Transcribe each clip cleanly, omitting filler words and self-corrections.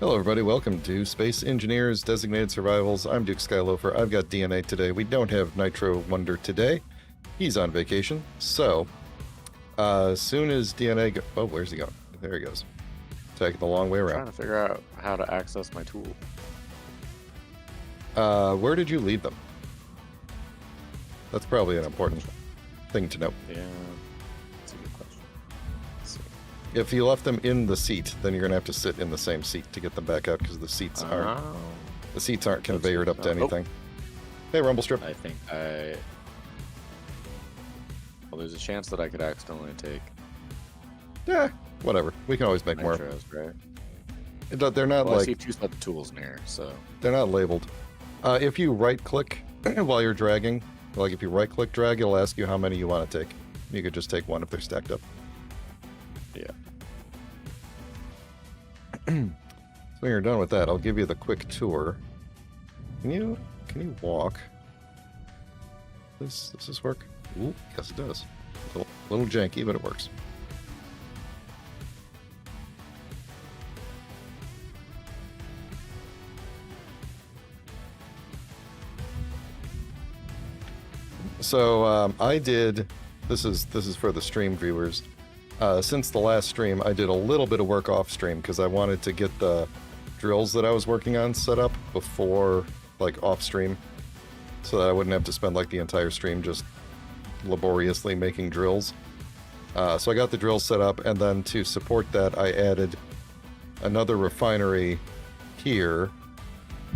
Hello everybody, welcome to Space Engineers Designated Survivals. I'm Duke Skyloafer. I've got DNA today. We don't have NitroWonder today. He's on vacation. So, as soon as DNA oh, where's he going? There he goes. Taking the long way I'm around. trying to figure out how to access my tool. Where did you leave them? That's probably an important thing to know. Yeah, that's a good question. Let's see. If you left them in the seat, then you're gonna have to sit in the same seat to get them back out because the seats aren't conveyored up to anything. Hey, Rumble Strip. I think well, there's a chance that I could accidentally take Yeah, whatever. We can always make more. nitros, right? They're not Well, I like see two set tools near, so they're not labeled. If you right-click while you're dragging, like if you right-click drag, it'll ask you how many you want to take. You could just take one if they're stacked up. yeah. So when you're done with that, I'll give you the quick tour. Can you walk? Does this work? Ooh, yes it does. A little janky, but it works. So I did. This is for the stream viewers. Since the last stream, I did a little bit of work off stream because I wanted to get the drills that I was working on set up before, like, off stream, so that I wouldn't have to spend like the entire stream just laboriously making drills. So I got the drills set up, and then to support that, I added another refinery here.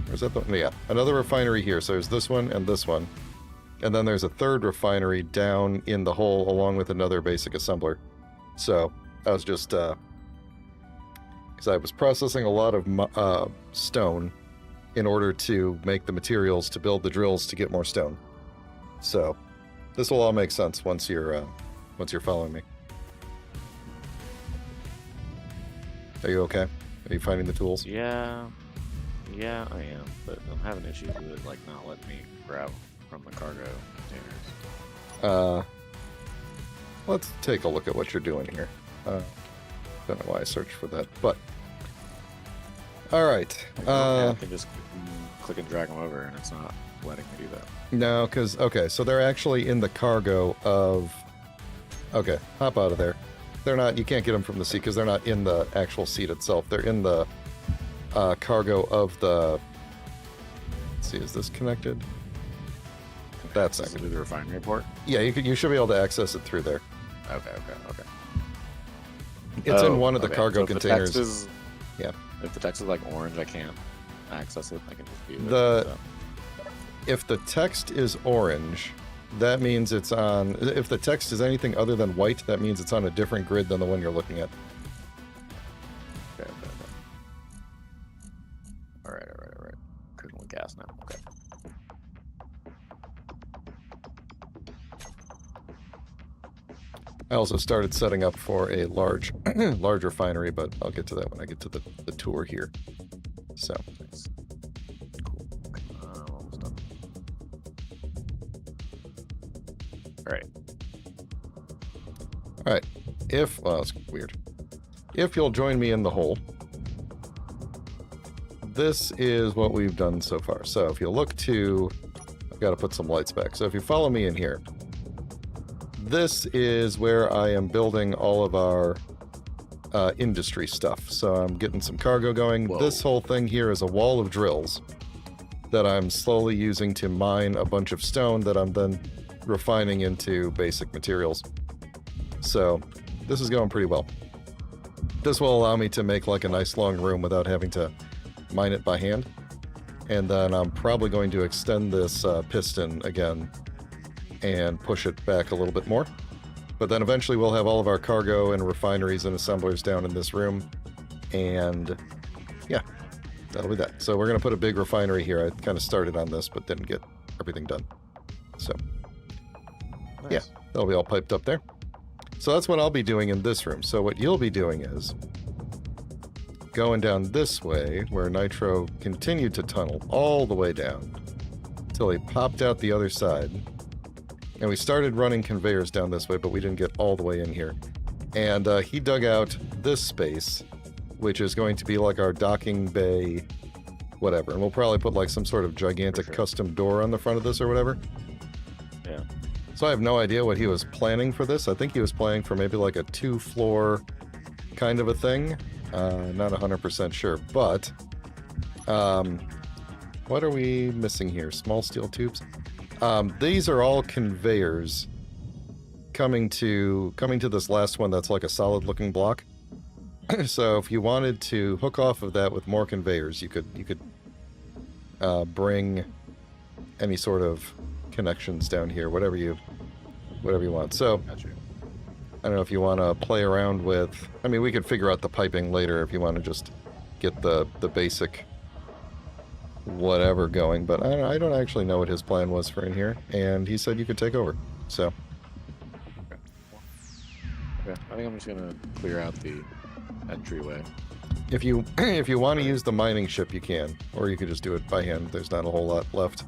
Or is that the? Yeah, another refinery here. So there's this one and this one. And then there's a third refinery down in the hole along with another basic assembler. So I was just, because I was processing a lot of stone in order to make the materials to build the drills to get more stone. So this will all make sense once you're following me. Are you okay? Are you finding the tools? Yeah, I am, but I'm having issues with it, like not letting me grab from the cargo containers. Let's take a look at what you're doing here. Don't know why I searched for that, but all right. I can just click and drag them over, and it's not letting me do that. No, because okay, so they're actually in the cargo of. Okay, hop out of there. They're not. You can't get them from the seat because they're not in the actual seat itself. They're in the cargo of the. Let's see, is this connected? That's not to the refinery port. Yeah, you should be able to access it through there. Okay. It's in one of the cargo so containers. Yeah. If the text is like orange, I can't access it. I can just view it. So. If the text is orange, that means it's on. If the text is anything other than white, that means it's on a different grid than the one you're looking at. Okay. All right. Cooking with gas now. Okay. I also started setting up for a large refinery, but I'll get to that when I get to the tour here. So. Nice. Cool. Okay. Almost done. All right. Well, that's weird. If you'll join me in the hole, this is what we've done so far. So if you look to, I've got to put some lights back. So if you follow me in here, this is where I am building all of our industry stuff. So I'm getting some cargo going. Whoa. This whole thing here is a wall of drills that I'm slowly using to mine a bunch of stone that I'm then refining into basic materials. So this is going pretty well. This will allow me to make like a nice long room without having to mine it by hand. And then I'm probably going to extend this piston again and push it back a little bit more. But then eventually we'll have all of our cargo and refineries and assemblers down in this room. And yeah, that'll be that. So we're going to put a big refinery here. I kind of started on this, but didn't get everything done. So Nice. yeah, that'll be all piped up there. So that's what I'll be doing in this room. So what you'll be doing is going down this way where Nitro continued to tunnel all the way down until he popped out the other side. And we started running conveyors down this way, but we didn't get all the way in here. And he dug out this space which is going to be like our docking bay, whatever. And we'll probably put like some sort of gigantic custom door on the front of this or whatever. Yeah. So I have no idea what he was planning for this. I think he was planning for maybe like a 2-floor kind of a thing. Not 100% sure, but what are we missing here? Small steel tubes. These are all conveyors coming to this last one that's like a solid looking block. So if you wanted to hook off of that with more conveyors, you could bring any sort of connections down here, whatever you want. So Gotcha. I don't know if you want to play around with. I mean, we could figure out the piping later if you want to just get the basic whatever going. But I don't actually know what his plan was for in here, and he said you could take over. So Okay, I think I'm just gonna clear out the entryway. if you want to use the mining ship, you can, or you could just do it by hand. There's not a whole lot left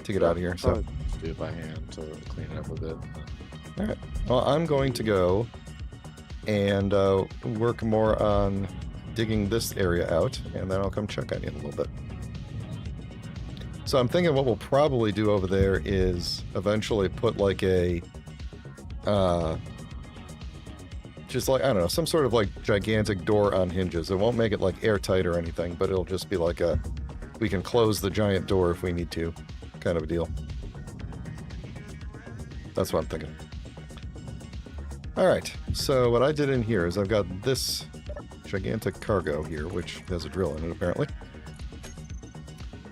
to get out of here. So Just do it by hand to clean it up a bit. all right. Well, I'm going to go and work more on digging this area out, and then I'll come check on you in a little bit. So I'm thinking what we'll probably do over there is eventually put like a just like, I don't know, some sort of like gigantic door on hinges. It won't make it like airtight or anything, but it'll just be like we can close the giant door if we need to, kind of a deal. That's what I'm thinking. All right, so what I did in here is I've got this gigantic cargo here, which has a drill in it apparently.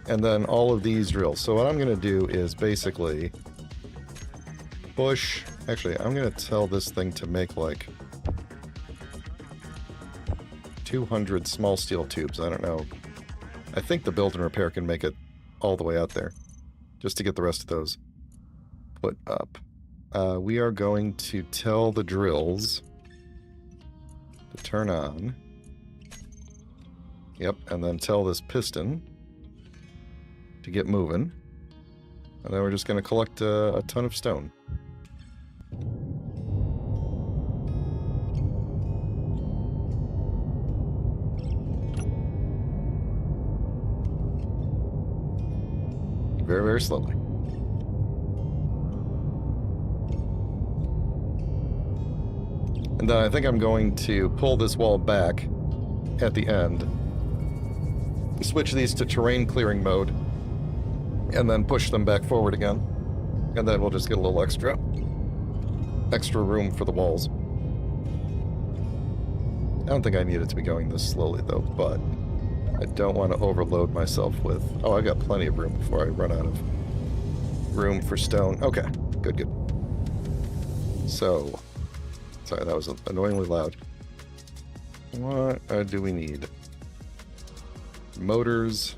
And then all of these drills. So what I'm going to do is basically push. Actually, I'm going to tell this thing to make like 200 small steel tubes. I don't know. I think the build and repair can make it all the way out there, just to get the rest of those put up. We are going to tell the drills to turn on. Yep, and then tell this piston to get moving. And then we're just going to collect a ton of stone. Very, very slowly. And then I think I'm going to pull this wall back at the end, switch these to terrain clearing mode, and then push them back forward again. And then we'll just get a little extra room for the walls. I don't think I need it to be going this slowly though, but I don't want to overload myself with... Oh, I've got plenty of room before I run out of room for stone. Okay, good, good. So, sorry, that was annoyingly loud. What do we need? Motors.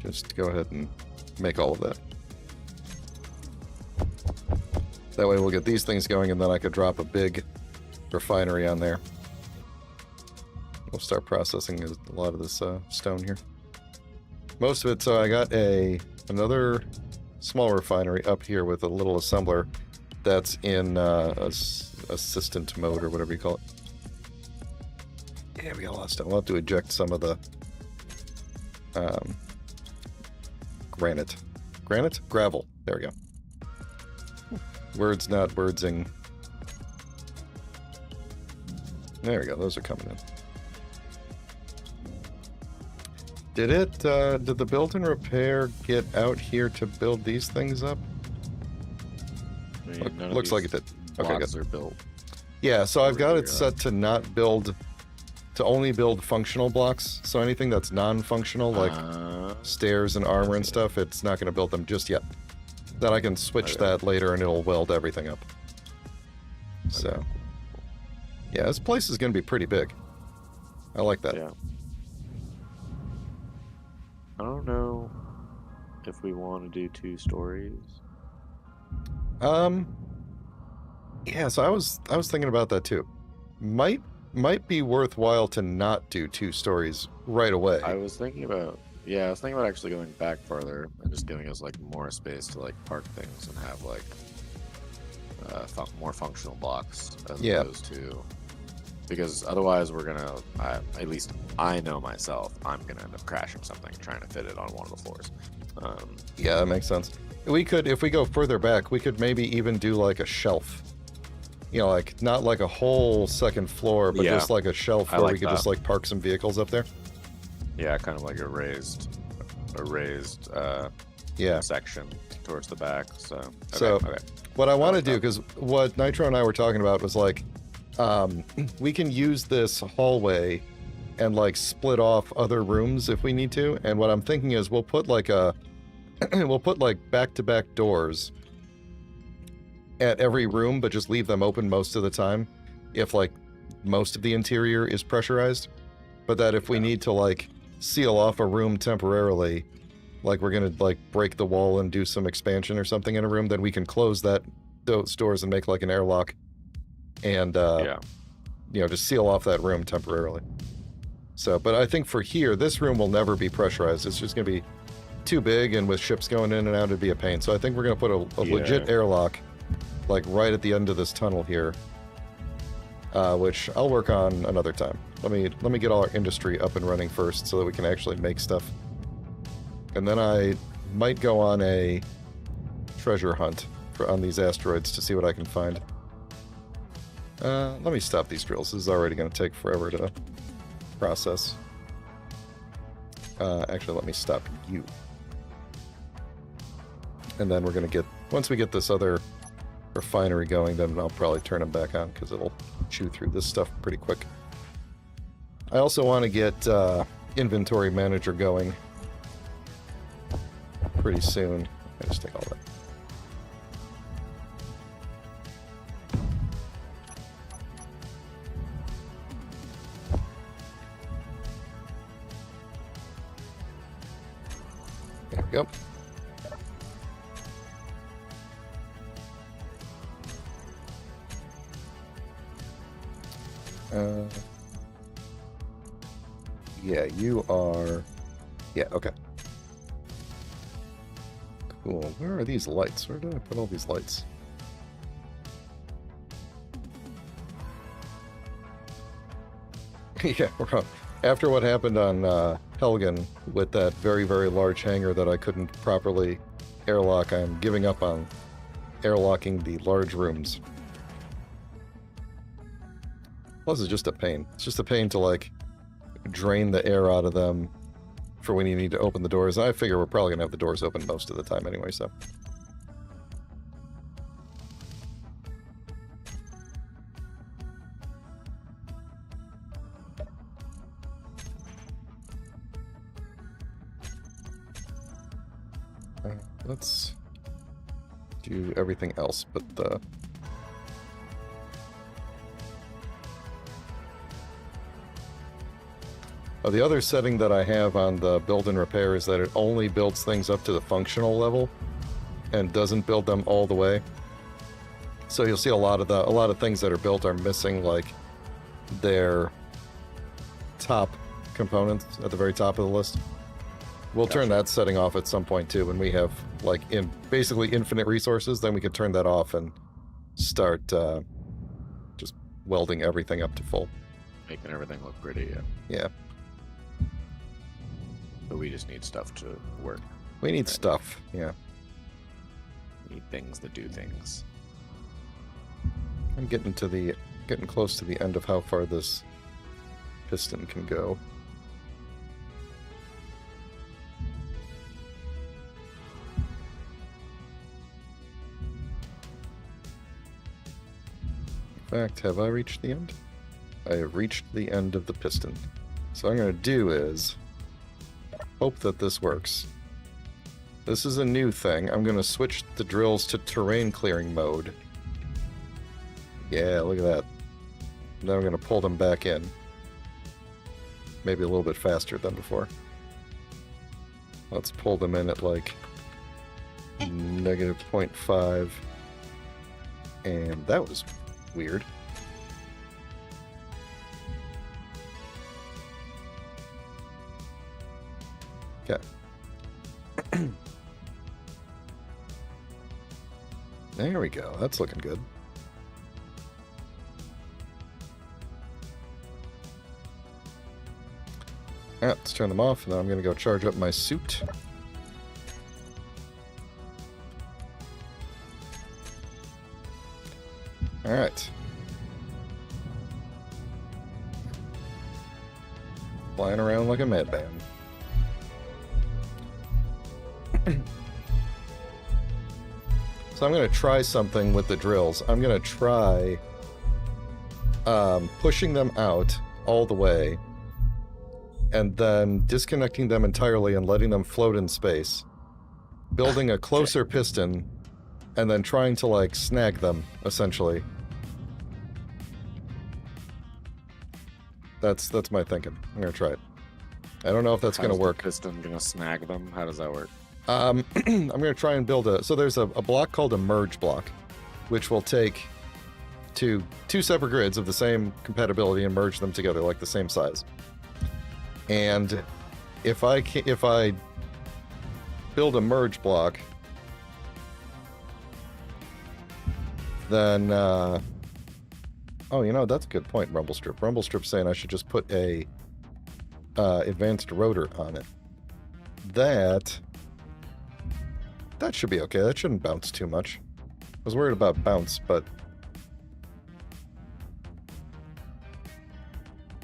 Just go ahead and make all of that. That way we'll get these things going, and then I could drop a big refinery on there. We'll start processing a lot of this stone here. Most of it, so I got another small refinery up here with a little assembler that's in assistant mode, or whatever you call it. Yeah, we got a lot of stuff. We'll have to eject some of the gravel. There we go. Words not wordsing. There we go. Those are coming in. Did the build and repair get out here to build these things up? I mean, Looks like it did. Okay, good. Are built. Yeah, so I've got it set to not build, to only build functional blocks. So anything that's non-functional, like stairs and armor and stuff, it's not going to build them just yet. Then I can switch that later and it'll weld everything up. So, yeah, this place is going to be pretty big. I like that. Yeah. I don't know if we want to do 2 stories. Yeah, so I was thinking about that too. Might be worthwhile to not do 2 stories right away. I was thinking about actually going back farther and just giving us like more space to like park things and have like more functional blocks as Yeah. opposed to, because otherwise we're gonna, at least I know myself, I'm gonna end up crashing something trying to fit it on one of the floors. Yeah, that makes sense. We could, if we go further back, we could maybe even do like a shelf. You know, like not like a whole second floor, but Yeah, just like a shelf I where like we could that. just like park some vehicles up there. Yeah, kind of like a raised Yeah. section towards the back. So So, what I want to like do, that. because what Nitro and I were talking about was like, we can use this hallway and like split off other rooms if we need to. And what I'm thinking is we'll put like we'll put like back-to-back doors at every room, but just leave them open most of the time if like most of the interior is pressurized. But that if we need to like seal off a room temporarily, like we're gonna like break the wall and do some expansion or something in a room, then we can close those doors and make like an airlock and you know, just seal off that room temporarily. So, but I think for here, this room will never be pressurized. It's just gonna be too big, and with ships going in and out, it'd be a pain. So I think we're gonna put a legit airlock like right at the end of this tunnel here, which I'll work on another time. Let me get all our industry up and running first so that we can actually make stuff. And then I might go on a treasure hunt on these asteroids to see what I can find. Let me stop these drills. This is already going to take forever to process. Actually, let me stop you. And then we're going to get... Once we get this other refinery going, then I'll probably turn them back on because it'll chew through this stuff pretty quick. I also want to get inventory manager going pretty soon. I just take all that. There we go. Yeah, you are... Yeah, okay. Cool. Where are these lights? Where did I put all these lights? Yeah, we're on. After what happened on Helgen with that very, very large hangar that I couldn't properly airlock, I'm giving up on airlocking the large rooms. Plus, it's just a pain. It's just a pain to, like, drain the air out of them for when you need to open the doors. I figure we're probably going to have the doors open most of the time anyway, so... let's do everything else but the... the other setting that I have on the build and repair is that it only builds things up to the functional level and doesn't build them all the way. So you'll see a lot of things that are built are missing like their top components at the very top of the list. We'll turn that setting off at some point too when we have like basically infinite resources. Then we could turn that off and start just welding everything up to full. Making everything look pretty. Yeah. But we just need stuff to work. We need stuff, yeah. We need things that do things. I'm getting close to the end of how far this piston can go. In fact, have I reached the end? I have reached the end of the piston. So what I'm going to do is hope that this works. This is a new thing. I'm going to switch the drills to terrain clearing mode. Yeah, look at that. Now I'm going to pull them back in. Maybe a little bit faster than before. Let's pull them in at like -0.5. And that was weird. Okay. There we go. That's looking good. Alright, let's turn them off, and then I'm going to go charge up my suit. Alright. Flying around like a madman. So I'm going to try something with the drills. I'm going to try pushing them out all the way and then disconnecting them entirely and letting them float in space, building a closer piston, and then trying to, like, snag them, essentially. That's my thinking. I'm going to try it. I don't know if that's going to work. Piston going to snag them? How does that work? I'm going to try and build a... So there's a block called a merge block, which will take two separate grids of the same compatibility and merge them together, like the same size. And if I build a merge block, then... oh, you know, that's a good point, Rumblestrip. Rumblestrip's saying I should just put a advanced rotor on it. That should be okay. That shouldn't bounce too much. I was worried about bounce, but...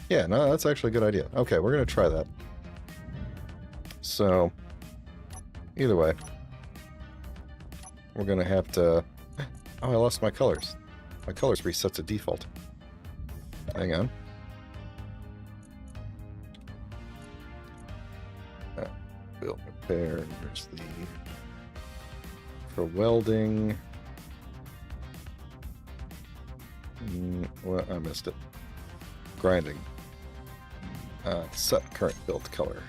Yeah, no, that's actually a good idea. Okay, we're going to try that. So, either way, we're going to have to... Oh, I lost my colors. My colors reset to default. Hang on. Build repair. There's the... For welding... Well, I missed it. Grinding. Set current build color.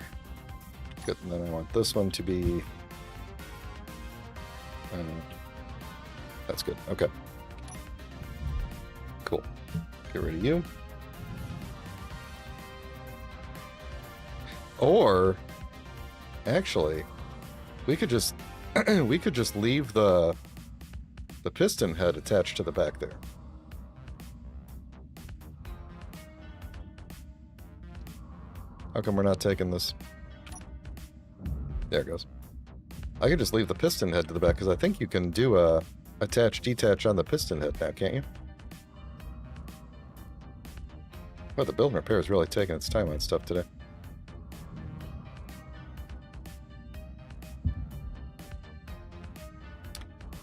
Good, and then I want this one to be... that's good, okay. Cool. Get rid of you. Or... Actually, we could just... we could just leave the piston head attached to the back there. How come we're not taking this? There it goes. I could just leave the piston head to the back, because I think you can do a attach-detach on the piston head now, can't you? Well, the build and repair is really taking its time on stuff today.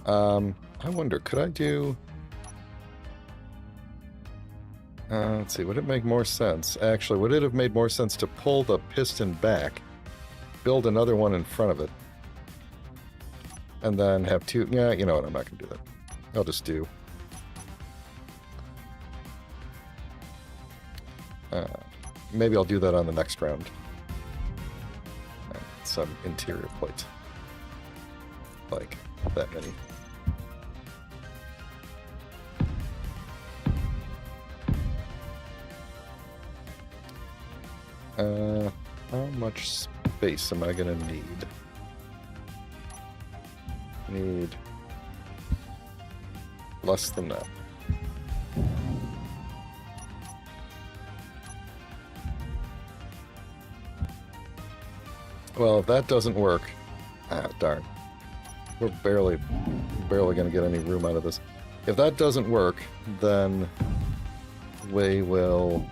I wonder, could I do... let's see, would it make more sense? Actually, would it have made more sense to pull the piston back, build another one in front of it, and then have two... Yeah, you know what, I'm not going to do that. I'll just do... maybe I'll do that on the next round. Some interior plate. Like, that many. How much space am I gonna need? Need less than that. Well, if that doesn't work, darn. We're barely gonna get any room out of this. If that doesn't work, then we will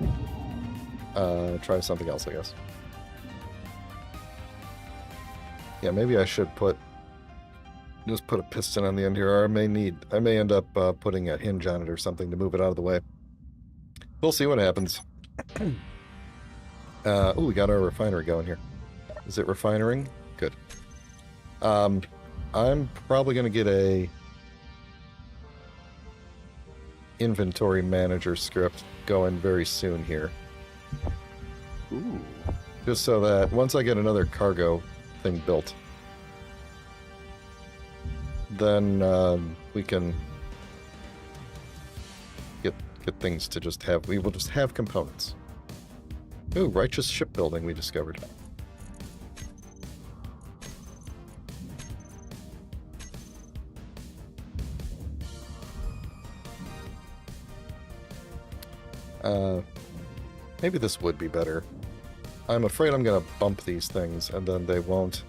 try something else, I guess. Yeah, maybe I should just put a piston on the end here, or I may end up putting a hinge on it or something to move it out of the way. We'll see what happens. Oh, we got our refinery going here. Is it refining? Good. I'm probably going to get a inventory manager script going very soon here. Ooh. Just so that once I get another cargo thing built, then we can get things to just have... We will just have components. Ooh, righteous shipbuilding we discovered. Maybe this would be better. I'm afraid I'm going to bump these things, and then they won't.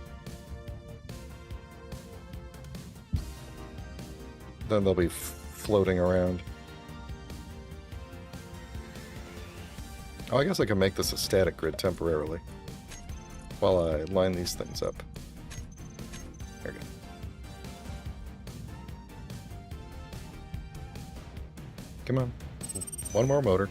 Then they'll be floating around. Oh, I guess I can make this a static grid temporarily while I line these things up. There we go. Come on. One more motor.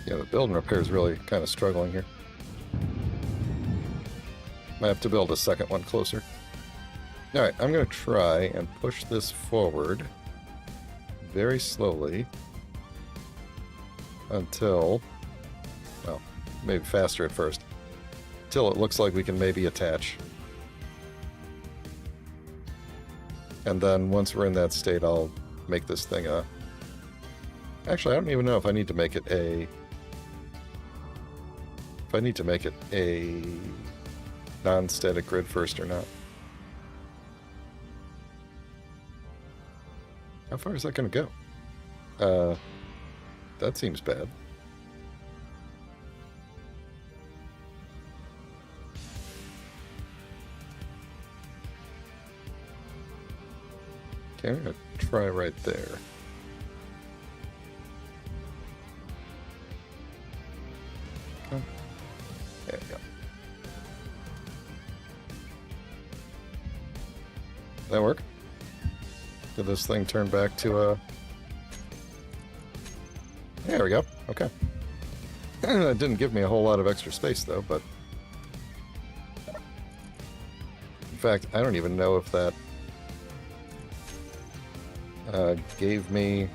Yeah, the build and repair is really kind of struggling here. Might have to build a second one closer. Alright, I'm going to try and push this forward very slowly until, well, maybe faster at first, until it looks like we can maybe attach. And then once we're in that state, I'll make this thing a... Actually, I don't even know if I need to make it a... If I need to make it a non-static grid first or not. How far is that going to go? That seems bad. Okay, I'm going to try right there. Oh. There we go. That work? Did this thing turn back to a... There we go. Okay. It didn't give me a whole lot of extra space, though, but... In fact, I don't even know if that gave me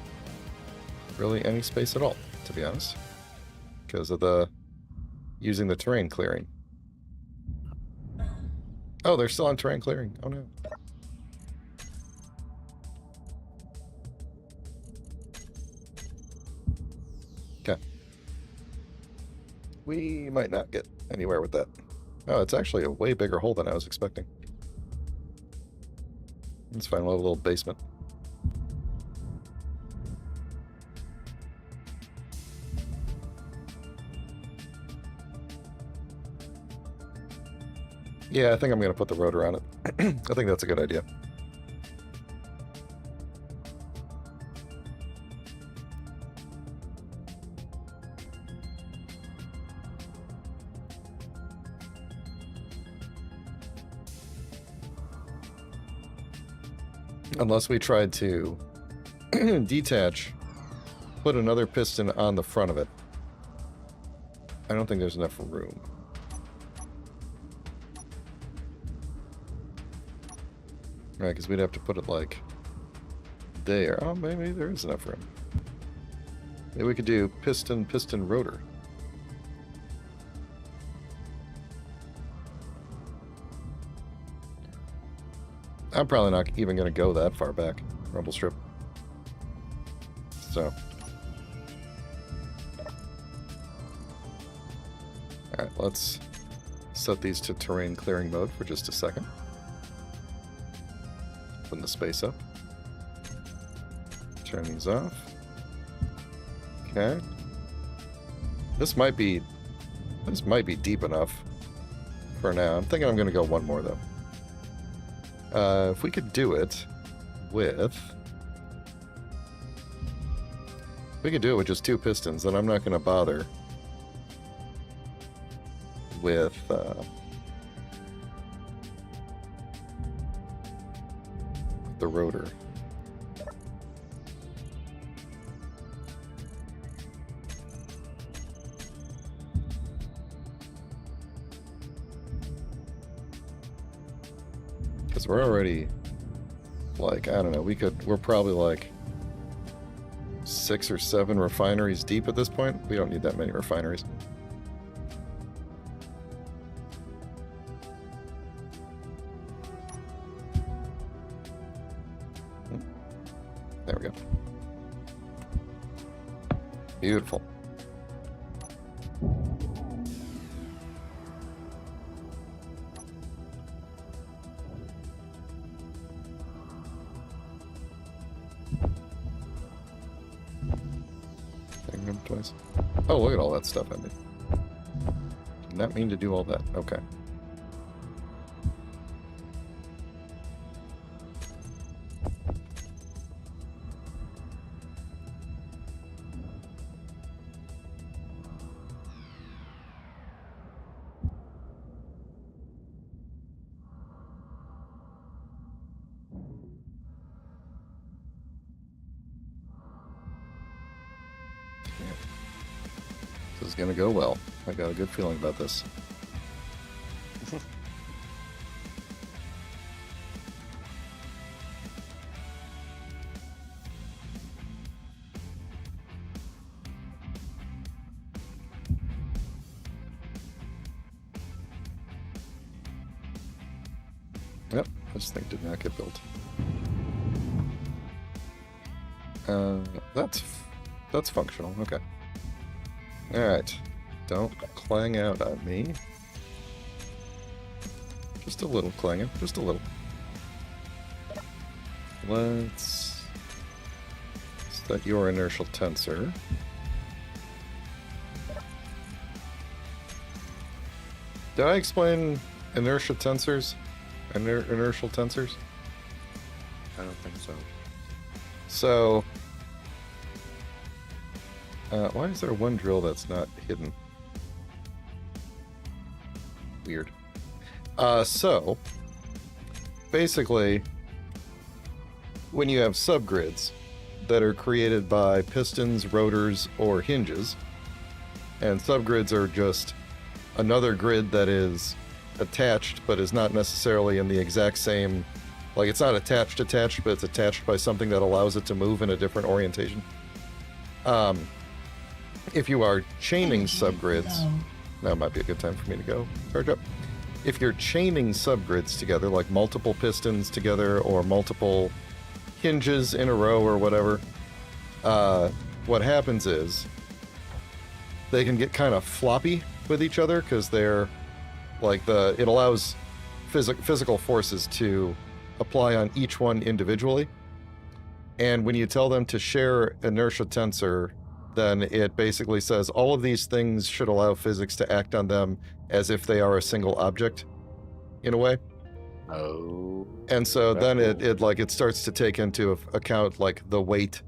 really any space at all, to be honest. Because of the... using the terrain clearing. Oh, they're still on terrain clearing. Oh, no. Okay. We might not get anywhere with that. Oh, it's actually a way bigger hole than I was expecting. Let's find a little basement. Yeah, I think I'm going to put the rotor on it. I think that's a good idea. Unless we tried to detach, put another piston on the front of it. I don't think there's enough room. Right, because we'd have to put it like there. Oh, maybe there is enough room. Maybe we could do piston, piston, rotor. I'm probably not even going to go that far back, rumble strip. So. Alright, let's set these to terrain clearing mode for just a second. Open the space up. Turn these off. Okay. This might be deep enough for now. I'm thinking I'm going to go one more, though. If we could do it with... We could do it with just two pistons, then I'm not going to bother with... the rotor. Because we're already, like, I don't know, we're probably like 6 or 7 refineries deep at this point. We don't need that many refineries. There we go. Beautiful. Twice. Oh, look at all that stuff I made. Did not mean to do all that. Okay. This is gonna go well. I got a good feeling about this. Yep, this thing did not get built. That's functional. Okay. All right. Don't clang out on me. Just a little clanging. Just a little. Let's set your inertial tensor. Did I explain inertia tensors? Inertial tensors? I don't think so. So, why is there one drill that's not hidden? Weird. So, basically, when you have subgrids that are created by pistons, rotors, or hinges, and subgrids are just another grid that is attached but is not necessarily in the exact same, like it's not attached, but it's attached by something that allows it to move in a different orientation. If you are chaining subgrids, now might be a good time for me to go charge up. If you're chaining subgrids together, like multiple pistons together or multiple hinges in a row or whatever, what happens is they can get kind of floppy with each other because they're like it allows physical forces to apply on each one individually. And when you tell them to share inertia tensor, then it basically says all of these things should allow physics to act on them as if they are a single object, in a way. Oh. And so then cool. it starts to take into account like the weight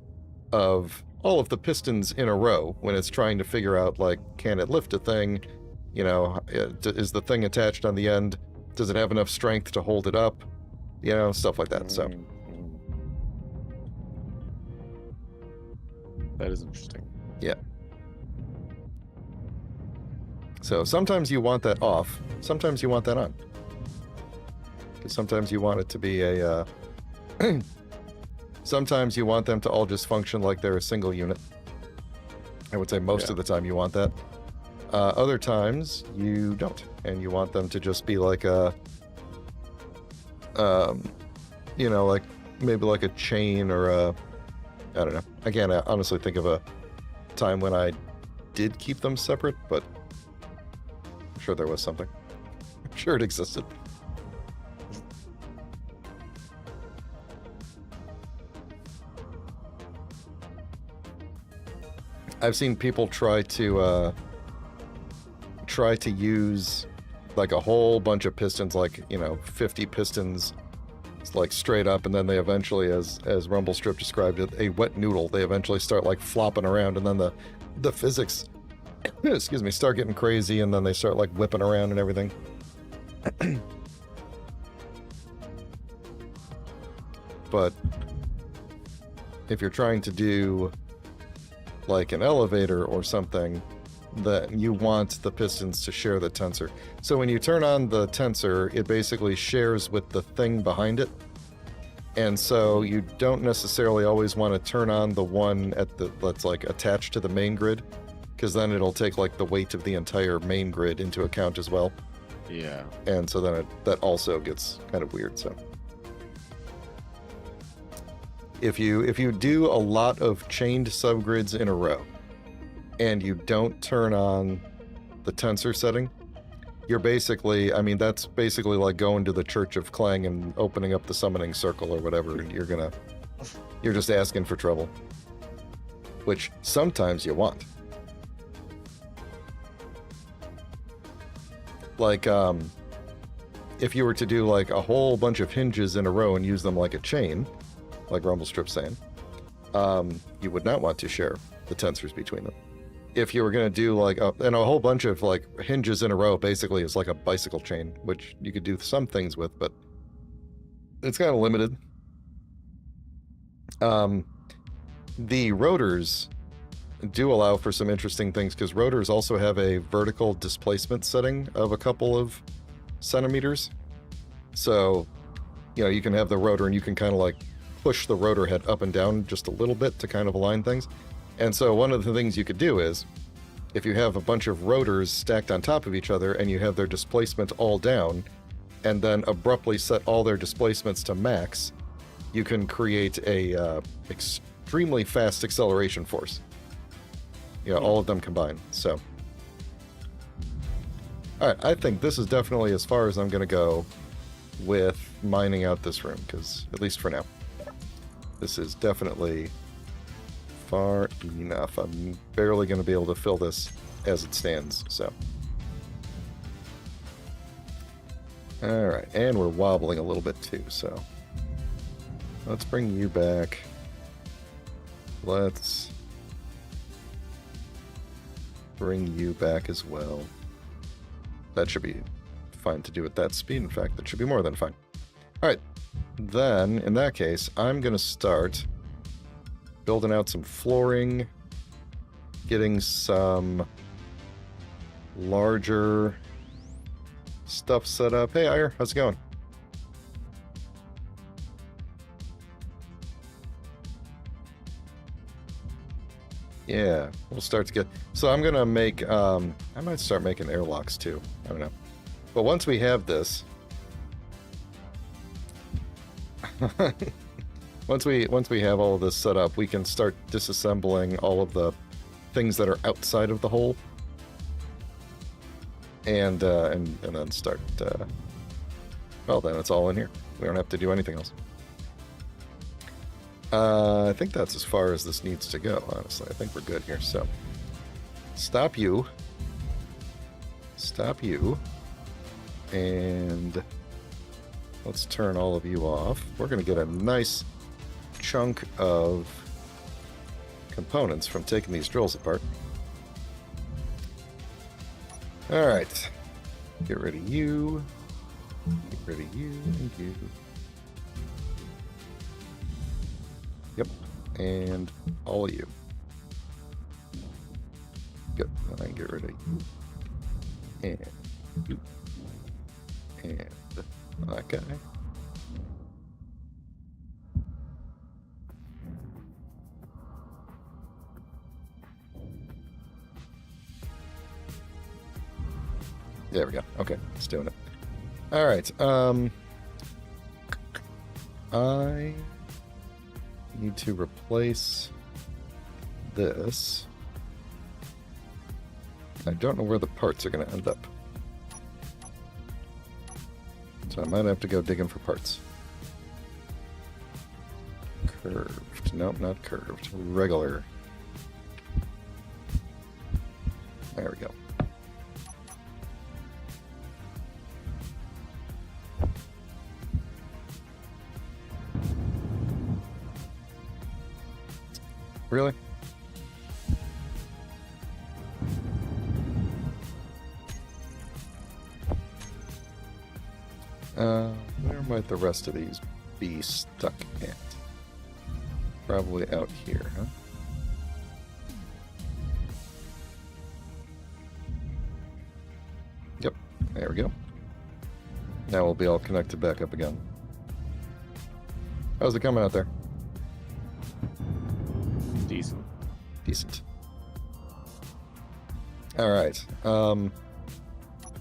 of all of the pistons in a row when it's trying to figure out like, can it lift a thing? You know, is the thing attached on the end? Does it have enough strength to hold it up? You know, stuff like that. So that is interesting. yeah. So sometimes you want that off. Sometimes you want that on. Because sometimes you want it to be a... sometimes you want them to all just function like they're a single unit. I would say most of the time you want that. Other times you don't. And you want them to just be like a... you know, like maybe like a chain or a... I don't know. I can't honestly think of a time when I did keep them separate, but I'm sure there was something. I'm sure it existed. I've seen people try to use like a whole bunch of pistons, like, you know, 50 pistons, like straight up, and then they eventually, as Rumblestrip described it, a wet noodle. They eventually start like flopping around, and then the physics, excuse me, start getting crazy, and then they start like whipping around and everything. But if you're trying to do like an elevator or something, that you want the pistons to share the tensor. So when you turn on the tensor, it basically shares with the thing behind it. And so you don't necessarily always want to turn on the one that's like attached to the main grid, because then it'll take like the weight of the entire main grid into account as well. Yeah. And so then that also gets kind of weird. So if you do a lot of chained subgrids in a row, and you don't turn on the tensor setting, you're basically, I mean, that's basically like going to the Church of Clang and opening up the summoning circle or whatever. You're just asking for trouble. which sometimes you want. Like, if you were to do like a whole bunch of hinges in a row and use them like a chain, like Rumblestrip's saying, you would not want to share the tensors between them. If you were going to do like and a whole bunch of like hinges in a row basically is like a bicycle chain, which you could do some things with, but it's kind of limited. The rotors do allow for some interesting things because rotors also have a vertical displacement setting of a couple of centimeters. So, you know, you can have the rotor and you can kind of like push the rotor head up and down just a little bit to kind of align things. And so one of the things you could do is, if you have a bunch of rotors stacked on top of each other and you have their displacement all down, and then abruptly set all their displacements to max, you can create a extremely fast acceleration force. You know, all of them combined. So, all right, I think this is definitely as far as I'm going to go with mining out this room, because at least for now, this is definitely far enough. I'm barely going to be able to fill this as it stands, so. Alright, and we're wobbling a little bit too, so. Let's bring you back. Let's bring you back as well. That should be fine to do at that speed. In fact, that should be more than fine. Alright, then, in that case, I'm going to start building out some flooring, getting some larger stuff set up. Hey, Ire, how's it going? Yeah, we'll start to get... So I'm going to make... I might start making airlocks, too. I don't know. But once we have this... Once we have all of this set up, we can start disassembling all of the things that are outside of the hole, and then start. Well, then it's all in here. We don't have to do anything else. I think that's as far as this needs to go. Honestly, I think we're good here. So, stop you, and let's turn all of you off. We're gonna get a nice chunk of components from taking these drills apart. Alright. Get rid of you. Get rid of you and you. Yep. And all of you. Good. And get rid of you. And you. And that guy. There we go. Okay, it's doing it. All right. I need to replace this. I don't know where the parts are going to end up, so I might have to go digging for parts. Curved. Nope, not curved. Regular. There we go. Really? Where might the rest of these be stuck at? Probably out here, huh? Yep, there we go. Now we'll be all connected back up again. How's it coming out there? Decent. All right. I'm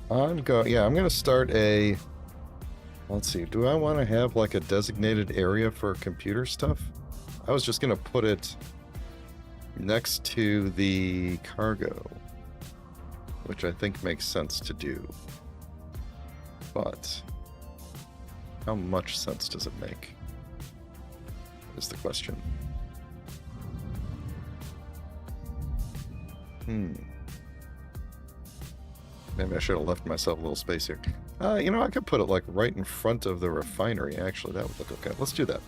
gonna start a. Let's see. Do I want to have like a designated area for computer stuff? I was just gonna put it next to the cargo, which I think makes sense to do. But how much sense does it make? Is the question. Maybe I should have left myself a little space here. You know, I could put it like right in front of the refinery. Actually, that would look okay. Let's do that.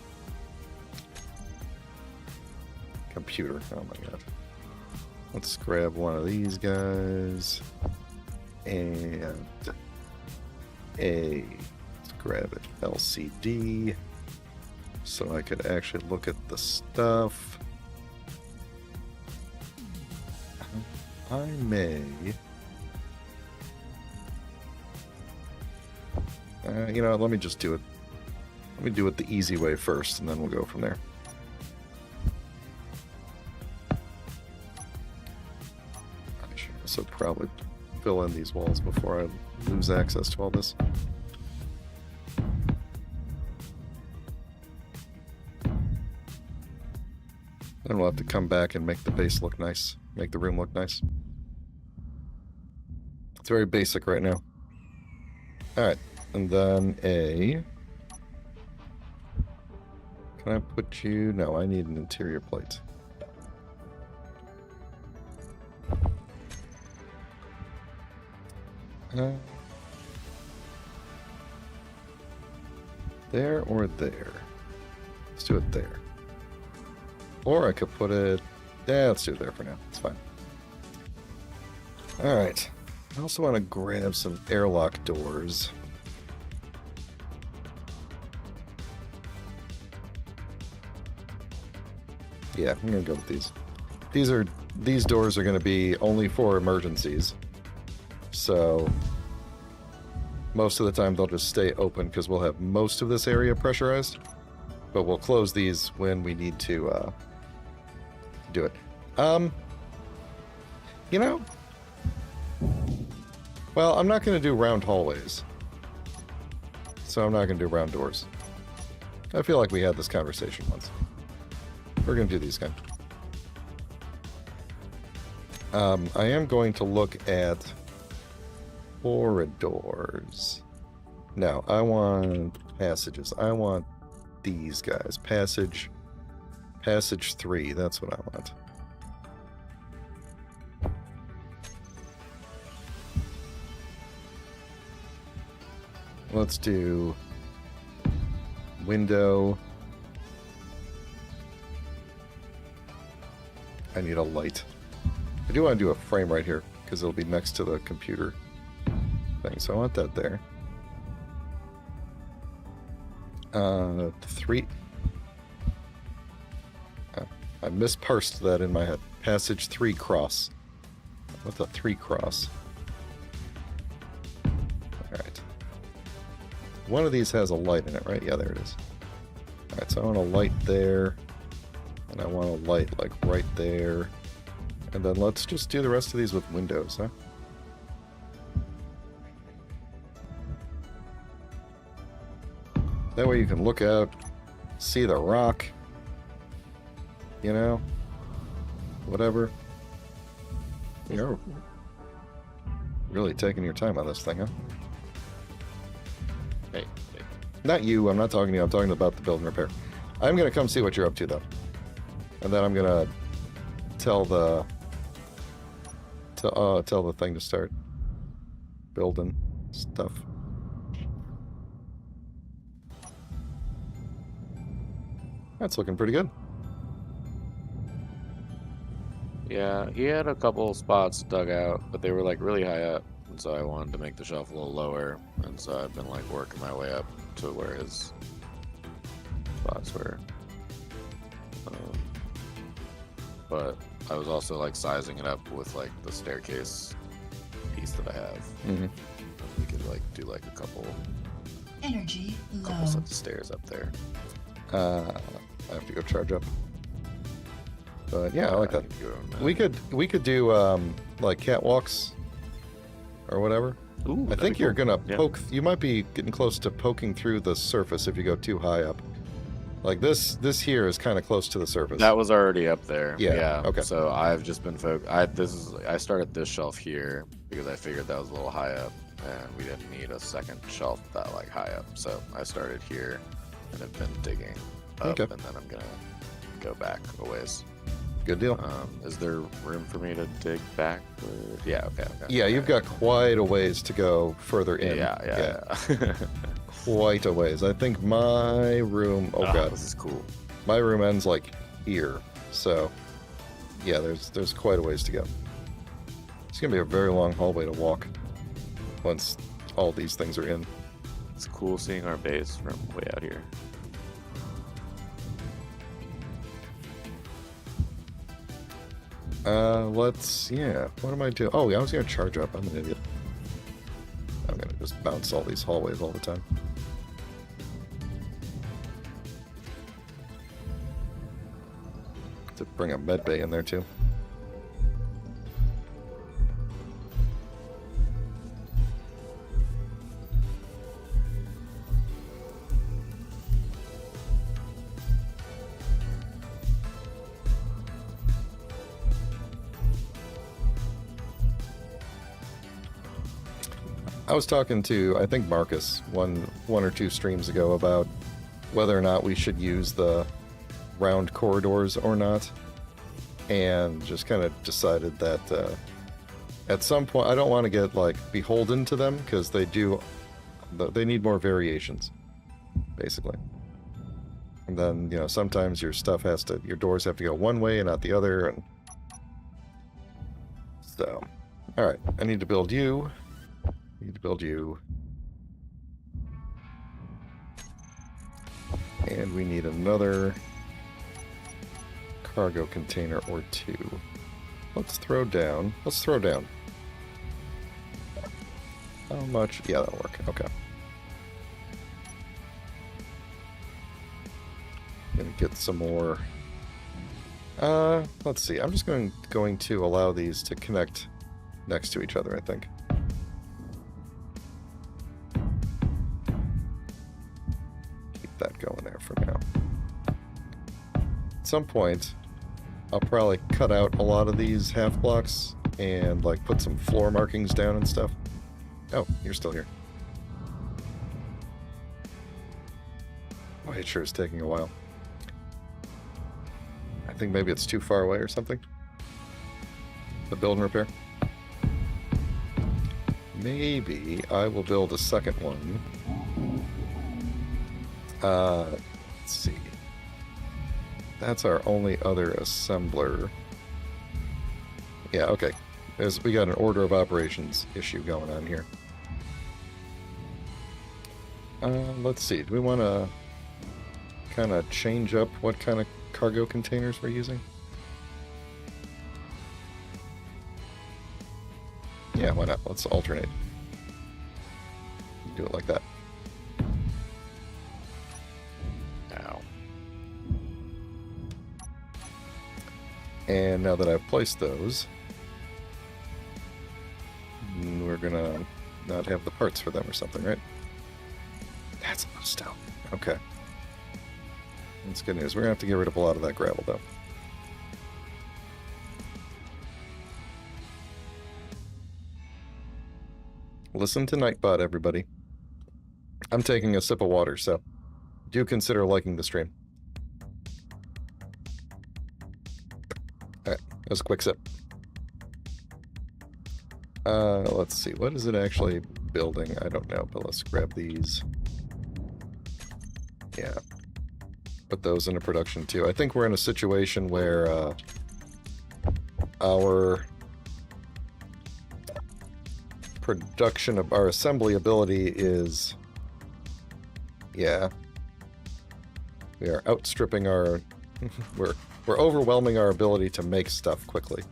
Computer. Oh my god. Let's grab one of these guys. And let's grab it. LCD. So I could actually look at the stuff. I may... you know, let me just do it. Let me do it the easy way first, and then we'll go from there. I should also probably fill in these walls before I lose access to all this. Then we'll have to come back and make the base look nice. Make the room look nice. It's very basic right now. Alright. And then a... Can I put you... No, I need an interior plate. There or there? Let's do it there. Or I could put it... Yeah, let's do it there for now. It's fine. Alright. I also want to grab some airlock doors. Yeah, I'm gonna go with these. These doors are gonna be only for emergencies. So most of the time they'll just stay open because we'll have most of this area pressurized. But we'll close these when we need to do it. You know, well, I'm not gonna do round hallways. So I'm not gonna do round doors. I feel like we had this conversation once. We're going to do these guys. I am going to look at corridors. No, I want passages. I want these guys. Passage 3. That's what I want. Let's do window. I need a light. I do want to do a frame right here because it'll be next to the computer thing. So I want that there. 3. I misparsed that in my head. Passage 3 cross. What's a 3 cross? Alright. One of these has a light in it, right? Yeah, there it is. Alright, so I want a light there. And I want a light, like, right there. And then let's just do the rest of these with windows, huh? That way you can look out, see the rock. You know? Whatever. You're really taking your time on this thing, huh? Hey. Not you, I'm not talking to you, I'm talking about the build and repair. I'm gonna come see what you're up to, though. And then I'm gonna tell the thing to start building stuff. That's looking pretty good. Yeah, he had a couple spots dug out, but they were like really high up, and so I wanted to make the shelf a little lower, and so I've been like working my way up to where his spots were. But I was also like sizing it up with like the staircase piece that I have. Mm-hmm. We could like do like a couple Energy low. sets of stairs up there. I have to go charge up. But yeah, I like that. We could do like catwalks or whatever. Ooh, I think you're gonna Yeah. poke. You might be getting close to poking through the surface if you go too high up. Like this here is kind of close to the surface. That was already up there. Yeah, okay. So I've just been I started this shelf here because I figured that was a little high up, and we didn't need a second shelf that like high up. So I started here, and have been digging up, Okay. and then I'm gonna go back a ways. Good deal. Is there room for me to dig back? Yeah, okay. Yeah, you've got quite a ways to go further in. Yeah. Quite a ways. I think my room. Oh god, this is cool. my room ends like here. So, yeah, there's quite a ways to go. It's gonna be a very long hallway to walk once all these things are in. It's cool seeing our base from way out here. What am I doing? Oh, I was gonna charge up. I'm an idiot. I'm gonna just bounce all these hallways all the time. To bring a med bay in there too. I was talking to, I think, Marcus one or two streams ago about whether or not we should use the round corridors or not, and just kind of decided that at some point I don't want to get like beholden to them because they need more variations, basically. And then, you know, sometimes your doors have to go one way and not the other, and so, all right, I need to build you. And we need another cargo container or two. Let's throw down. How much? Yeah, that'll work. Okay. Gonna get some more. Let's see. I'm just going to allow these to connect next to each other, I think. That going there for now. At some point, I'll probably cut out a lot of these half blocks and like put some floor markings down and stuff. Oh, you're still here. Oh, it sure is taking a while. I think maybe it's too far away or something. The build and repair. Maybe I will build a second one. Let's see. That's our only other assembler. Yeah, okay. We got an order of operations issue going on here. Let's see. Do we want to kind of change up what kind of cargo containers we're using? Yeah, why not? Let's alternate. Do it like that. And now that I've placed those, we're gonna not have the parts for them or something, right? That's a lot of stone. Okay. That's good news. We're gonna have to get rid of a lot of that gravel, though. Listen to Nightbot, everybody. I'm taking a sip of water, so do consider liking the stream. Alright, that was a quick sip. Let's see, what is it actually building? I don't know, but let's grab these. Yeah. Put those into production too. I think we're in a situation where our production of our assembly ability is, yeah, we are outstripping our we're overwhelming our ability to make stuff quickly.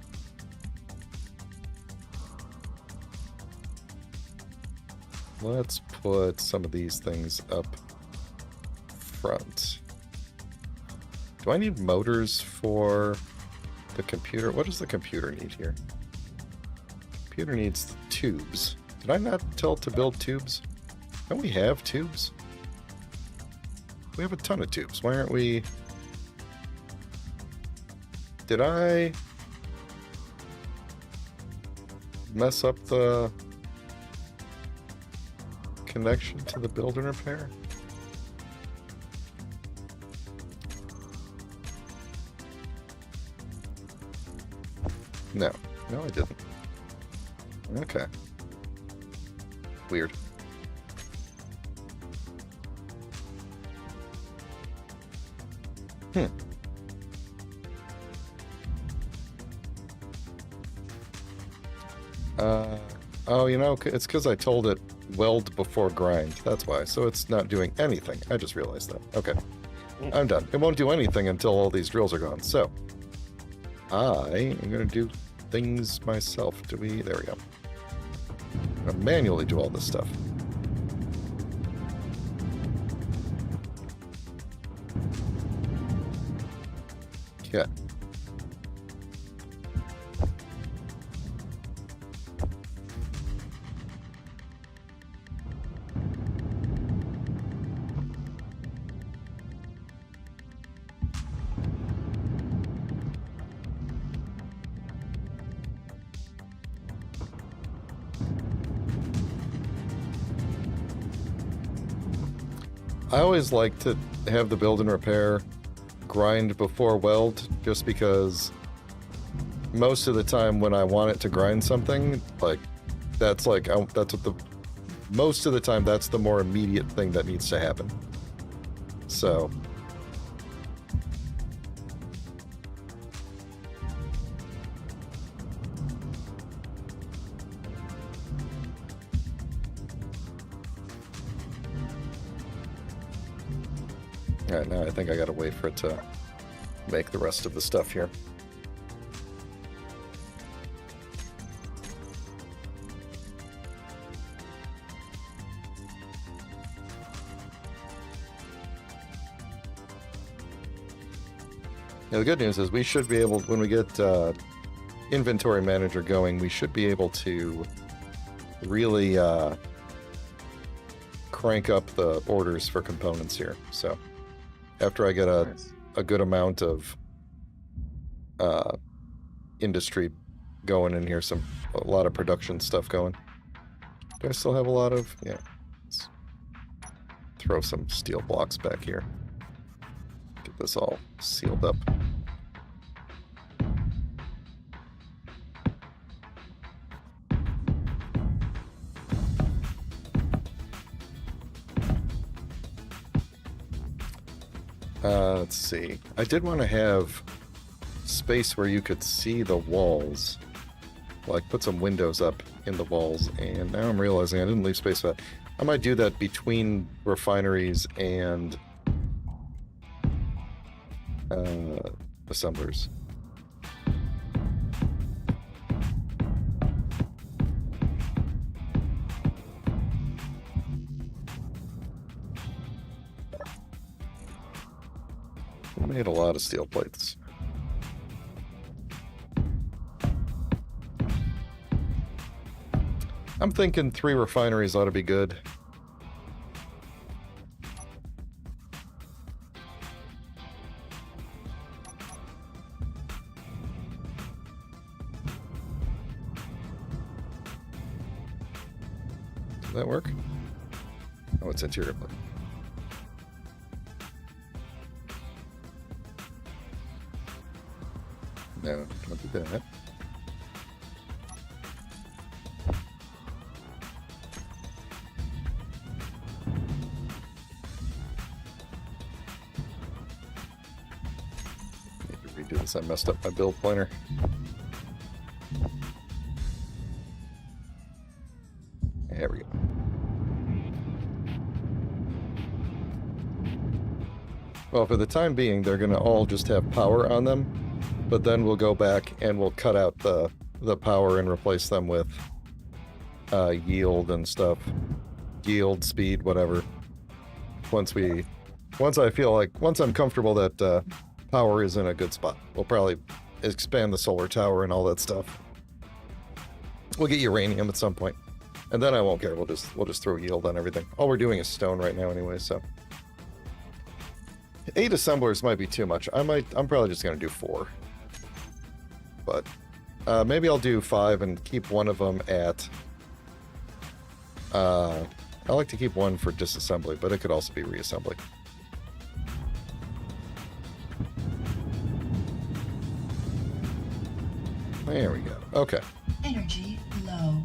Let's put some of these things up front. Do I need motors for the computer? What does the computer need here? Computer needs tubes. Did I not tell it to build tubes? Don't we have tubes? We have a ton of tubes. Why aren't we... Did I mess up the connection to the build and repair? No. No, I didn't. Okay. Weird. Oh, you know, it's because I told it weld before grind. That's why. So it's not doing anything. I just realized that. Okay. I'm done. It won't do anything until all these drills are gone. So I am going to do things myself. There we go. I'm going to manually do all this stuff. Yeah. I always like to have the build and repair grind before weld, just because most of the time when I want it to grind something, that's what the most of the time that's the more immediate thing that needs to happen. So all right, now I think I gotta wait for it to make the rest of the stuff here. Now, the good news is we should be able, when we get inventory manager going, we should be able to really crank up the orders for components here. So after I get a good amount of industry going in here, a lot of production stuff going. Do I still have a lot of? Yeah. Let's throw some steel blocks back here. Get this all sealed up. Let's see. I did want to have space where you could see the walls. Like, put some windows up in the walls, and now I'm realizing I didn't leave space for that. I might do that between refineries and assemblers. We made a lot of steel plates. I'm thinking 3 refineries ought to be good. Does that work? Oh, it's interior plate. No, don't do that. Need to redo this. I messed up my build pointer. There we go. Well, for the time being, they're going to all just have power on them. But then we'll go back and we'll cut out the power and replace them with yield and stuff. Yield, speed, whatever. Once I'm comfortable that power is in a good spot. We'll probably expand the solar tower and all that stuff. We'll get uranium at some point. And then I won't care. We'll just throw yield on everything. All we're doing is stone right now anyway, so 8 assemblers might be too much. I'm probably just gonna do 4. But maybe I'll do 5 and keep one of them at... I like to keep one for disassembly, but it could also be reassembly. There we go. Okay. Energy low.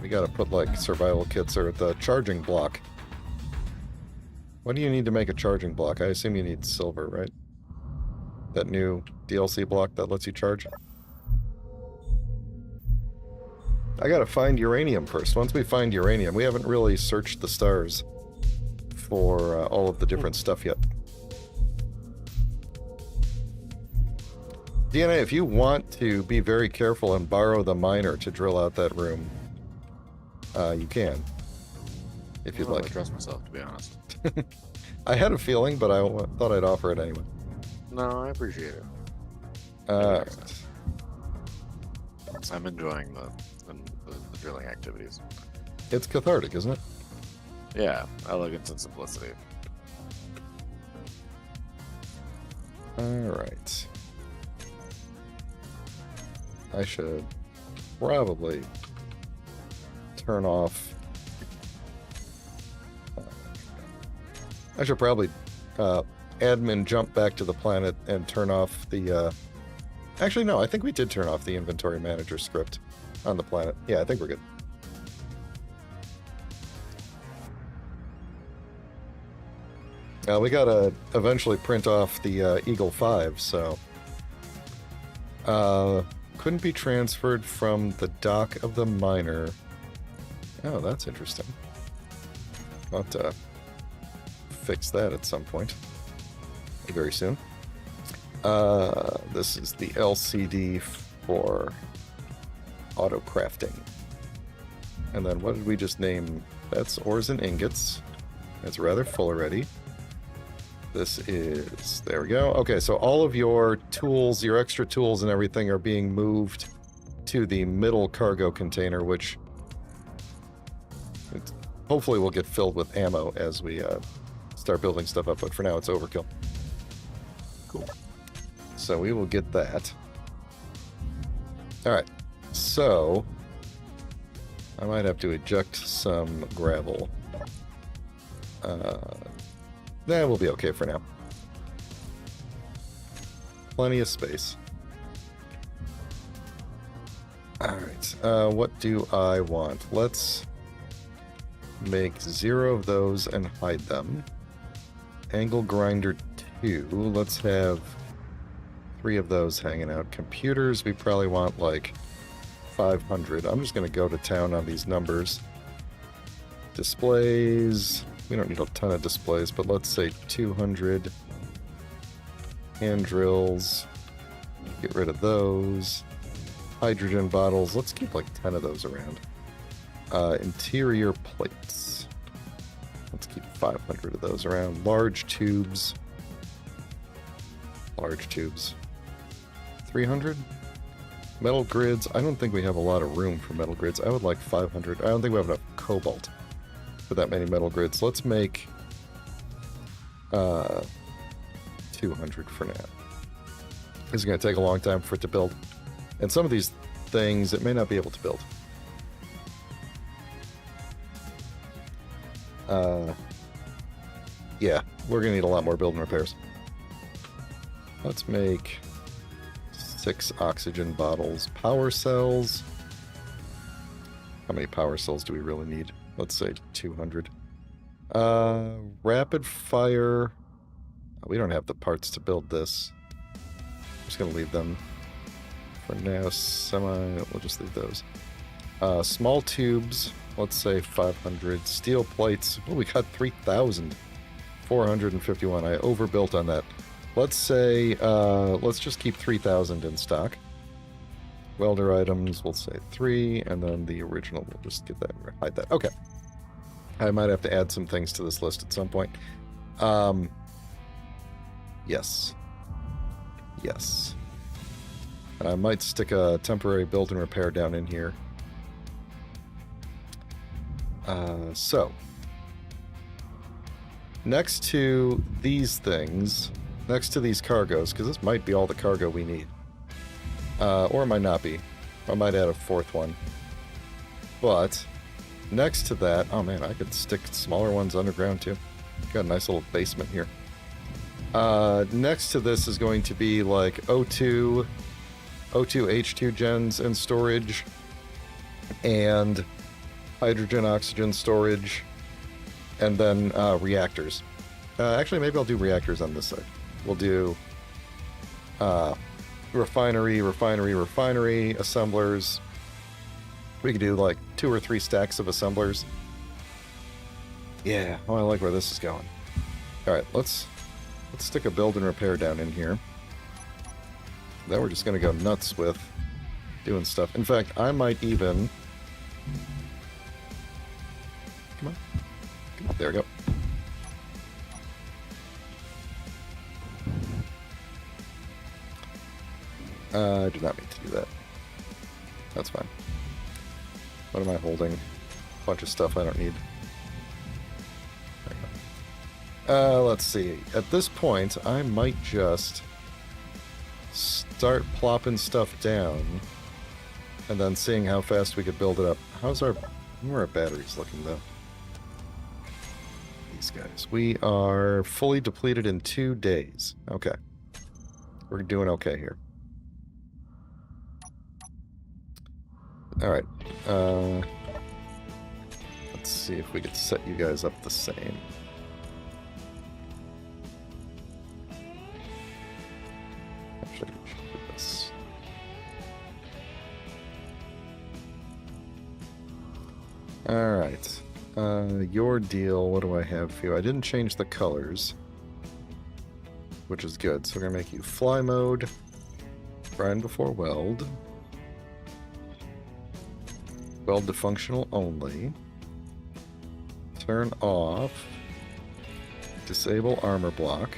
We gotta put, like, survival kits or the charging block. What do you need to make a charging block? I assume you need silver, right? That new DLC block that lets you charge? I gotta find uranium first. Once we find uranium, we haven't really searched the stars for all of the different stuff yet. DNA, if you want to be very careful and borrow the miner to drill out that room, you can. If you'd I don't like. really trust myself, to be honest. I had a feeling, but I thought I'd offer it anyway. No, I appreciate it. Uh, I'm enjoying the drilling activities. it's cathartic, isn't it? Yeah, elegance and simplicity. Alright. I should probably turn off... I should probably admin jump back to the planet and turn off the... Actually, no, I think we did turn off the inventory manager script on the planet. Yeah, I think we're good. We gotta eventually print off the Eagle 5, so... couldn't be transferred from the dock of the miner. Oh, that's interesting. I'll have to fix that at some point. Very soon. This is the LCD for auto crafting. And then what did we just name? That's ores and ingots. That's rather full already. This is... There we go. Okay, so all of your tools, your extra tools and everything are being moved to the middle cargo container, which hopefully will get filled with ammo as we start building stuff up, but for now it's overkill. Cool. So we will get that. Alright, so I might have to eject some gravel. That will be okay for now. Plenty of space. Alright, what do I want? Let's make 0 of those and hide them. Angle grinder 2. Let's have 3 of those hanging out. Computers, we probably want like 500. I'm just going to go to town on these numbers. Displays, we don't need a ton of displays, but let's say 200. Hand drills, get rid of those. Hydrogen bottles, let's keep like 10 of those around. Interior plates, let's keep 500 of those around. Large tubes, 300. Metal grids, I don't think we have a lot of room for metal grids. I would like 500. I don't think we have enough cobalt for that many metal grids. Let's make 200 for now. This is going to take a long time for it to build. And some of these things it may not be able to build. Yeah, we're going to need a lot more build and repairs. Let's make 6 oxygen bottles. Power cells. How many power cells do we really need? Let's say 200. Rapid fire. We don't have the parts to build this. I'm just going to leave them for now. We'll just leave those. Small tubes. Let's say 500. Steel plates. Oh, we got 3,451. I overbuilt on that. Let's say, let's just keep 3,000 in stock. Welder items, we'll say 3, and then the original, we'll just get that, hide that. Okay. I might have to add some things to this list at some point. Yes. Yes. And I might stick a temporary build and repair down in here. So, next to these things, next to these cargoes, because this might be all the cargo we need. Or it might not be. I might add a 4th one. But, next to that, oh man, I could stick smaller ones underground too. Got a nice little basement here. Next to this is going to be like O2 O2, H2 gens in storage, and hydrogen, oxygen storage, and then reactors. Actually, maybe I'll do reactors on this side. We'll do refinery, assemblers. We could do like 2 or 3 stacks of assemblers. Yeah, oh, I like where this is going. All right, let's stick a build and repair down in here. Then we're just gonna go nuts with doing stuff. In fact, I might even. Come on. There we go. I do not mean to do that. That's fine. What am I holding? A bunch of stuff I don't need. There we go. Let's see. At this point, I might just start plopping stuff down and then seeing how fast we could build it up. How are our batteries looking, though? These guys. We are fully depleted in 2 days. Okay. We're doing okay here. Alright. Let's see if we could set you guys up the same. Actually, we should do this. Alright. Your deal, what do I have for you? I didn't change the colors, which is good. So we're going to make you fly mode, grind before weld, weld to functional only, turn off, disable armor block,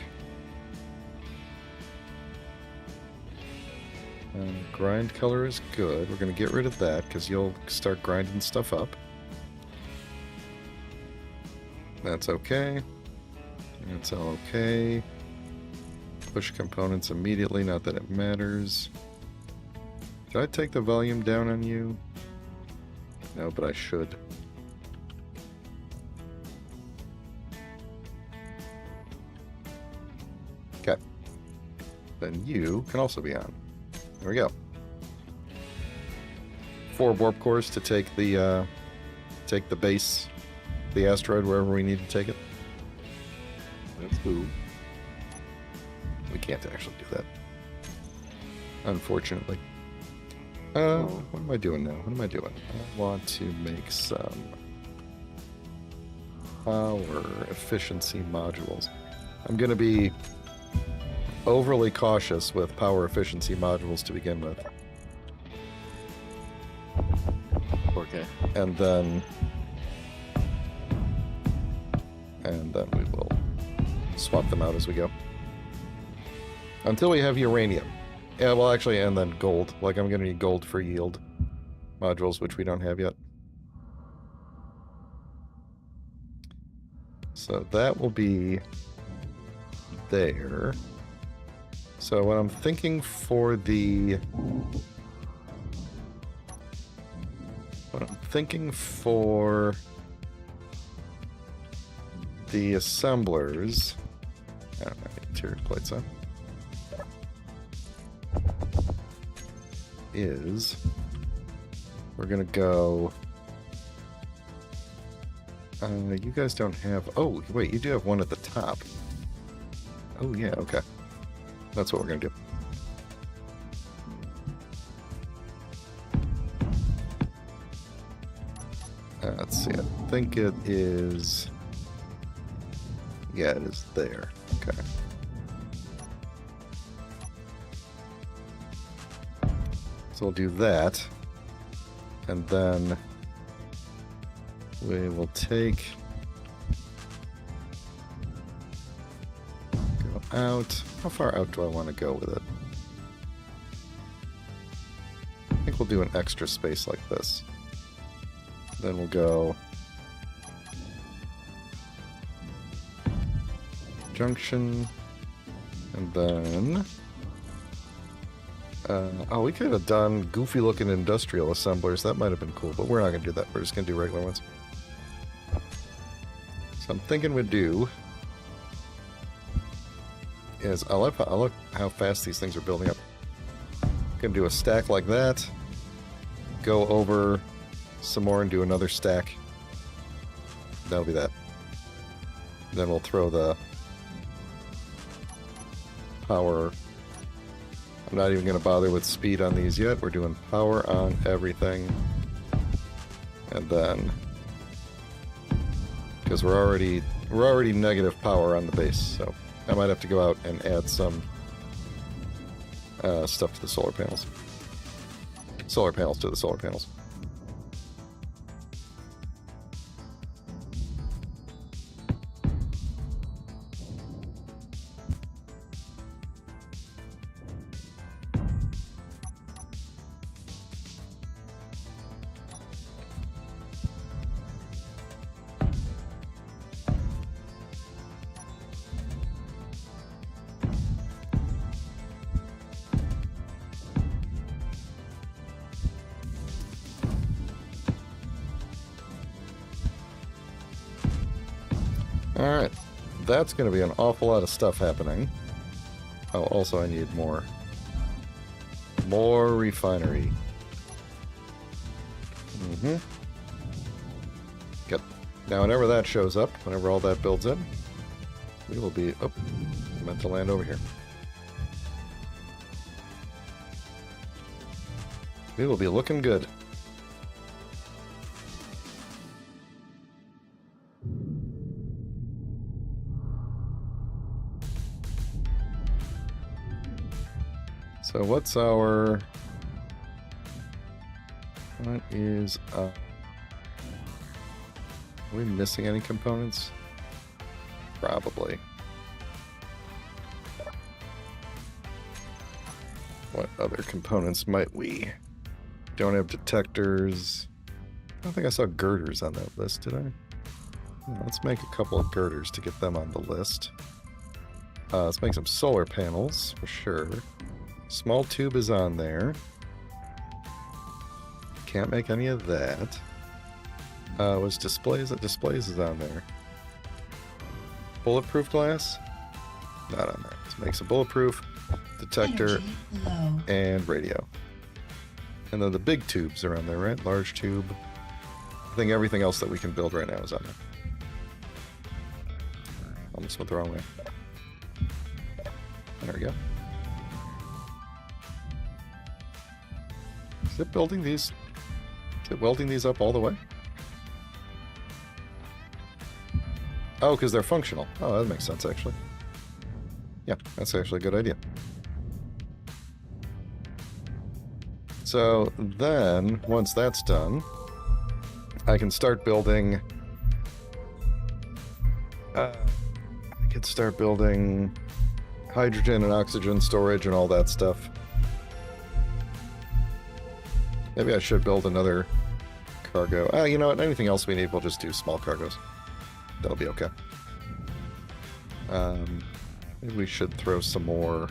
grind color is good. We're going to get rid of that because you'll start grinding stuff up. That's okay. That's all okay. Push components immediately, not that it matters. Did I take the volume down on you? No, but I should. Okay. Then you can also be on. There we go. 4 warp cores to take the base, the asteroid, wherever we need to take it. That's cool. We can't actually do that, unfortunately. What am I doing now? What am I doing? I want to make some power efficiency modules. I'm going to be overly cautious with power efficiency modules to begin with. Okay. And then we will swap them out as we go. Until we have uranium. Yeah, well, actually, and then gold. Like, I'm going to need gold for yield modules, which we don't have yet. So that will be there. So what I'm thinking for the... the assemblers... I don't have any interior plates on. Is we're gonna go. You guys don't have. Oh, wait, you do have one at the top. Oh yeah, okay. That's what we're gonna do. Let's see. I think it is. Yeah, it is there. Okay. So we'll do that, and then we will take, go out. How far out do I want to go with it? I think we'll do an extra space like this. Then we'll go junction, and then oh, we could have done goofy looking industrial assemblers. That might have been cool, but we're not going to do that. We're just going to do regular ones. So I'm thinking we'd do is I love how fast these things are building up. Gonna do a stack like that. Go over some more and do another stack. That'll be that. Then we'll throw the power. I'm not even going to bother with speed on these yet. We're doing power on everything. And then, because we're already negative power on the base, so I might have to go out and add some stuff to the solar panels. Solar panels to the solar panels. Alright, that's going to be an awful lot of stuff happening. Oh, also I need more refinery. Good. Now whenever that shows up, whenever all that builds in, we will be... Oh, I meant to land over here. We will be looking good. So what's our... What is... Are we missing any components? Probably. What other components might we? Don't have detectors. I don't think I saw girders on that list, did I? Let's make a couple of girders to get them on the list. Let's make some solar panels, for sure. Small tube is on there. Can't make any of that. Was displays? Displays is on there. Bulletproof glass? Not on there. Let's make some bulletproof, detector, and radio. And then the big tubes are on there, right? Large tube. I think everything else that we can build right now is on there. Almost went the wrong way. There we go. Is it building these? Is it welding these up all the way? Oh, because they're functional. Oh, that makes sense, actually. Yeah, that's actually a good idea. So then, once that's done, I can start building... I could start building hydrogen and oxygen storage and all that stuff. Maybe I should build another cargo. You know what? Anything else we need, we'll just do small cargoes. That'll be okay. Maybe we should throw some more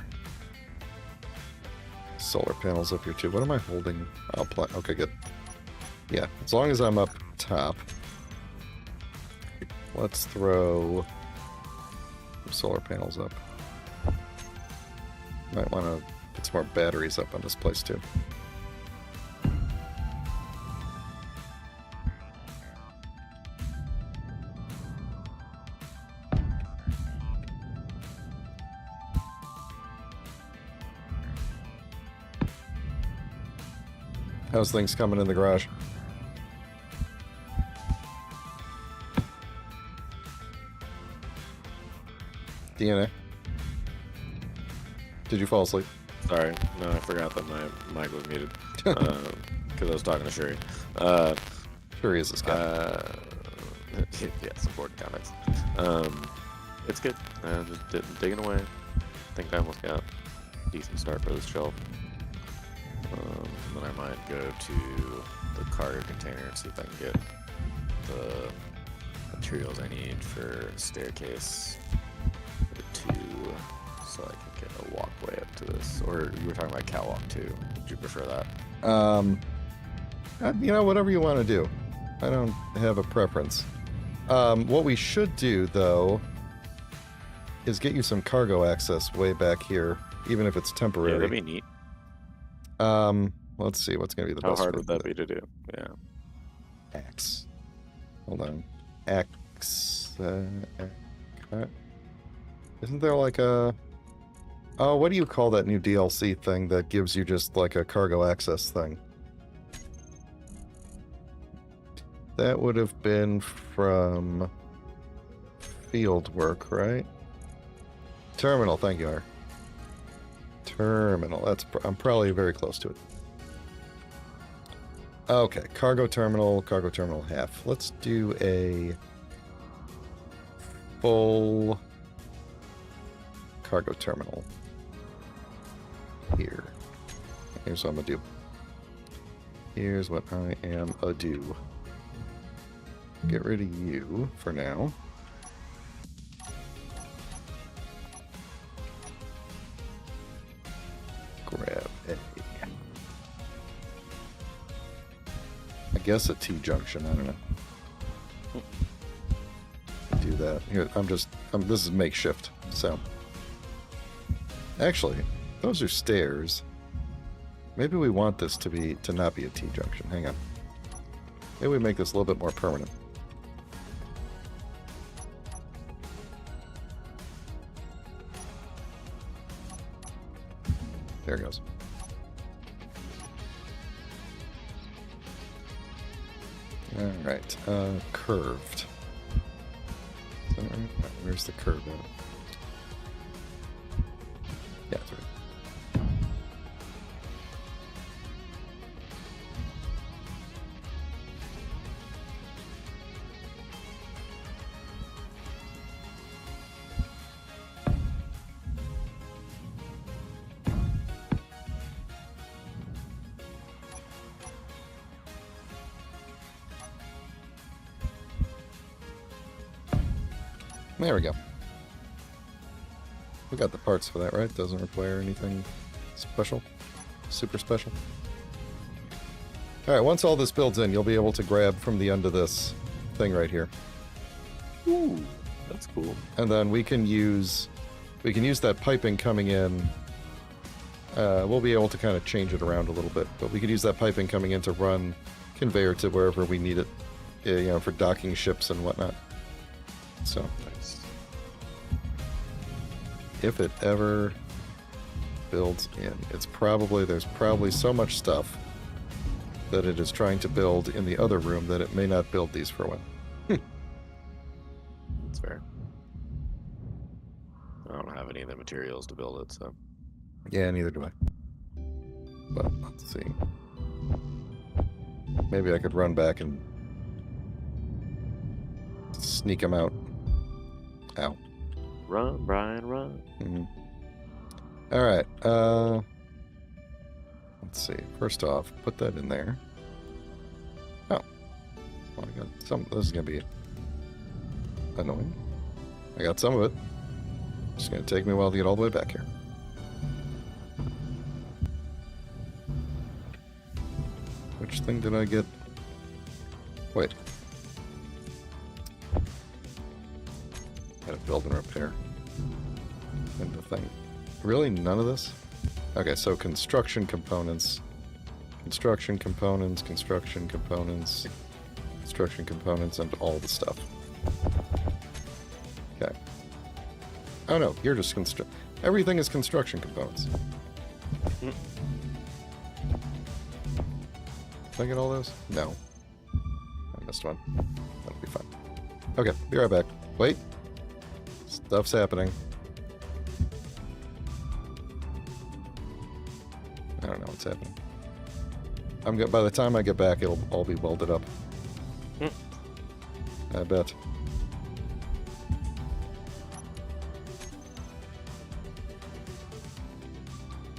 solar panels up here too. What am I holding? Okay, good. Yeah, as long as I'm up top. Let's throw some solar panels up. Might want to put some more batteries up on this place too. How's things coming in the garage? DNA? Did you fall asleep? Sorry, no, I forgot that my mic was muted because I was talking to Shuri. Sure he is this guy. Yeah, support comics. It's good. Just digging away. I think I almost got a decent start for this shelf. Then I might go to the cargo container and see if I can get the materials I need for a staircase to, so I can get a walkway up to this. Or you were talking about catwalk too. Would you prefer that? You know, whatever you want to do. I don't have a preference. What we should do, though, is get you some cargo access way back here, even if it's temporary. Yeah, that'd be neat. Let's see what's going to be the How best. hard would that be to do? Yeah. Axe. Hold on. Axe. Isn't there like a... Oh, what do you call that new DLC thing that gives you just like a cargo access thing? That would have been from field work, right? Terminal, thank you, R. Terminal, I'm probably very close to it. Okay, cargo terminal half. Let's do a full cargo terminal here. Here's what I'm gonna do. Here's what I am a do. Get rid of you for now. Grab a... I guess a T-junction, I don't know. Do that. Here, this is makeshift, so... Actually, those are stairs. Maybe we want this to not be a T-junction. Hang on. Maybe we make this a little bit more permanent. There it goes. Alright, curved. Is that right? No, where's the curve at? Yeah, that's right. There we go. We got the parts for that, right? Doesn't require anything special. Super special. Alright, once all this builds in, you'll be able to grab from the end of this thing right here. Ooh, that's cool. And then we can use that piping coming in. We'll be able to kind of change it around a little bit, but we could use that piping coming in to run conveyor to wherever we need it, you know, for docking ships and whatnot. So, Nice. if it ever builds in, there's probably so much stuff that it is trying to build in the other room that it may not build these for a while. That's fair. I don't have any of the materials to build it, so. Yeah, neither do I. But let's see. Maybe I could run back and sneak them out. Ow. Run, Brian, run. Mm-hmm. All right. Let's see. First off, put that in there. Oh. Well, I got some. This is gonna be annoying. I got some of it. It's gonna take me a while to get all the way back here. Which thing did I get? Wait. Gotta build and repair. And the thing. Really? None of this? Okay, so construction components. Construction components, construction components, construction components, and all the stuff. Okay. Oh no, you're just everything is construction components. Did I get all those? No. I missed one. That'll be fine. Okay, be right back. Wait. Stuff's happening. I don't know what's happening. By the time I get back, it'll all be welded up. I bet.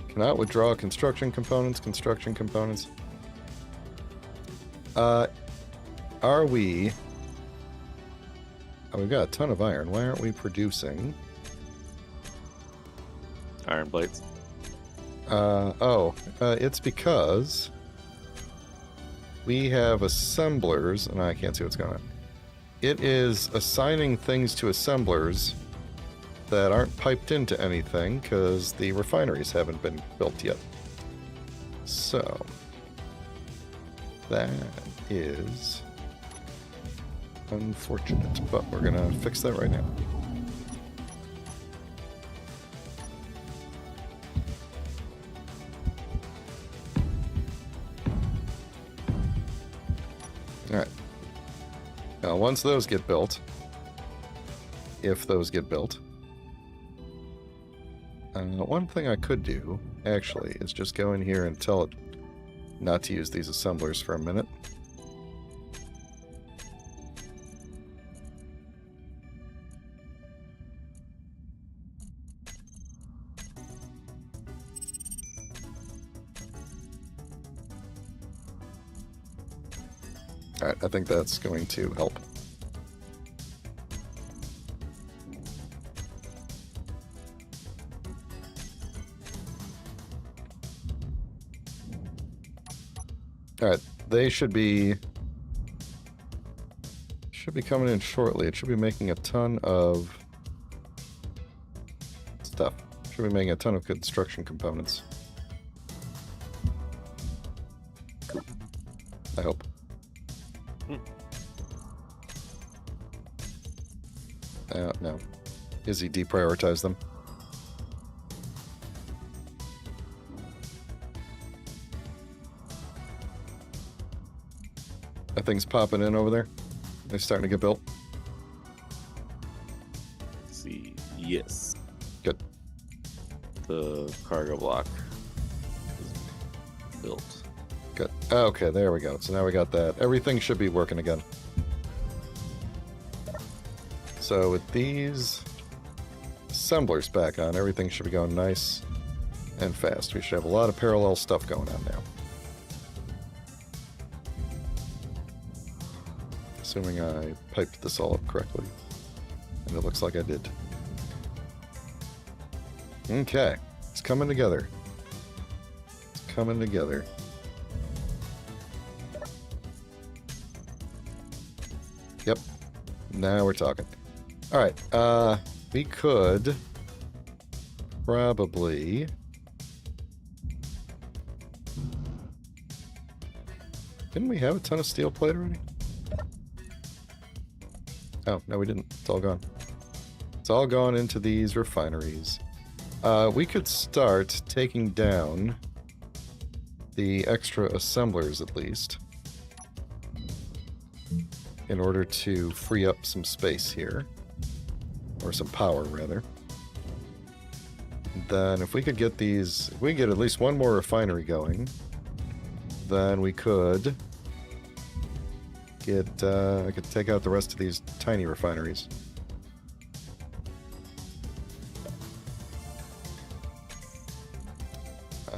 Cannot withdraw construction components. Construction components. Are we... Oh, we've got a ton of iron. Why aren't we producing... Iron plates. It's because we have assemblers, and I can't see what's going on. It is assigning things to assemblers that aren't piped into anything because the refineries haven't been built yet. So that is unfortunate, but we're gonna fix that right now. Alright. Now, once those get built, if those get built, one thing I could do, actually, is just go in here and tell it not to use these assemblers for a minute. Alright, I think that's going to help. Alright, they should be coming in shortly. It should be making a ton of stuff. Should be making a ton of construction components. I hope. No. Izzy deprioritized them. That thing's popping in over there. They're starting to get built. Let's see. Yes. Good. The cargo block is built. Good. Okay, there we go. So now we got that. Everything should be working again. So with these assemblers back on, everything should be going nice and fast. We should have a lot of parallel stuff going on now. Assuming I piped this all up correctly. And it looks like I did. Okay. It's coming together. It's coming together. Yep. Now we're talking. Alright. We could probably... Didn't we have a ton of steel plate already? Oh, no, we didn't. It's all gone. It's all gone into these refineries. We could start taking down the extra assemblers, at least, in order to free up some space here. Or some power, rather. Then, if we could get these... If we could get at least one more refinery going, then we could... I could take out the rest of these tiny refineries.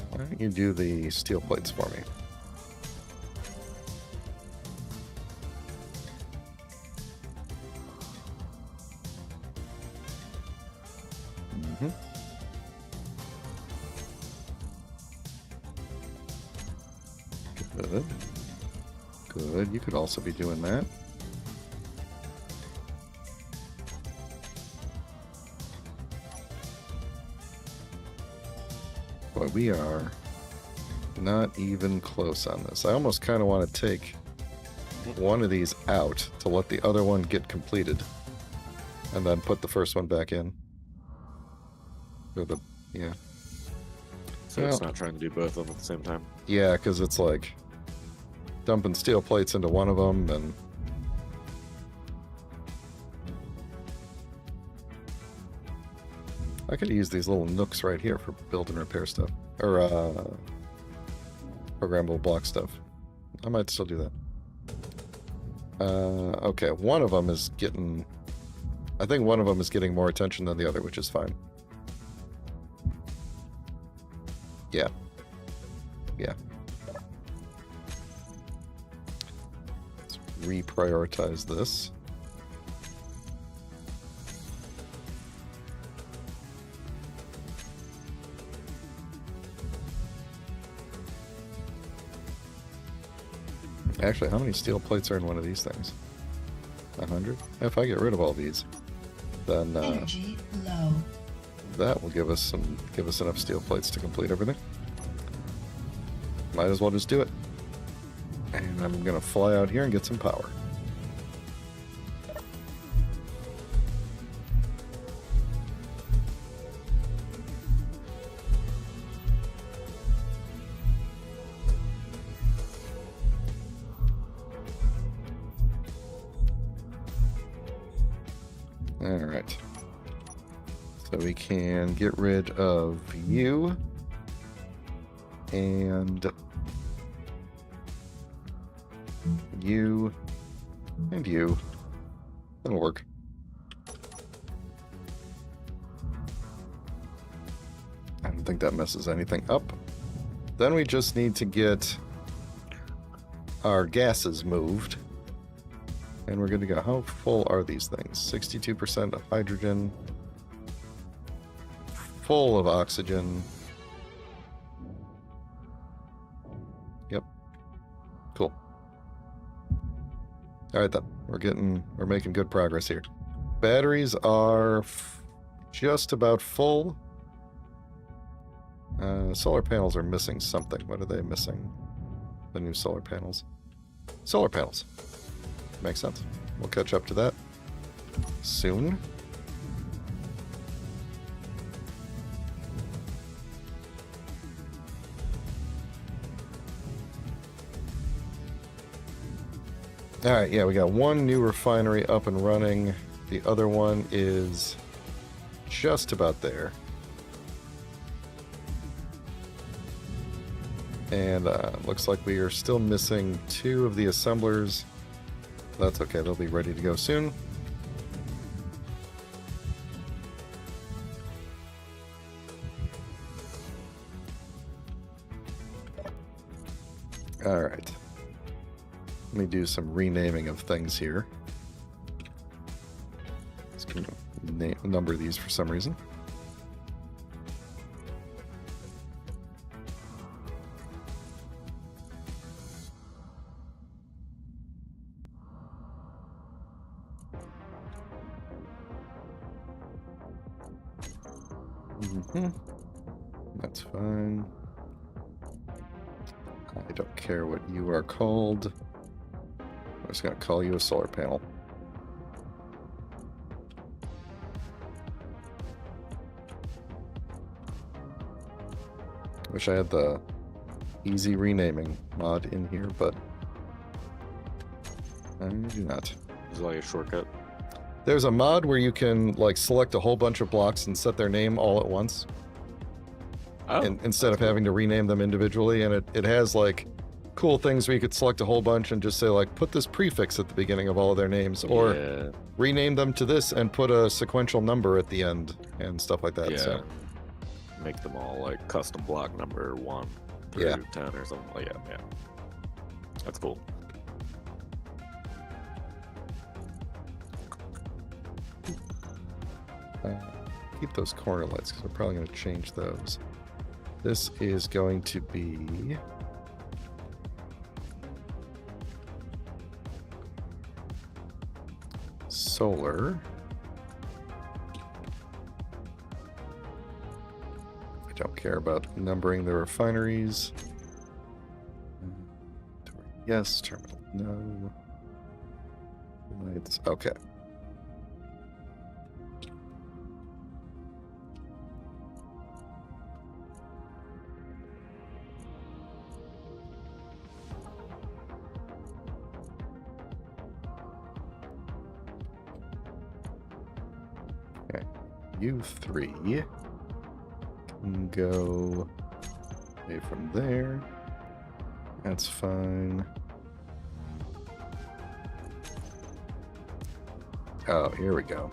Why don't you do the steel plates for me? Good. Good. You could also be doing that. Boy, we are not even close on this. I almost kind of want to take one of these out to let the other one get completed. And then put the first one back in. Or the... yeah. So it's not trying to do both of them at the same time? Yeah, because it's like... dumping steel plates into one of them, and... I could use these little nooks right here for build and repair stuff. Or, programmable block stuff. I might still do that. Okay, one of them is getting... I think one of them is getting more attention than the other, which is fine. Yeah. Yeah. Let's reprioritize this. Actually, how many steel plates are in one of these things? 100? If I get rid of all these, then Energy low. that will give us enough steel plates to complete everything. might as well just do it. And I'm going to fly out here and get some power. Alright. So we can get rid of you. And you. And you. That'll work. I don't think that messes anything up. Then we just need to get our gases moved. And we're good to go. How full are these things? 62% of hydrogen. Full of oxygen. Yep. Cool. Alright then. We're making good progress here. Batteries are just about full. Solar panels are missing something. What are they missing? The new solar panels. Solar panels. Makes sense. We'll catch up to that soon. Alright, yeah, we got one new refinery up and running. The other one is just about there. And looks like we are still missing 2 of the assemblers. That's okay, they'll be ready to go soon. Alright. Let me do some renaming of things here. Just gonna number these for some reason. That's fine. I don't care what you are called. I'm just going to call you a solar panel. Wish I had the easy renaming mod in here, but I do not. Is it like a shortcut? There's a mod where you can like select a whole bunch of blocks and set their name all at once. Oh, Instead of having to rename them individually, and it has like cool things where you could select a whole bunch and just say like put this prefix at the beginning of all of their names, or yeah. rename them to this and put a sequential number at the end and stuff like that. Yeah. So Make them all like custom block number 1 through Yeah. 10 or something. Like, yeah. That's cool. keep those corner lights because we're probably going to change those. This is going to be solar. I don't care about numbering the refineries. Yes, terminal no. Lights, okay. You 3 can go away from there. That's fine. Oh, here we go.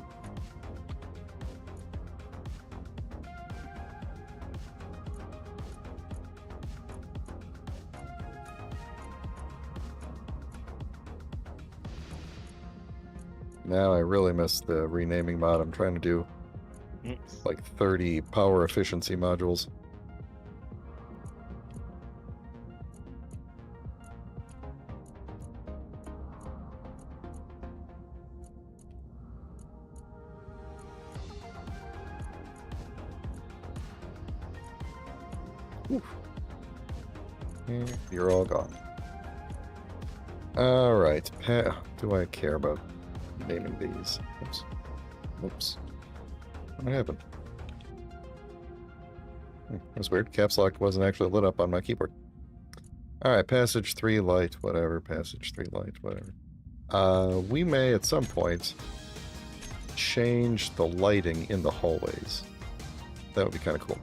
Now I really missed the renaming mod. I'm trying to do like 30 power efficiency modules. Oof. You're all gone. Alright. Do I care about naming these? Oops. Oops. What happened? That's weird. Caps lock wasn't actually lit up on my keyboard. Alright, passage 3 light, whatever. Passage 3 light, whatever. We may at some point change the lighting in the hallways. That would be kind of cool.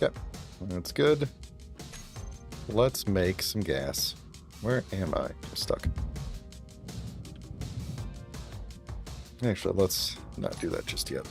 Yep, that's good. Let's make some gas. Where am I? I'm stuck. Actually, let's not do that just yet.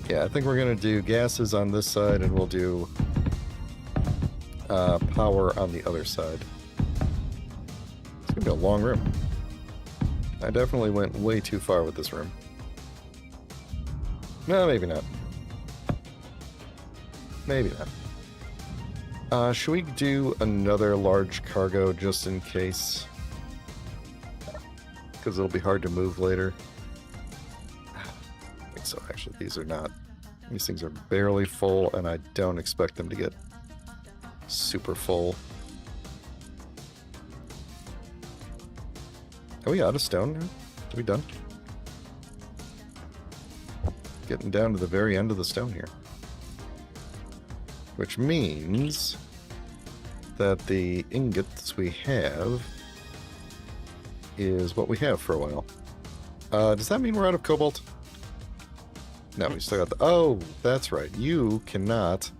Yeah, I think we're going to do gases on this side, and we'll do power on the other side. It's going to be a long room. I definitely went way too far with this room. No, maybe not. Maybe not. Should we do another large cargo just in case? Because it'll be hard to move later. So actually these are not. These things are barely full, and I don't expect them to get super full. Are we out of stone now? Are we done? Getting down to the very end of the stone here. Which means that the ingots we have is what we have for a while. Does that mean we're out of cobalt? No, we still got the... Oh, that's right. You cannot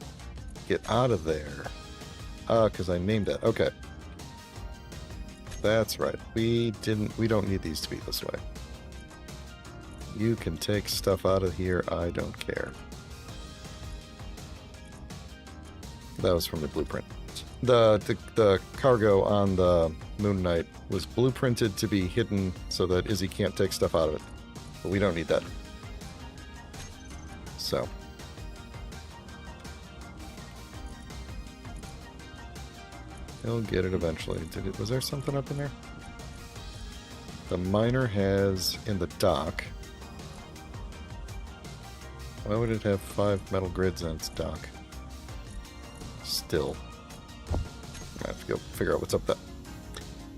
get out of there. Because I named it. Okay. That's right. We don't need these to be this way. You can take stuff out of here. I don't care. That was from the blueprint. The cargo on the Moon Knight was blueprinted to be hidden so that Izzy can't take stuff out of it. But we don't need that. So. He'll get it eventually. Was there something up in there? The miner has in the dock. Why would it have 5 metal grids in its dock? Still. I have to go figure out what's up there.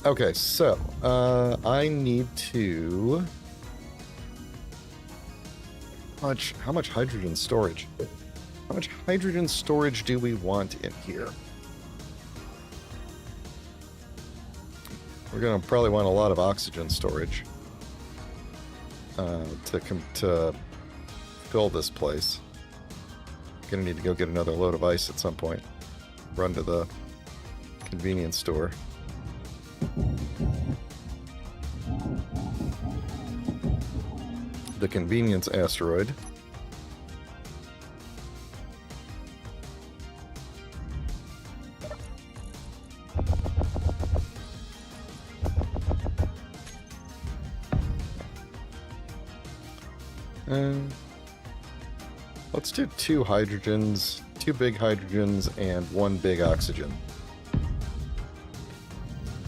Okay, so I need to... How much hydrogen storage? How much hydrogen storage do we want in here? We're going to probably want a lot of oxygen storage to fill this place. Going to need to go get another load of ice at some point. Run to the convenience store. The convenience asteroid. Let's do 2 hydrogens, 2 big hydrogens, and 1 big oxygen.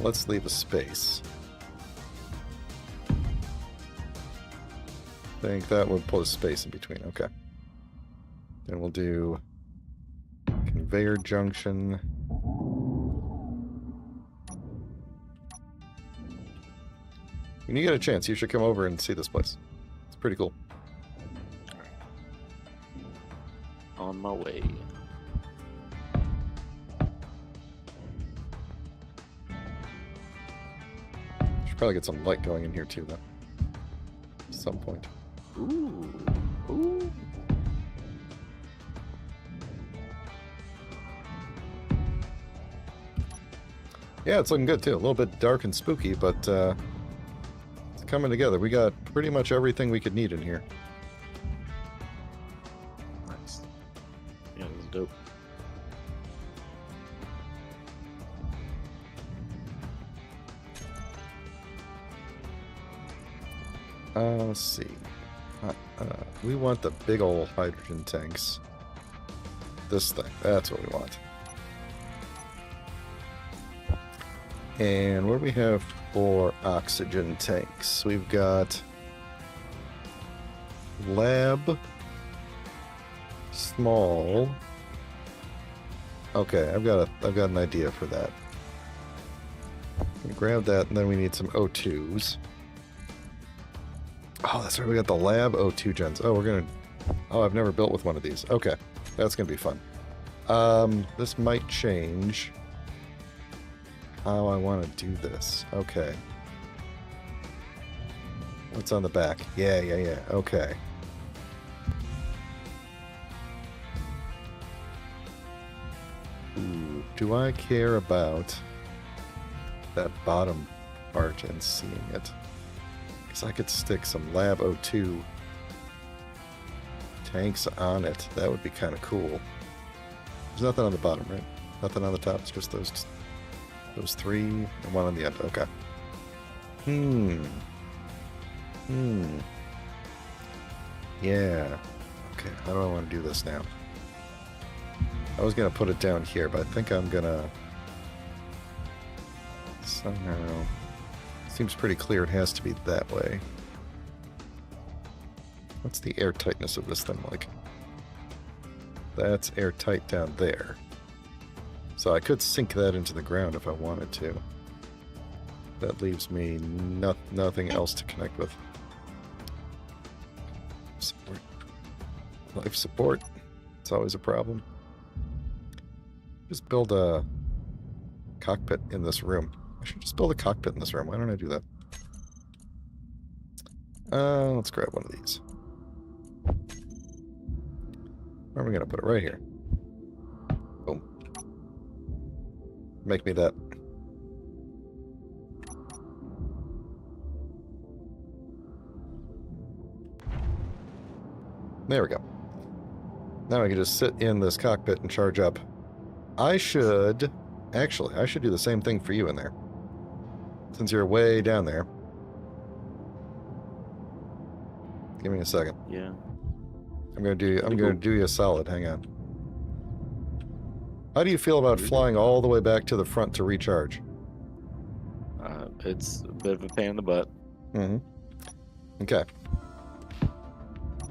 Let's leave a space. I think that would put a space in between. Okay. Then we'll do conveyor junction. When you get a chance, you should come over and see this place. It's pretty cool. On my way. Should probably get some light going in here too, though. At some point. Ooh. Ooh. Yeah, it's looking good too. A little bit dark and spooky, but it's coming together. We got pretty much everything we could need in here. Nice. Yeah, this is dope. Let's see. We want the big old hydrogen tanks. This thing. That's what we want. And what do we have for oxygen tanks? We've got lab, small. Okay, I've got an idea for that. Grab that, and then we need some O2s. Oh, that's right. We got the lab O2 gens. Oh, I've never built with one of these. Okay, that's gonna be fun. This might change how I want to do this. Okay. What's on the back? Yeah. Okay. Ooh, do I care about that bottom part and seeing it? Because I could stick some Lab O2 tanks on it. That would be kind of cool. There's nothing on the bottom, right? Nothing on the top. It's just those three and one on the end. Okay. Yeah. Okay, how do I want to do this now? I was going to put it down here, but I think I'm going to somehow... Seems pretty clear it has to be that way. What's the air tightness of this thing like? That's airtight down there. So I could sink that into the ground if I wanted to. That leaves me nothing else to connect with. Support. Life support. It's always a problem. Just build a cockpit in this room. I should just build a cockpit in this room. Why don't I do that? Let's grab one of these. Where are we going to put it? Right here. Boom. Make me that. There we go. Now I can just sit in this cockpit and charge up. I should do the same thing for you in there. Since you're way down there. Give me a second. Yeah. I'm gonna do you a solid. Hang on. How do you feel about flying all the way back to the front to recharge? It's a bit of a pain in the butt. Mm-hmm. Okay.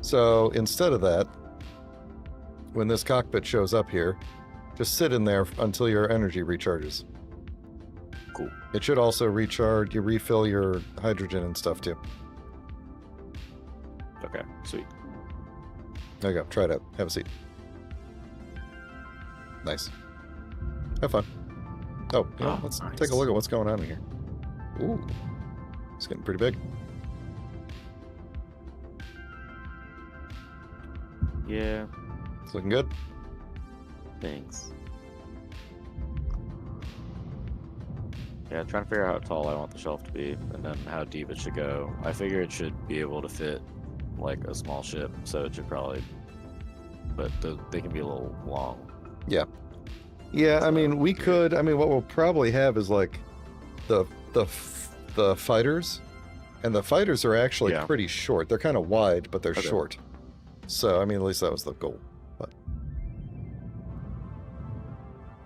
So instead of that, when this cockpit shows up here, just sit in there until your energy recharges. Cool. It should also recharge, you refill your hydrogen and stuff too. Okay, sweet. There you go. Try it out. Have a seat. Nice. Have fun. Oh, yeah, let's nice. take a look at what's going on in here. Ooh. It's getting pretty big. Yeah, It's looking good. thanks. Yeah, trying to figure out how tall I want the shelf to be, and then how deep it should go. I figure it should be able to fit like a small ship, so it should probably, but they can be a little long. Yeah. Yeah, I mean, what we'll probably have is like the fighters, and the fighters are actually pretty short. They're kind of wide, but they're short. So, I mean, at least that was the goal. But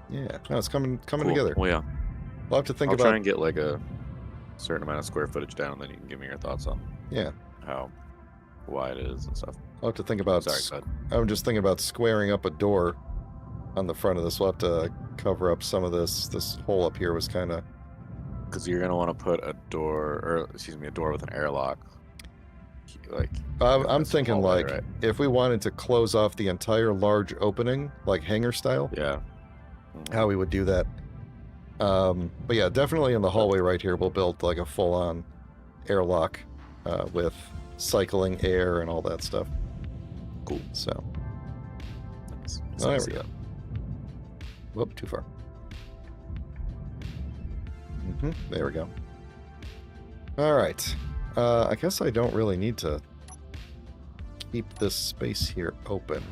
yeah, no, it's coming Cool. together. Well, yeah. We'll have to think I'll about try and get like a certain amount of square footage down, then you can give me your thoughts on how wide it is and stuff. I'll have to think about. Sorry, bud. I'm just thinking about squaring up a door on the front of this. We'll have to cover up some of this. This hole up here was kind of. Because you're gonna want to put a door with an airlock. Like, I'm thinking hallway, like right? if we wanted to close off the entire large opening, like hangar style, Yeah. how we would do that. But yeah, definitely in the hallway right here, we'll build like a full-on airlock with cycling air and all that stuff. Cool. So, Nice. there we go. Whoop, too far. There we go. All right. I guess I don't really need to keep this space here open.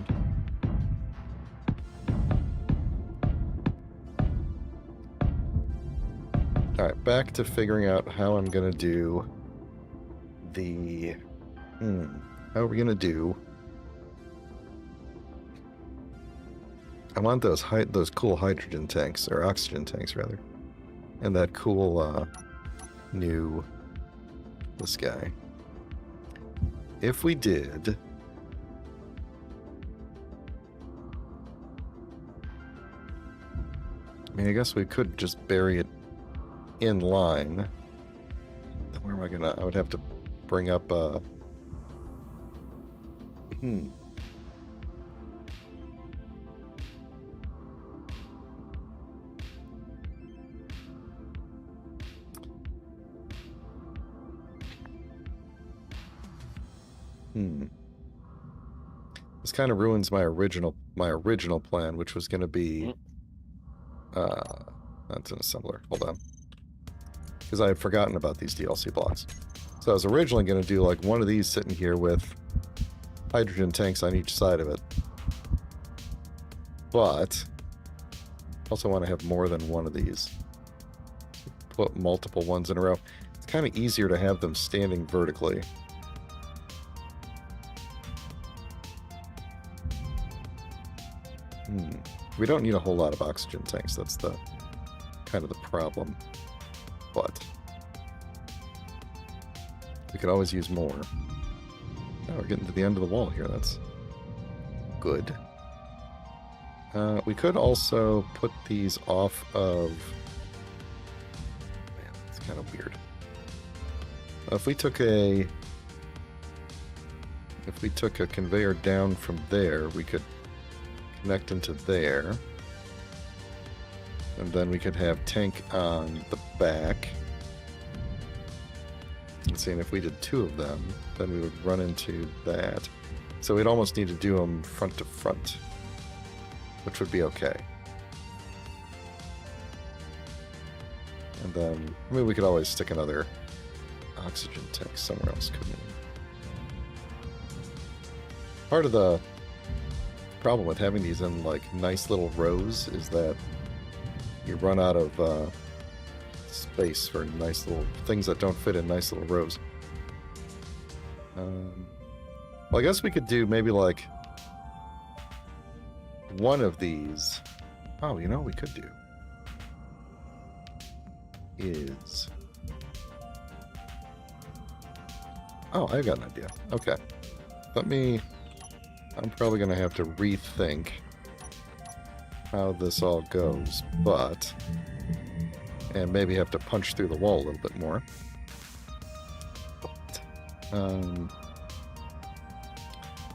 All right, back to figuring out how I'm gonna do the. How are we gonna do? I want those cool hydrogen tanks, or oxygen tanks rather, and that cool new this guy. If we did. I mean, I guess we could just bury it in line. Where am I gonna? I would have to bring up. This kind of ruins my original plan, which was going to be. That's an assembler. Hold on. Because I had forgotten about these DLC blocks. So I was originally going to do like one of these sitting here with hydrogen tanks on each side of it. But also want to have more than one of these. Put multiple ones in a row. It's kind of easier to have them standing vertically. We don't need a whole lot of oxygen tanks. That's the kind of the problem. But we could always use more. Oh, we're getting to the end of the wall here. That's good. We could also put these off of... Man, it's kind of weird. If we took a conveyor down from there, we could connect into there. And then we could have tank on the back. And seeing if we did two of them, then we would run into that. So we'd almost need to do them front to front, which would be okay. And then, I mean, we could always stick another oxygen tank somewhere else, couldn't we? Part of the problem with having these in like nice little rows is that you run out of space for nice little things that don't fit in nice little rows. Well, I guess we could do maybe like one of these. Oh, you know what we could do is... Oh, I got an idea. Okay. I'm probably going to have to rethink how this all goes, and maybe have to punch through the wall a little bit more.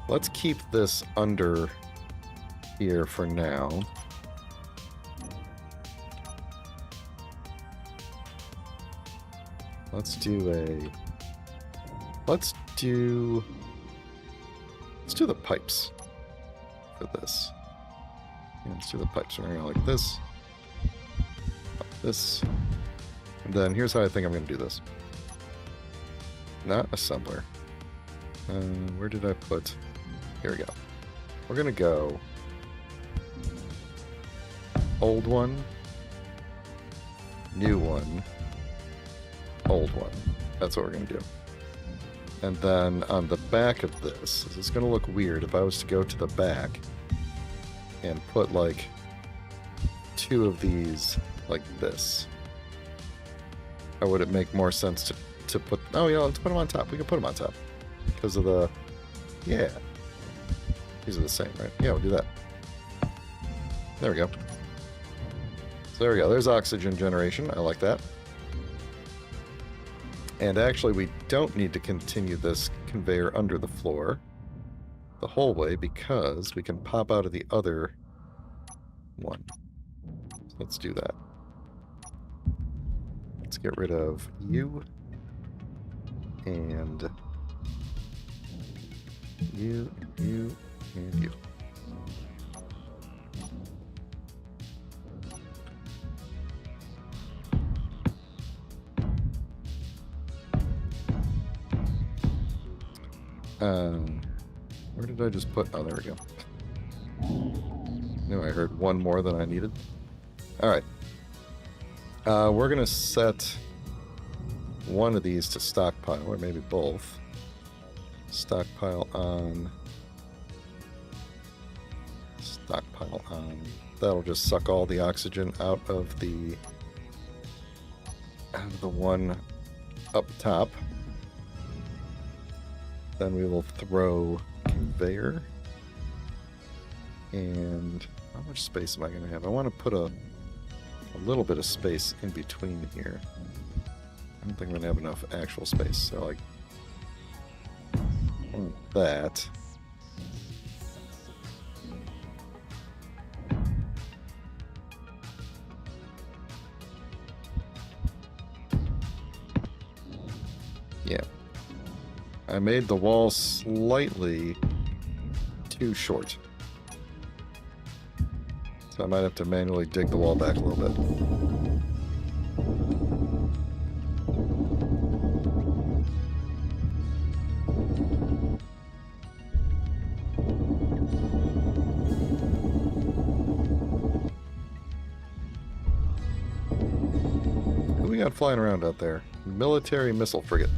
Let's keep this under here for now. Let's do the pipes for this. Yeah, let's do the pipes running out like this. Like this. And then here's how I think I'm going to do this. Not assembler. Where did I put... Here we go. We're going to go... Old one. New one. Old one. That's what we're going to do. And then on the back of this is going to look weird if I was to go to the back and put like two of these like this. Or would it make more sense to put... Oh, yeah, let's put them on top. We can put them on top. Because of the... Yeah. These are the same, right? Yeah, we'll do that. There we go. So there we go. There's oxygen generation. I like that. And actually, we don't need to continue this conveyor under the floor the whole way because we can pop out of the other one. So let's do that. Let's get rid of you and you, and you. Where did I just put? Oh, there we go. Knew I heard one more than I needed. All right. We're gonna set one of these to stockpile, or maybe both. Stockpile on. Stockpile on. That'll just suck all the oxygen out of the one up top. Then we will throw conveyor. And how much space am I going to have? I want to put a little bit of space in between here. I don't think I'm going to have enough actual space. So, like, that. Yeah. I made the wall slightly too short. So I might have to manually dig the wall back a little bit. Who we got flying around out there? Military missile frigate.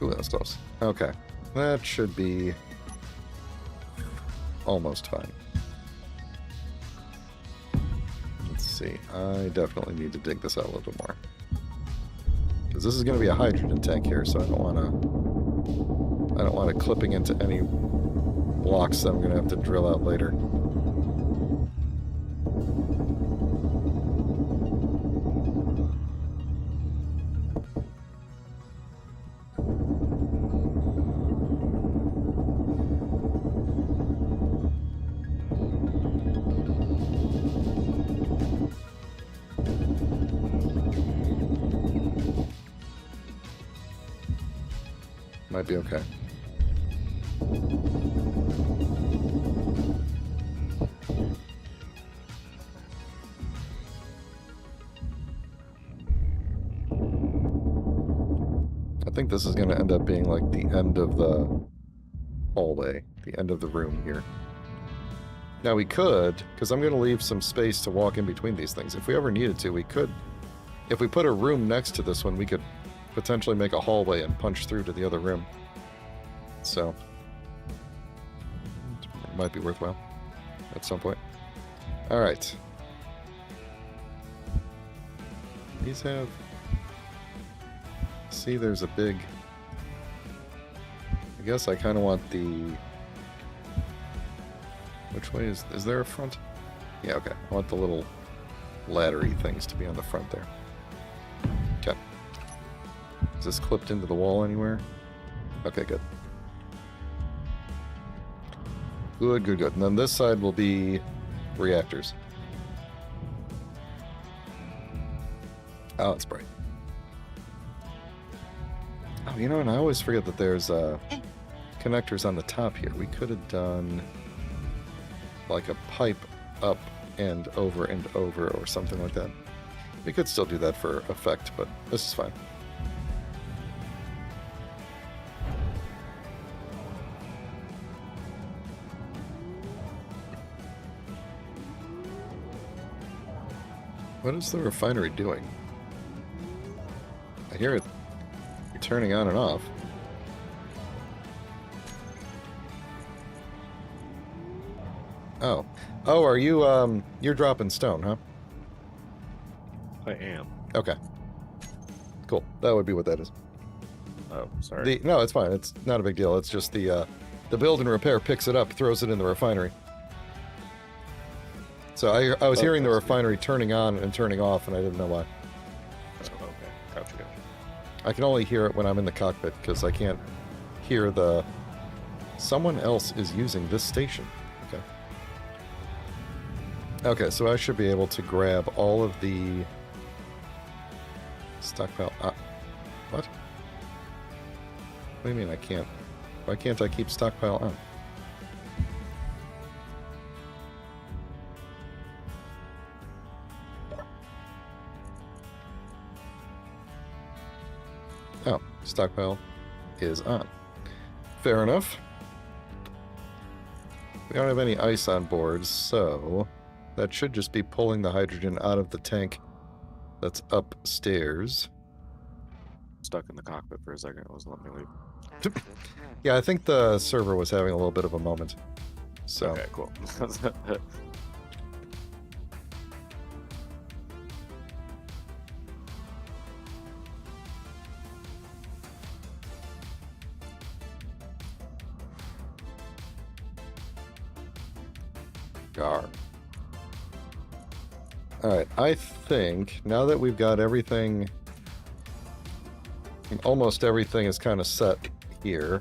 Ooh, that was close. Okay. That should be almost fine. Let's see. I definitely need to dig this out a little bit more. Because this is going to be a hydrogen tank here, so I don't want it clipping into any blocks that I'm going to have to drill out later. Might be okay. I think this is going to end up being like the end of the hallway, the end of the room here. Now we could, because I'm going to leave some space to walk in between these things. If we ever needed to, we could, if we put a room next to this one, we could potentially make a hallway and punch through to the other room. So, it might be worthwhile at some point. Alright. These have... See, there's a big... I guess I kind of want the... Which way is there a front? Yeah, okay. I want the little laddery things to be on the front there. Okay. Is this clipped into the wall anywhere? Okay, good. Good, good, good. And then this side will be reactors. Oh, it's bright. Oh, you know, and I always forget that there's connectors on the top here. We could have done like a pipe up and over or something like that. We could still do that for effect, but this is fine. What is the refinery doing? I hear it turning on and off. Oh. Oh, are you, you're dropping stone, huh? I am. Okay. Cool. That would be what that is. Oh, sorry. No, it's fine. It's not a big deal. It's just the build and repair picks it up, throws it in the refinery. So I was hearing the refinery turning on and turning off, and I didn't know why. Oh, okay. Gotcha, gotcha. I can only hear it when I'm in the cockpit, because I can't hear the... Someone else is using this station. Okay. Okay, so I should be able to grab all of the... Stockpile... what? What do you mean I can't? Why can't I keep stockpile on? stockpile is on. Fair enough. We don't have any ice on board, so that should just be pulling the hydrogen out of the tank that's upstairs. Stuck in the cockpit for a second. It wasn't letting me leave. Yeah, I think the server was having a little bit of a moment. So. Okay, cool. Gar. Alright, I think now that we've got everything, almost everything is kind of set here,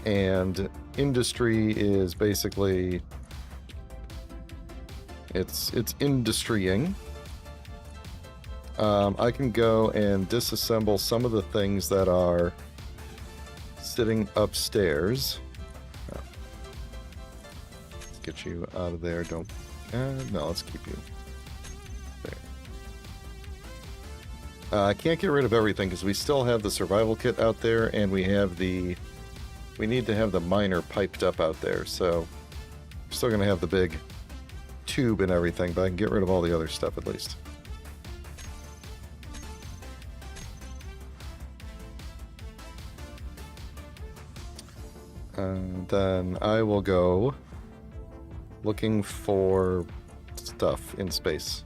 and industry is basically, it's industrying. I can go and disassemble some of the things that are sitting upstairs. Get you out of there. Don't. No, let's keep you there. I can't get rid of everything because we still have the survival kit out there, and we have the. We need to have the miner piped up out there, so we're still gonna have the big tube and everything, but I can get rid of all the other stuff at least. And then I will go looking for stuff in space.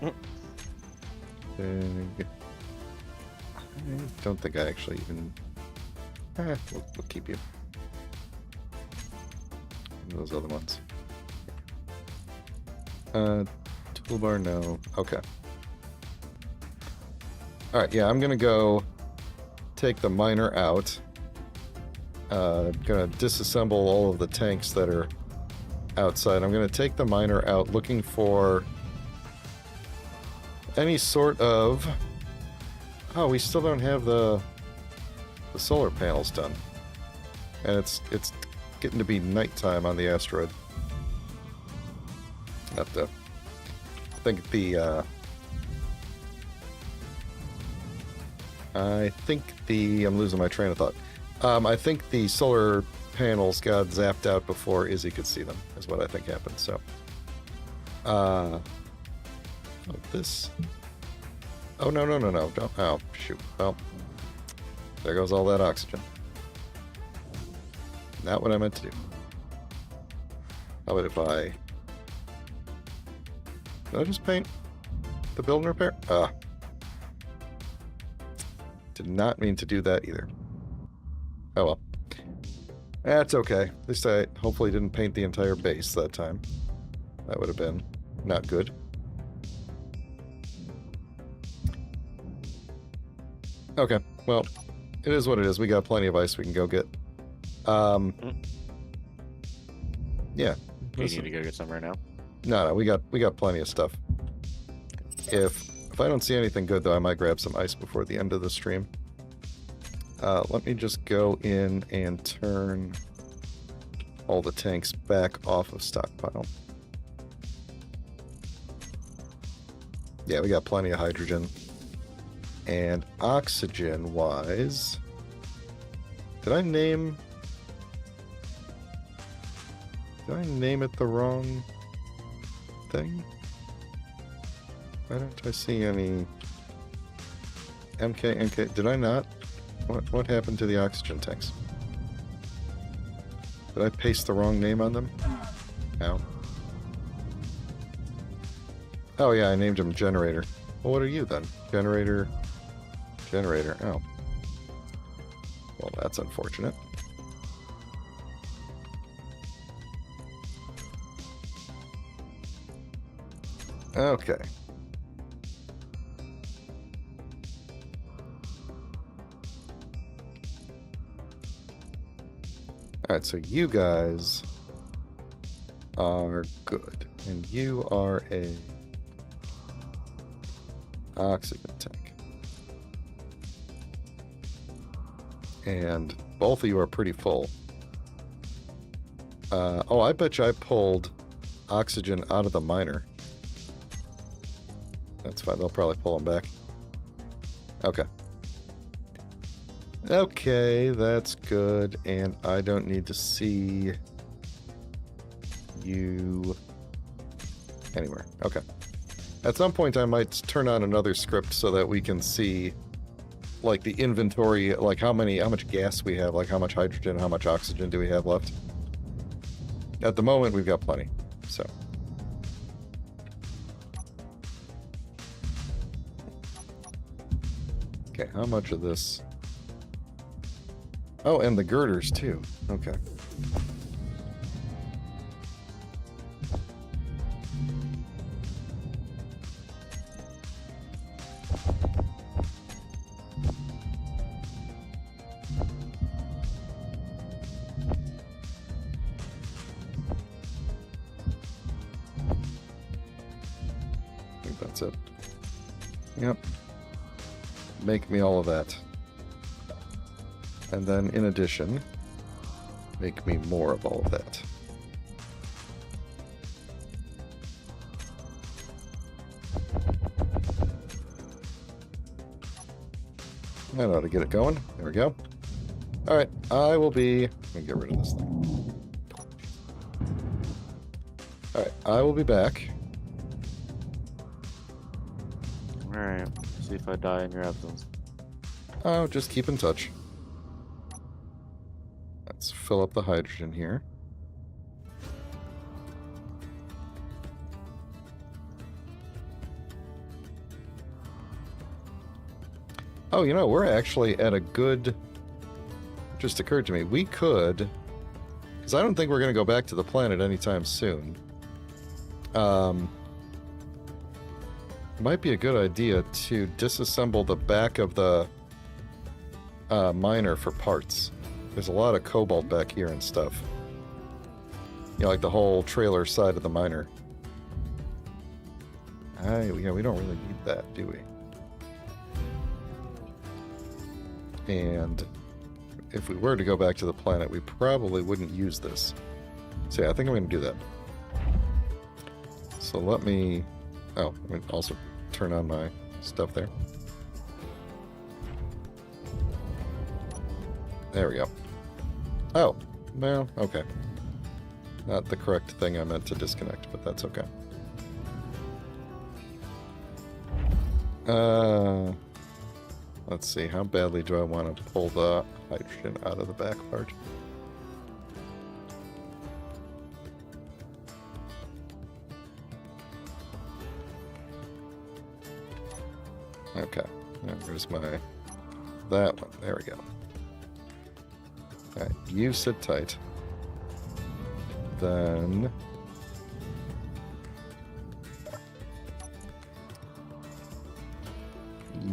I don't think I actually even... we'll keep you. And those other ones. Toolbar, no. Okay. Alright, yeah, I'm gonna go take the miner out. Gonna disassemble all of the tanks that are outside. I'm gonna take the miner out looking for any sort of... Oh, we still don't have the solar panels done. And it's getting to be nighttime on the asteroid. Have to... I think the... I'm losing my train of thought. I think the solar panels got zapped out before Izzy could see them, is what I think happened, so. Oh, this... Oh, no. Don't... Oh, shoot. Well, there goes all that oxygen. Not what I meant to do. How about if I... Did I just paint the build and repair? Did not mean to do that either. Oh well. That's okay. At least I hopefully didn't paint the entire base that time. That would have been not good. Okay, well, it is what it is. We got plenty of ice we can go get. Yeah. You need to go get some right now? No, we got plenty of stuff. If I don't see anything good though, I might grab some ice before the end of the stream. Let me just go in and turn all the tanks back off of stockpile. Yeah, we got plenty of hydrogen. And oxygen-wise... Did I name it the wrong thing? Why don't I see any... MK... Did I not? What happened to the oxygen tanks? Did I paste the wrong name on them? No. Oh yeah, I named him Generator. Well, what are you then? Generator. Oh. Well, that's unfortunate. Okay. Alright, so you guys are good. And you are a oxygen tank. And both of you are pretty full. Oh, I bet you I pulled oxygen out of the miner. That's fine, they'll probably pull them back. Okay. Okay, that's good. And I don't need to see you anywhere. Okay. At some point, I might turn on another script so that we can see, like, the inventory, like how much gas we have, like how much hydrogen, how much oxygen do we have left. At the moment, we've got plenty, so. Okay, how much of this? Oh, and the girders, too. Okay. I think that's it. Yep. Make me all of that. And then, in addition, make me more of all of that. I know how to get it going. There we go. Alright, I will be... Let me get rid of this thing. Alright, I will be back. Alright, see if I die in your absence. Oh, just keep in touch. Let's fill up the hydrogen here. Oh, you know, we're actually at a good... Just occurred to me. We could... Because I don't think we're going to go back to the planet anytime soon. Might be a good idea to disassemble the back of the miner for parts. There's a lot of cobalt back here and stuff. You know, like the whole trailer side of the miner. Yeah, we don't really need that, do we? And if we were to go back to the planet, we probably wouldn't use this. So yeah, I think I'm going to do that. So let me... Oh, let me also turn on my stuff there. There we go. Oh, well, okay. Not the correct thing I meant to disconnect, but that's okay. Let's see, how badly do I want to pull the hydrogen out of the back part? Okay, there's my... That one, there we go. Alright, you sit tight. Then...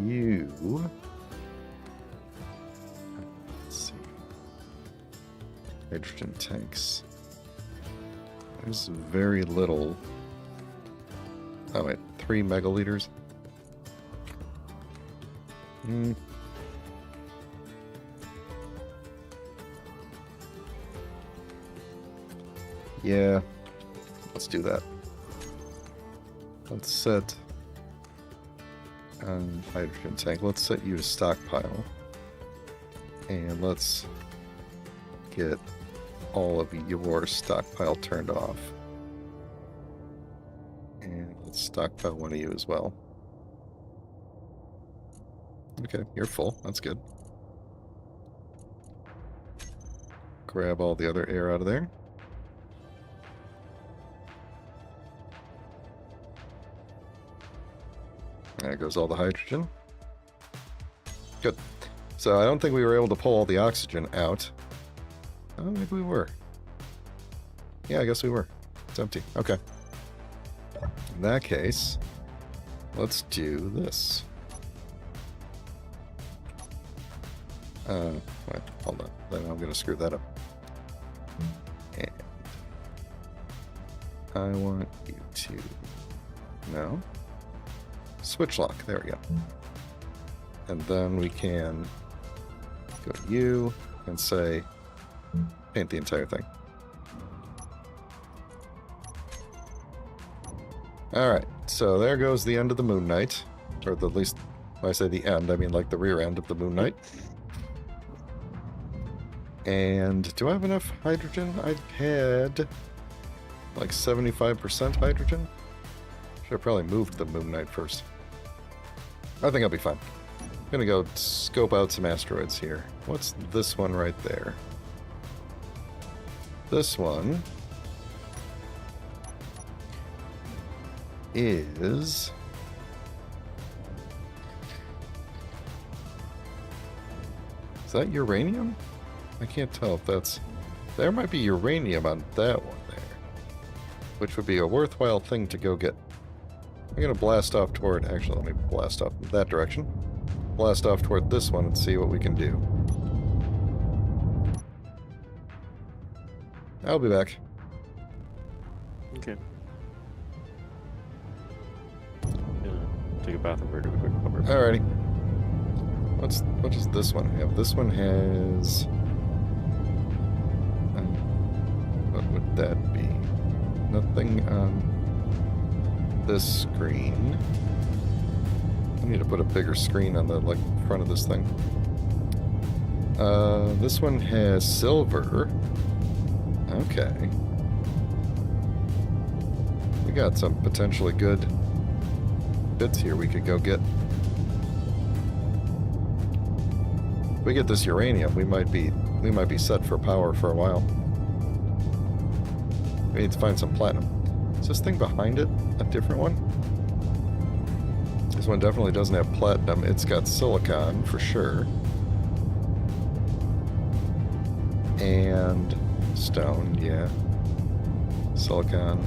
You... Let's see. Hydrogen tanks. There's very little... Oh wait, 3 megaliters? Yeah, let's do that. Let's set hydrogen tank. Let's set you to stockpile. And let's get all of your stockpile turned off. And let's stockpile one of you as well. Okay, you're full. That's good. Grab all the other air out of there. There goes all the hydrogen. Good. So I don't think we were able to pull all the oxygen out. Oh, maybe we were. Yeah, I guess we were. It's empty. Okay. In that case, let's do this. Wait, hold on. Then I'm going to screw that up. And I want you to... No. Switch lock. There we go. And then we can go to you and say, paint the entire thing. Alright, so there goes the end of the Moon Knight. Or at least, When I say the end, I mean like the rear end of the Moon Knight. And do I have enough hydrogen? I had like 75% hydrogen. Should have probably moved the Moon Knight first. I think I'll be fine. I'm gonna go scope out some asteroids here. What's this one right there? This one is... Is that uranium? I can't tell if that's... There might be uranium on that one there. Which would be a worthwhile thing to go get. I'm gonna blast off toward... Actually, let me blast off in that direction. Blast off toward this one and see what we can do. I'll be back. Okay. Yeah, take a bath and do a quick cover. Alrighty. What does this one have? This one has... what would that be? Nothing on this screen. I need to put a bigger screen on the front of this thing. This one has silver. Okay. We got some potentially good bits here we could go get. If we get this uranium, we might be set for power for a while. We need to find some platinum. Is this thing behind it a different one? This one definitely doesn't have platinum. It's got silicon for sure. And stone, yeah. Silicon.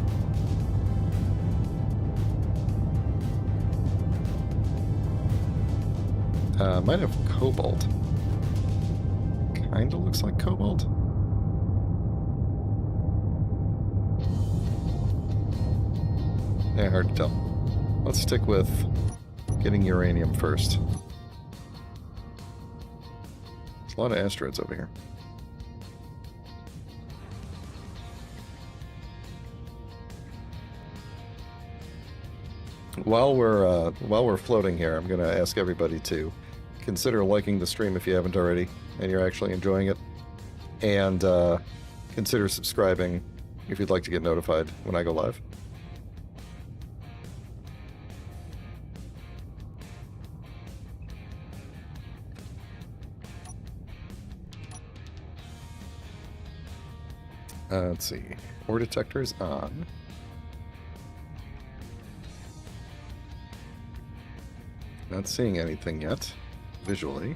Might have cobalt. Kinda looks like cobalt. Yeah, hard to tell. Let's stick with getting uranium first. There's a lot of asteroids over here. While we're floating here, I'm going to ask everybody to consider liking the stream if you haven't already and you're actually enjoying it, and consider subscribing if you'd like to get notified when I go live. Let's see. Ore detector is on. Not seeing anything yet, visually.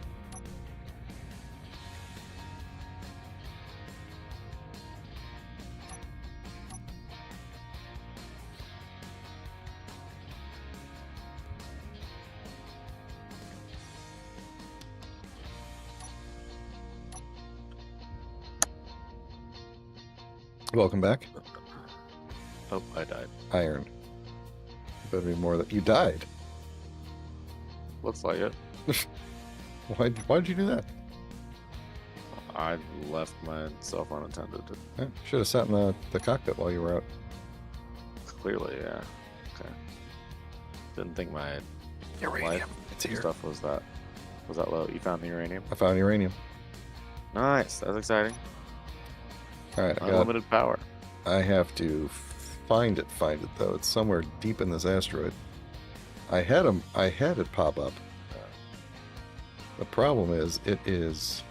Welcome back. Oh, I died. Iron. Better be more that you died. Looks like it. Why'd you do that? I left myself unattended. Yeah, should have sat in the cockpit while you were out. Clearly, yeah. Okay. Didn't think my Uranium. life It's here. stuff was that low. You found the uranium? I found uranium. Nice. That's exciting. All right, Unlimited power. I have to find it though. It's somewhere deep in this asteroid. I had it pop up. The problem is it is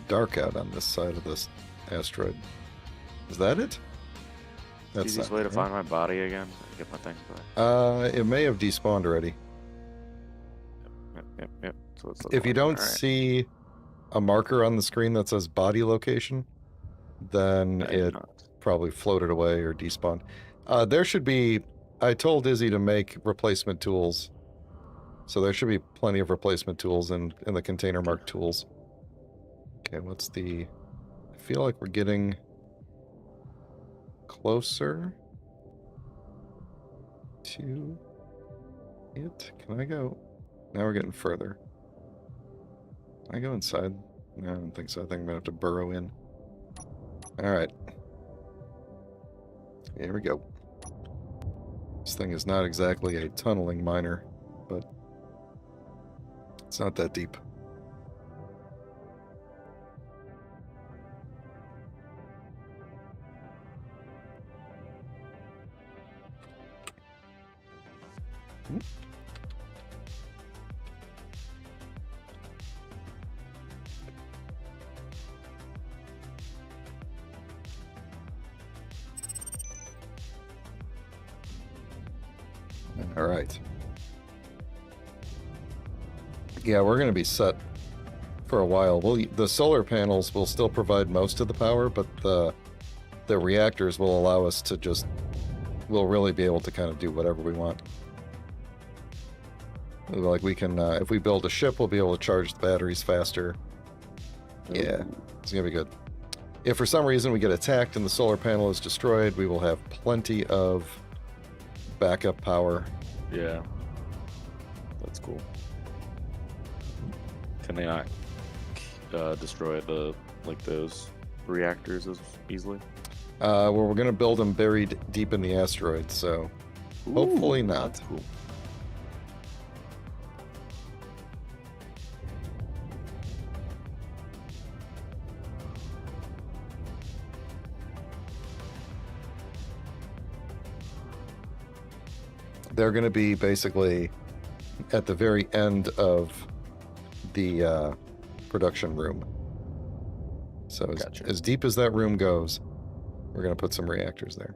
dark out on this side of this asteroid. Is that it? That's Easiest not way to right. find my body again. Get my thing back. It may have despawned already. Yep. So it's If you don't All right. see a marker on the screen that says body location, then I do it not. probably floated away or despawned. There should be... I told Izzy to make replacement tools. So there should be plenty of replacement tools in the container marked tools. Okay, what's the... I feel like we're getting closer to it. Can I go? Now we're getting further. Can I go inside? No, I don't think so. I think I'm gonna have to burrow in. Alright. Here we go. This thing is not exactly a tunneling miner, but It's not that deep. All right. Yeah, we're going to be set for a while. The solar panels will still provide most of the power, but the reactors will allow us to just... We'll really be able to kind of do whatever we want. Like we can, if we build a ship, we'll be able to charge the batteries faster. Yeah, it's going to be good. If for some reason we get attacked and the solar panel is destroyed, we will have plenty of backup power. Yeah. That's cool. Can they not destroy those reactors as easily? Well, we're going to build them buried deep in the asteroid, so hopefully not. That's cool. They're going to be basically at the very end of the production room. So Gotcha. as deep as that room goes, we're going to put some reactors there.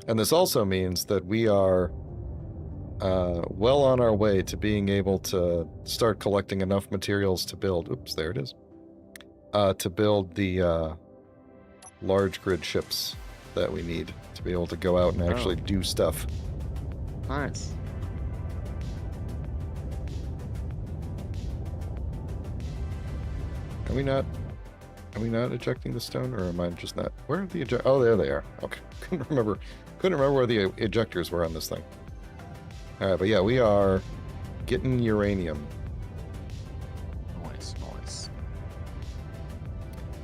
And this also means that we are well on our way to being able to start collecting enough materials to build... Oops, there it is. To build the large grid ships that we need to be able to go out and actually do stuff. Nice. Are we not ejecting the stone, or am I just not? Where are the eject? Oh, there they are. Okay, couldn't remember where the ejectors were on this thing. All right, but yeah, we are getting uranium. Nice.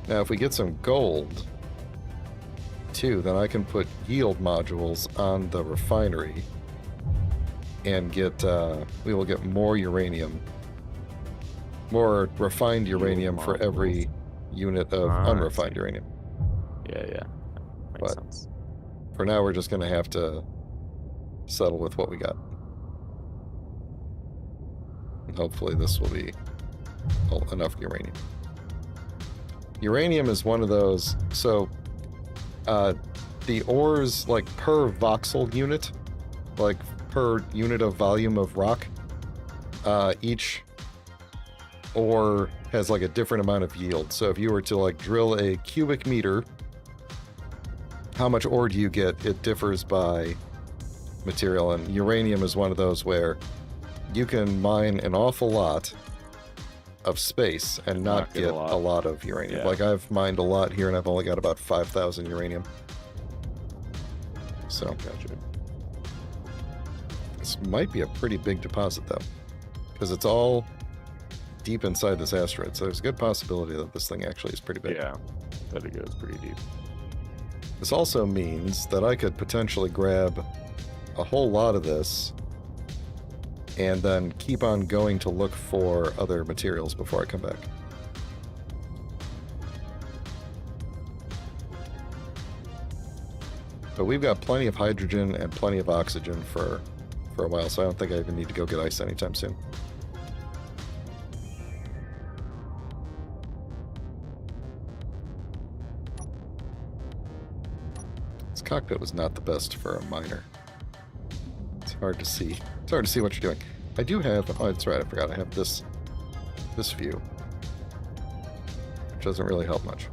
Now, if we get some gold, too, then I can put yield modules on the refinery and get. We will get more uranium, more refined uranium for every unit of unrefined uranium. Yeah. Makes sense. For now, we're just going to have to settle with what we got. And hopefully this will be enough uranium. Uranium is one of those... So, the ores, like, per voxel unit, like, per unit of volume of rock, each ore has, like, a different amount of yield. So if you were to, like, drill a cubic meter, how much ore do you get? It differs by material, and uranium is one of those where you can mine an awful lot of space and not get a lot of uranium. Yeah. Like, I've mined a lot here, and I've only got about 5,000 uranium. So, Gotcha. this might be a pretty big deposit, though, because it's all deep inside this asteroid, so there's a good possibility that this thing actually is pretty big. Yeah, that it goes pretty deep. This also means that I could potentially grab a whole lot of this and then keep on going to look for other materials before I come back. But we've got plenty of hydrogen and plenty of oxygen for a while, so I don't think I even need to go get ice anytime soon. This cockpit was not the best for a miner. It's hard to see. It's hard to see what you're doing. I do have... Oh, that's right. I forgot. I have this view, which doesn't really help much.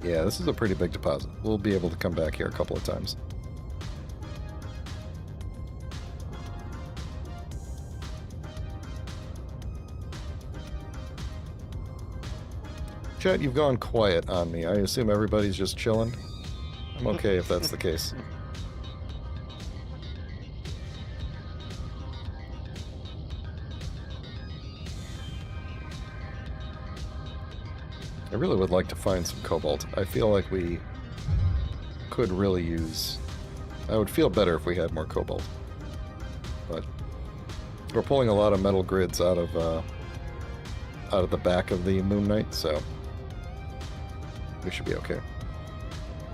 Yeah, this is a pretty big deposit. We'll be able to come back here a couple of times. Chat, you've gone quiet on me. I assume everybody's just chilling. I'm okay if that's the case. I really would like to find some cobalt. I feel like we could really use... I would feel better if we had more cobalt. But we're pulling a lot of metal grids out of the back of the Moon Knight, so we should be okay.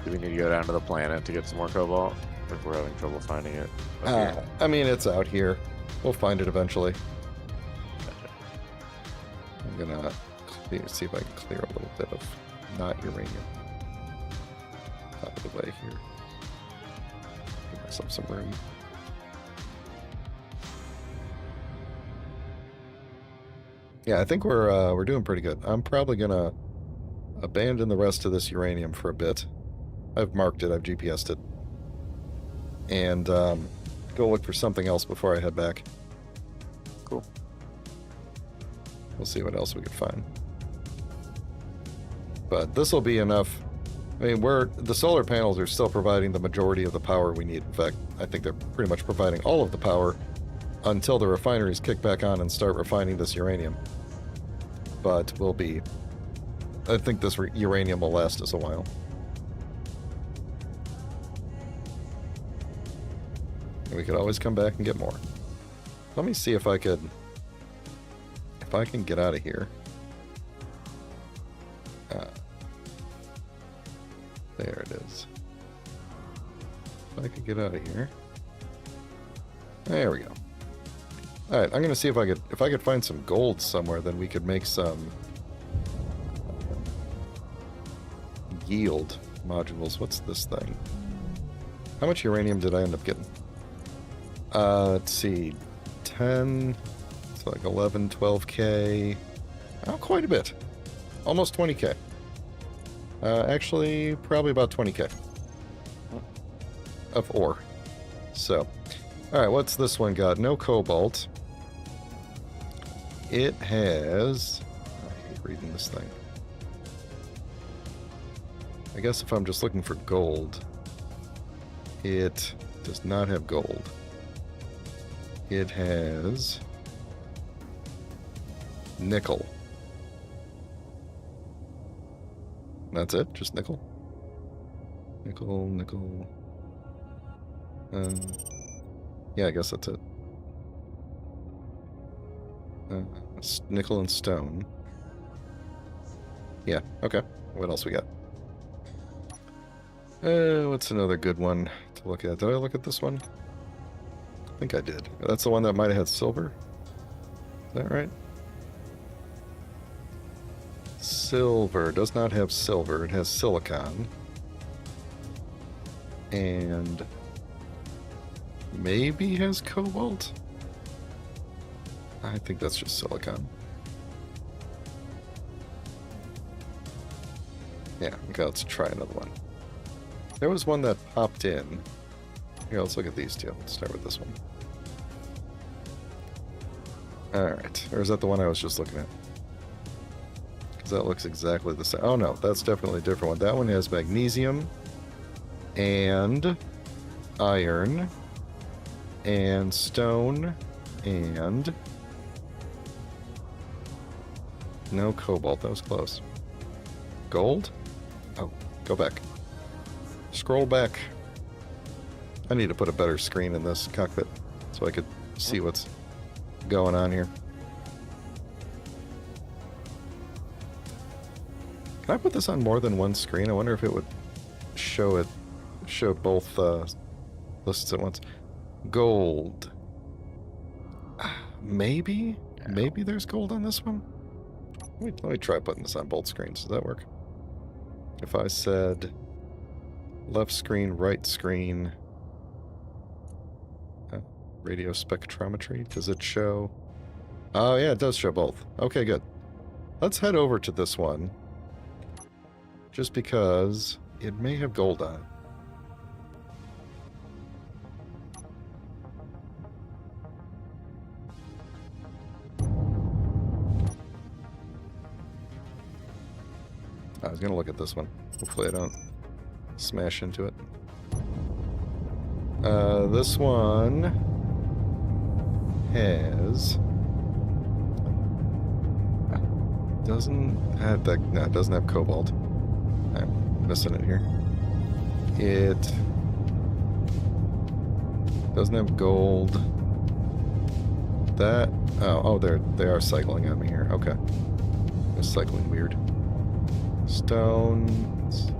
Do we need to go down to the planet to get some more cobalt? If we're having trouble finding it up here? I mean, it's out here. We'll find it eventually. Gotcha. I'm gonna see if I can clear a little bit of not uranium out of the way here. Give myself some room. Yeah, I think we're doing pretty good. I'm probably gonna abandon the rest of this uranium for a bit. I've marked it. I've GPS'd it. And go look for something else before I head back. Cool. We'll see what else we can find. But this will be enough. I mean, the solar panels are still providing the majority of the power we need. In fact, I think they're pretty much providing all of the power until the refineries kick back on and start refining this uranium. But I think this uranium will last us a while. And we could always come back and get more. Let me see if I can get out of here. There it is. If I could get out of here. There we go. Alright, I'm gonna see if I could find some gold somewhere, then we could make some yield modules. What's this thing? How much uranium did I end up getting? Let's see. 10, it's like 11, 12k. Oh, quite a bit. Almost 20k. Actually, probably about 20k of ore. So, alright, what's this one got? No cobalt. It has... I hate reading this thing. I guess if I'm just looking for gold, it does not have gold. It has nickel. That's it? Just nickel? Nickel. Yeah, I guess that's it. Nickel and stone. Yeah, okay. What else we got? What's another good one to look at? Did I look at this one? I think I did. That's the one that might have had silver. Is that right? Silver does not have silver. It has silicon. And maybe has cobalt? I think that's just silicon. Yeah, okay, let's try another one. There was one that popped in. Here, let's look at these two. Let's start with this one. Alright, or is that the one I was just looking at? Because that looks exactly the same. Oh no, that's definitely a different one. That one has magnesium and iron and stone and no cobalt. That was close. Gold? Oh, go back. Scroll back. I need to put a better screen in this cockpit so I could see what's going on here. Can I put this on more than one screen? I wonder if it would show both lists at once. Gold. Maybe? Yeah. Maybe there's gold on this one? Let me try putting this on both screens. Does that work? If I said left screen, right screen, radio spectrometry, does it show? Oh yeah, it does show both. Okay, good. Let's head over to this one. Just because it may have gold on it. I was gonna look at this one. Hopefully I don't smash into it. This one has Doesn't have that. No, it doesn't have cobalt. I'm missing it here. It doesn't have gold. That. Oh, they are cycling on me here. Okay. They're cycling weird. Stones.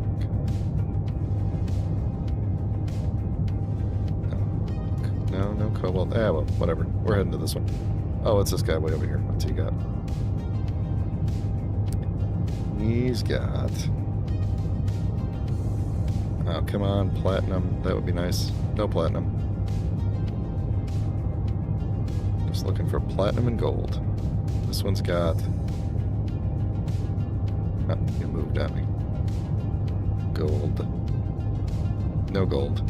No cobalt. Well, whatever. We're heading to this one. Oh, it's this guy way over here. What's he got? He's got... Oh, come on, platinum. That would be nice. No platinum. Just looking for platinum and gold. This one's got... Oh, you moved at me. Gold. No gold.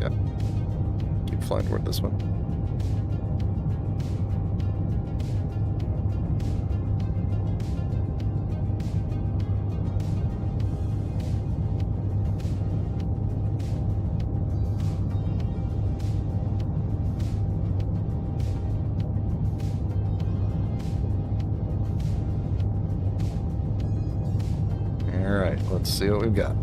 Yeah. Keep flying toward this one. Alright, let's see what we've got.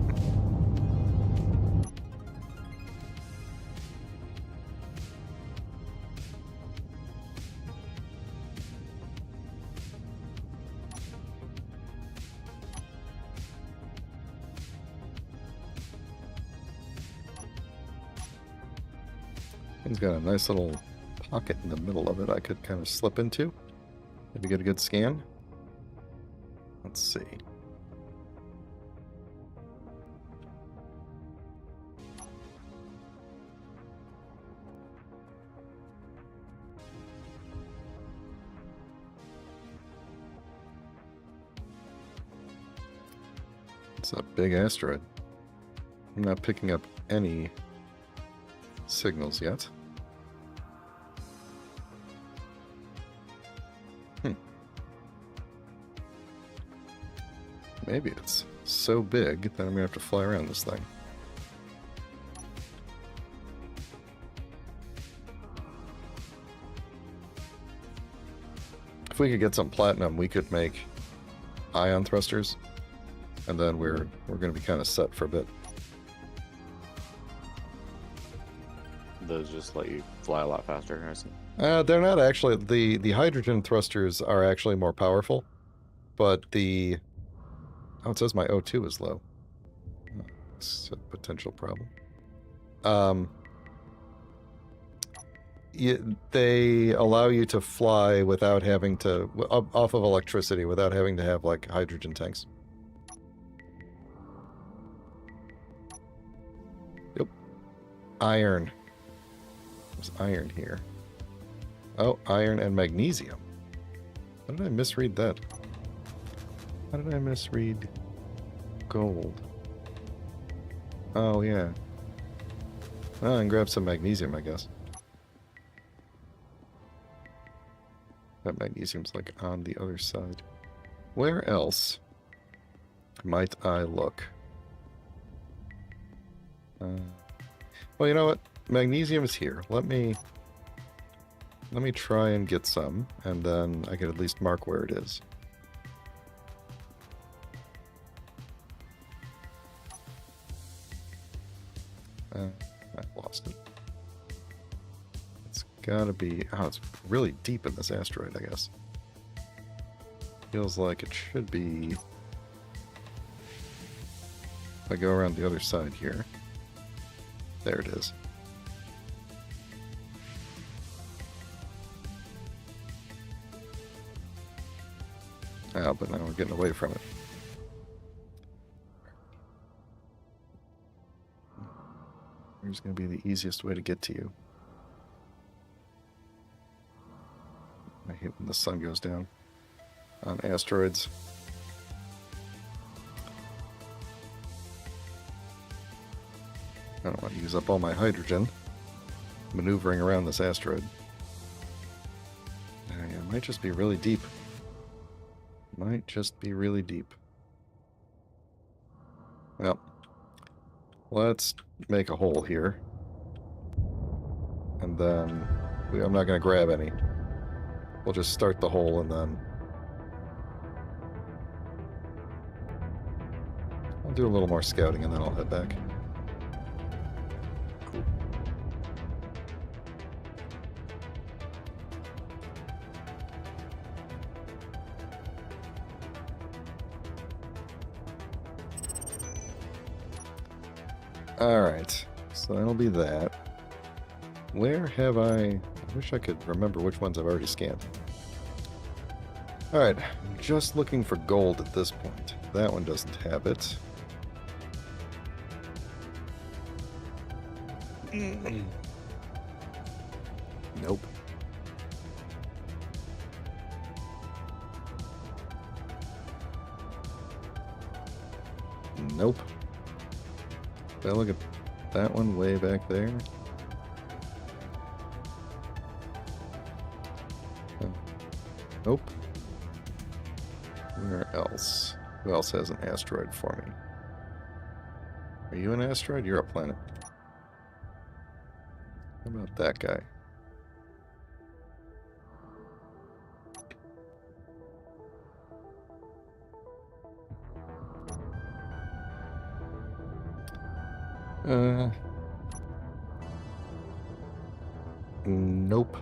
It's got a nice little pocket in the middle of it I could kind of slip into. Maybe get a good scan. Let's see. It's a big asteroid. I'm not picking up any signals yet. Maybe it's so big that I'm gonna have to fly around this thing. If we could get some platinum, we could make ion thrusters, and then we're gonna be kind of set for a bit. Those just let you fly a lot faster, I see. They're not actually. The hydrogen thrusters are actually more powerful, but the... Oh, it says my O2 is low. Oh, it's a potential problem. They allow you to fly without having to... off of electricity, without having to have, like, hydrogen tanks. Yep. Iron. There's iron here. Oh, iron and magnesium. How did I misread that? How did I misread gold? Oh, yeah. Oh, and grab some magnesium, I guess. That magnesium's like on the other side. Where else might I look? Well, you know what? Magnesium is here. Let me try and get some, and then I can at least mark where it is. I've lost it. It's gotta be... Oh, it's really deep in this asteroid, I guess. Feels like it should be... If I go around the other side here. There it is. Oh, but now we're getting away from it. Here's going to be the easiest way to get to you. I hate when the sun goes down on asteroids. I don't want to use up all my hydrogen maneuvering around this asteroid. It might just be really deep. Might just be really deep. Well, let's make a hole here. And then... I'm not going to grab any. We'll just start the hole and then... I'll do a little more scouting and then I'll head back. Cool. Alright, so that'll be that. Where have I wish I could remember which ones I've already scanned. Alright, I'm just looking for gold at this point. That one doesn't have it. Nope. Nope. Did I look at that one way back there? Oh. Nope. Where else? Who else has an asteroid for me? Are you an asteroid? You're a planet. How about that guy? Nope.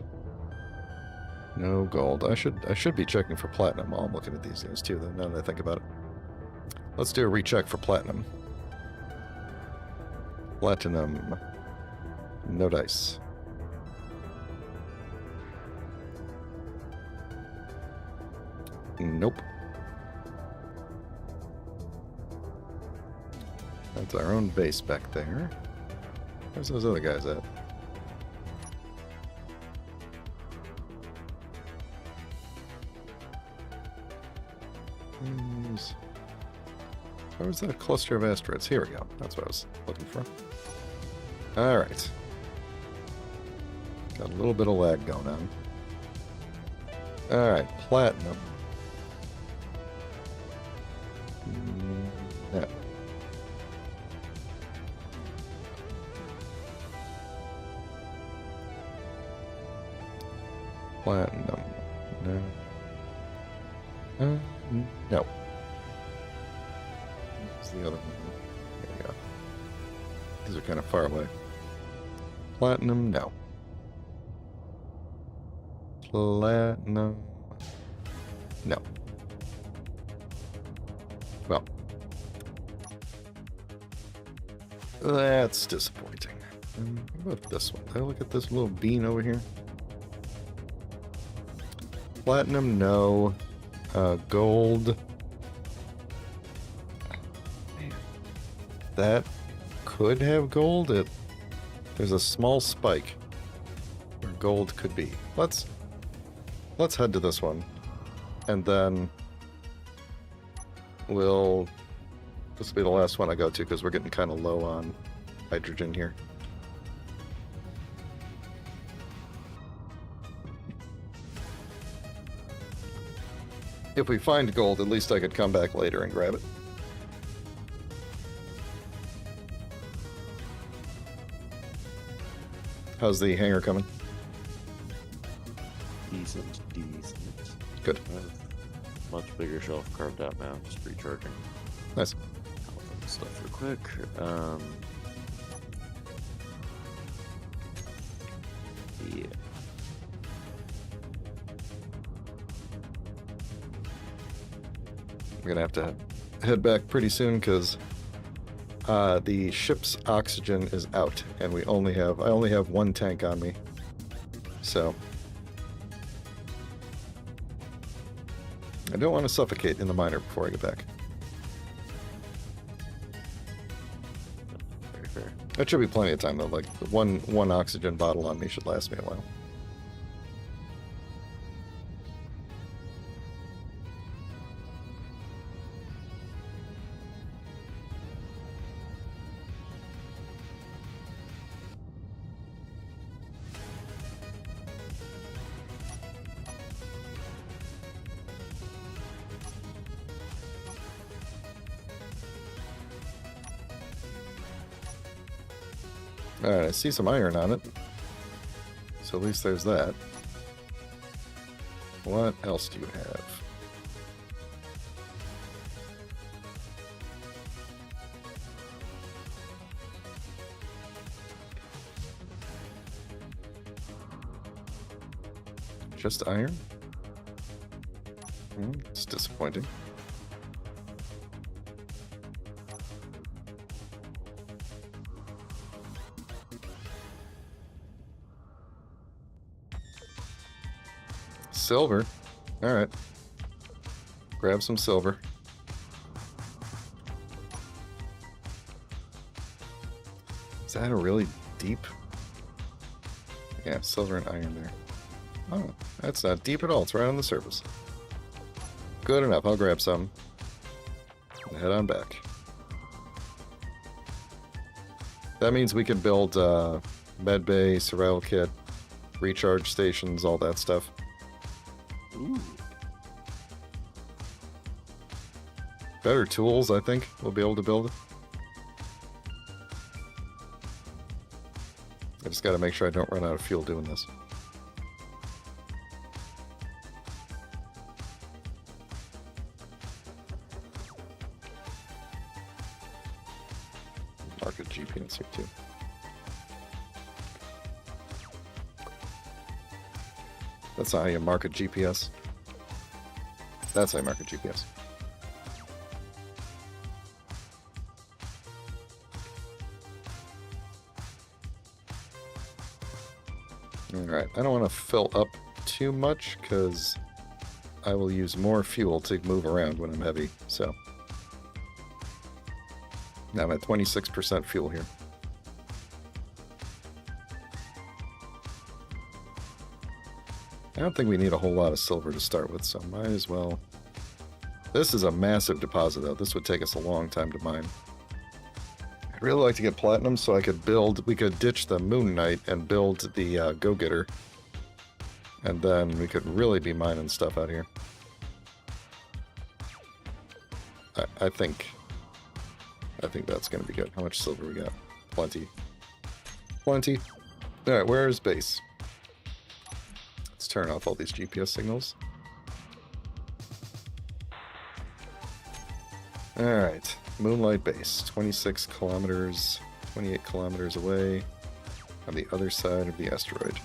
No gold. I should be checking for platinum while I'm looking at these guys too, though, now that I think about it. Let's do a recheck for platinum. Platinum. No dice. Nope. That's our own base back there. Where's those other guys at? Where's that cluster of asteroids? Here we go. That's what I was looking for. Alright. Got a little bit of lag going on. Alright, platinum. No. Platinum. No. No. What's the other one? There we go. These are kind of far away. Platinum, no. Platinum. No. Well. That's disappointing. What about this one? Did I look at this little bean over here? Platinum, no. Gold. Man. That could have gold. There's a small spike where gold could be. Let's head to this one. And then this will be the last one I go to because we're getting kind of low on hydrogen here. If we find gold, at least I could come back later and grab it. How's the hangar coming? Decent. Good. I have much bigger shelf carved out now, just recharging. Nice. I'll open this stuff real quick. Yeah. We're gonna have to head back pretty soon because the ship's oxygen is out, and I only have one tank on me. So I don't want to suffocate in the miner before I get back. Very fair. That should be plenty of time though. Like one oxygen bottle on me should last me a while. Alright, I see some iron on it. So at least there's that. What else do you have? Just iron? It's disappointing. Silver. All right. Grab some silver. Is that a really deep? Yeah, silver and iron there. Oh, that's not deep at all. It's right on the surface. Good enough. I'll grab some. And head on back. That means we can build med bay, survival kit, recharge stations, all that stuff. Ooh. Better tools, I think, we'll be able to build. I just got to make sure I don't run out of fuel doing this. Mark a GPS here too. That's not how you mark a GPS. That's how you mark a GPS. Alright, I don't want to fill up too much because I will use more fuel to move around when I'm heavy, so. Now I'm at 26% fuel here. I don't think we need a whole lot of silver to start with, so might as well. This is a massive deposit, though. This would take us a long time to mine. I'd really like to get platinum so I could build, we could ditch the Moon Knight and build the Go-Getter. And then we could really be mining stuff out here. I think that's going to be good. How much silver we got? Plenty. Plenty. Alright, where is base? Let's turn off all these GPS signals. Alright, Moonlight Base, 26 kilometers, 28 kilometers away on the other side of the asteroid.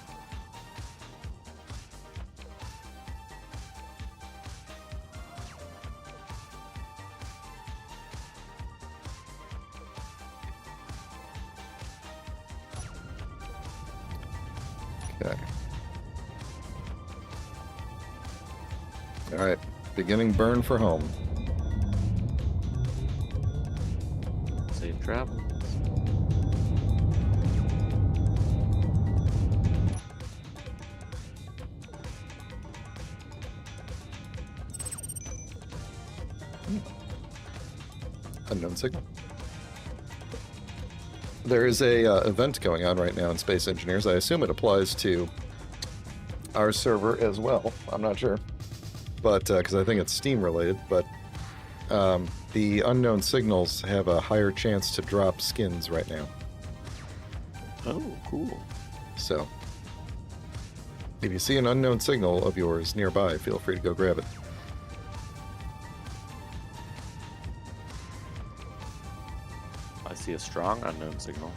Okay. Alright, beginning burn for home. Safe travel. Unknown signal. There is a event going on right now in Space Engineers. I assume it applies to our server as well. I'm not sure, but because I think it's Steam related. But the unknown signals have a higher chance to drop skins right now. Oh, cool. So, if you see an unknown signal of yours nearby, feel free to go grab it. I see a strong unknown signal.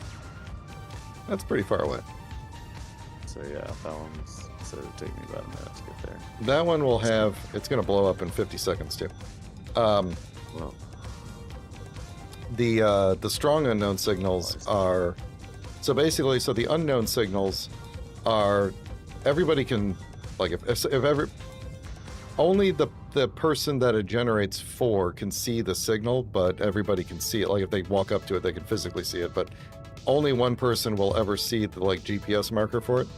That's pretty far away. So yeah, that one's so it'll take me about a minute to get there. That one will have, it's going to blow up in 50 seconds too. Well, The strong unknown signals are, so basically, so the unknown signals are, everybody can, like if ever, only the person that it generates for can see the signal, but everybody can see it. Like if they walk up to it, they can physically see it, but only one person will ever see the like GPS marker for it.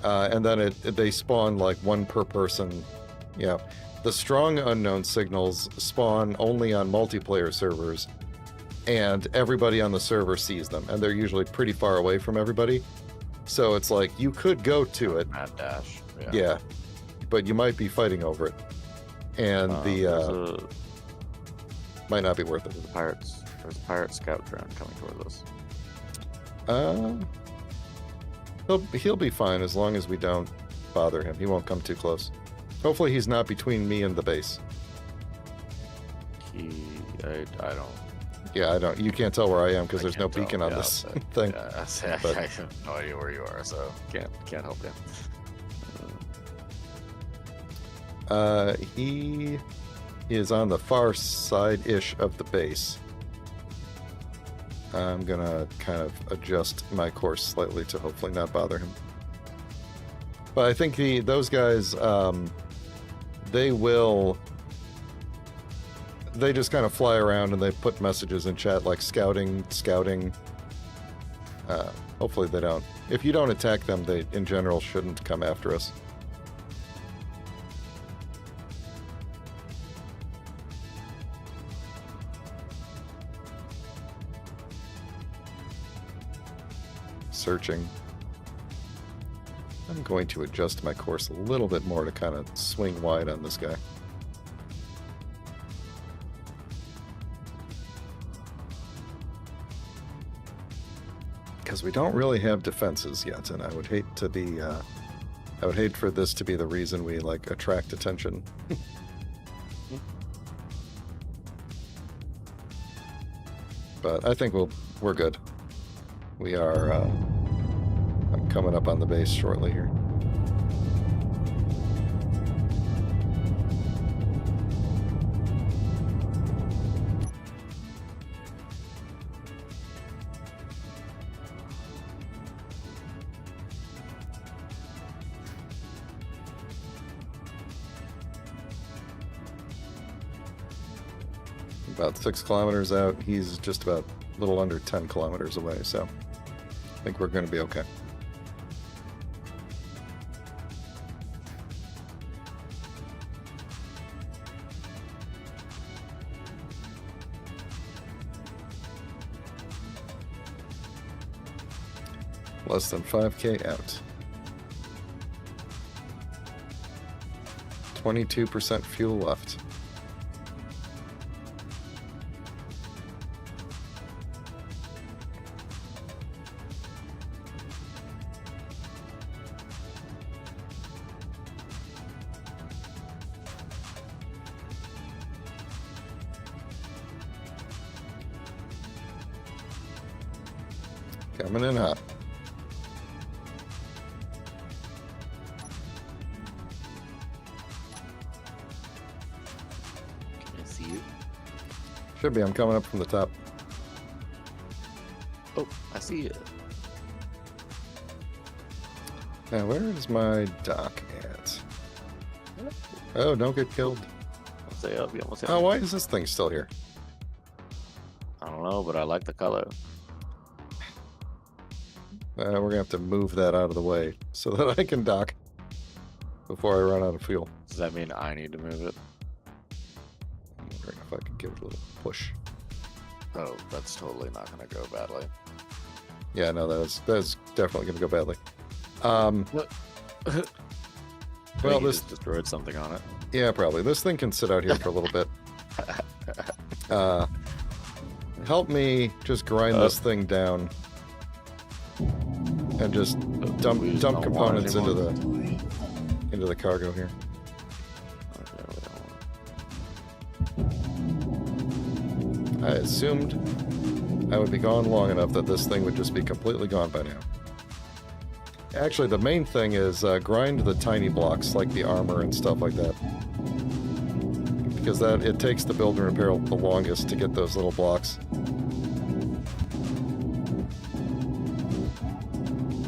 And then they spawn like one per person. Yeah. The strong unknown signals spawn only on multiplayer servers, and everybody on the server sees them, and they're usually pretty far away from everybody. So it's like you could go to it. mad dash. Yeah. But you might be fighting over it. And might not be worth it. There's a pirate scout drone coming towards us. He'll be fine as long as we don't bother him. He won't come too close. Hopefully he's not between me and the base. I don't. Yeah, I don't. You can't tell where I am because there's no can't beacon tell, on yeah, this but- thing. Yeah, But- I have no idea where you are, so can't help you. He is on the far side-ish of the base. I'm gonna kind of adjust my course slightly to hopefully not bother him. But I think those guys, they just kind of fly around and they put messages in chat like scouting. Hopefully they don't. If you don't attack them, they in general shouldn't come after us. Searching. I'm going to adjust my course a little bit more to kind of swing wide on this guy. Because we don't really have defenses yet, and I would hate to be, I would hate for this to be the reason we, like, attract attention. But I think we're good. We are, I'm coming up on the base shortly here. About 6 kilometers out. He's just about a little under 10 kilometers away, so I think we're going to be okay. Less than 5K out. 22% fuel left. Coming in hot. Can I see you? Should be. I'm coming up from the top. Oh, I see you. Now, where is my dock at? Oh, don't get killed. I'll say up. You almost hit Oh, me. why is this thing still here? I don't know, but I like the color. We're going to have to move that out of the way so that I can dock before I run out of fuel. Does that mean I need to move it? I'm wondering if I could give it a little push. Oh, that's totally not going to go badly. Yeah, no, that's definitely going to go badly. Well, Well, you this... just destroyed something on it. Yeah, probably. This thing can sit out here for a little bit. Help me just grind this thing down and just dump We just don't want components it into anymore. the cargo here. I assumed I would be gone long enough that this thing would just be completely gone by now. Actually, the main thing is grind the tiny blocks like the armor and stuff like that. Because it takes the build and repair the longest to get those little blocks.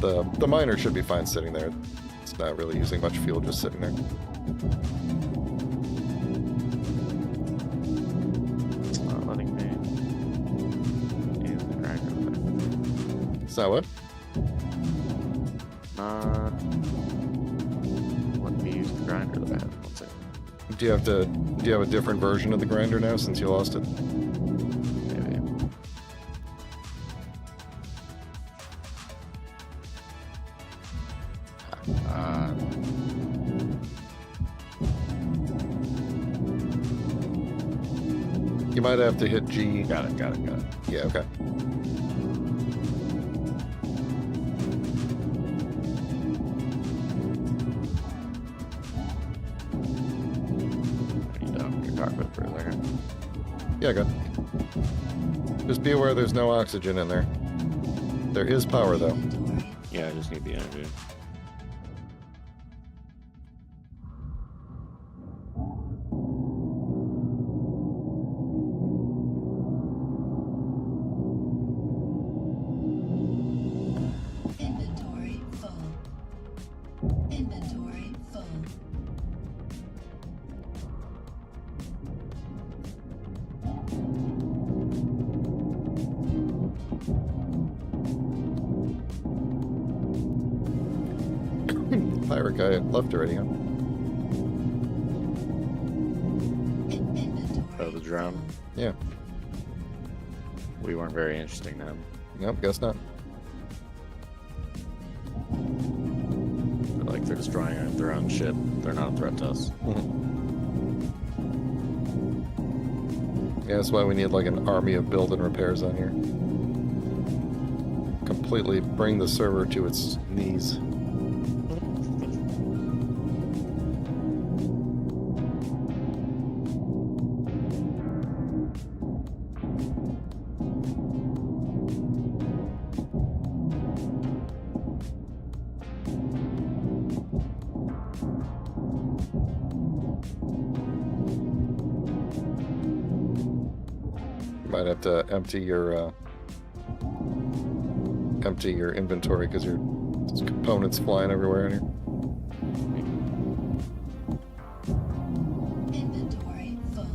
The miner should be fine sitting there. It's not really using much fuel just sitting there. It's not letting me use the grinder. Is that what? Let me use the grinder that I have. One second. Do you have a different version of the grinder now since you lost it? Maybe. You might have to hit G. Got it. Yeah, okay. You down your cockpit for a second. Yeah, good. Just be aware there's no oxygen in there. There is power, though. Yeah, I just need the energy. pirate guy left already, huh? Oh, the drone. Yeah. We weren't very interesting to him. Nope, guess not. Like they're destroying their own ship. They're not a threat to us. Yeah, that's why we need like an army of build and repairs on here. Completely bring the server to its knees. Might have to empty your inventory because your components flying everywhere in here. Inventory full.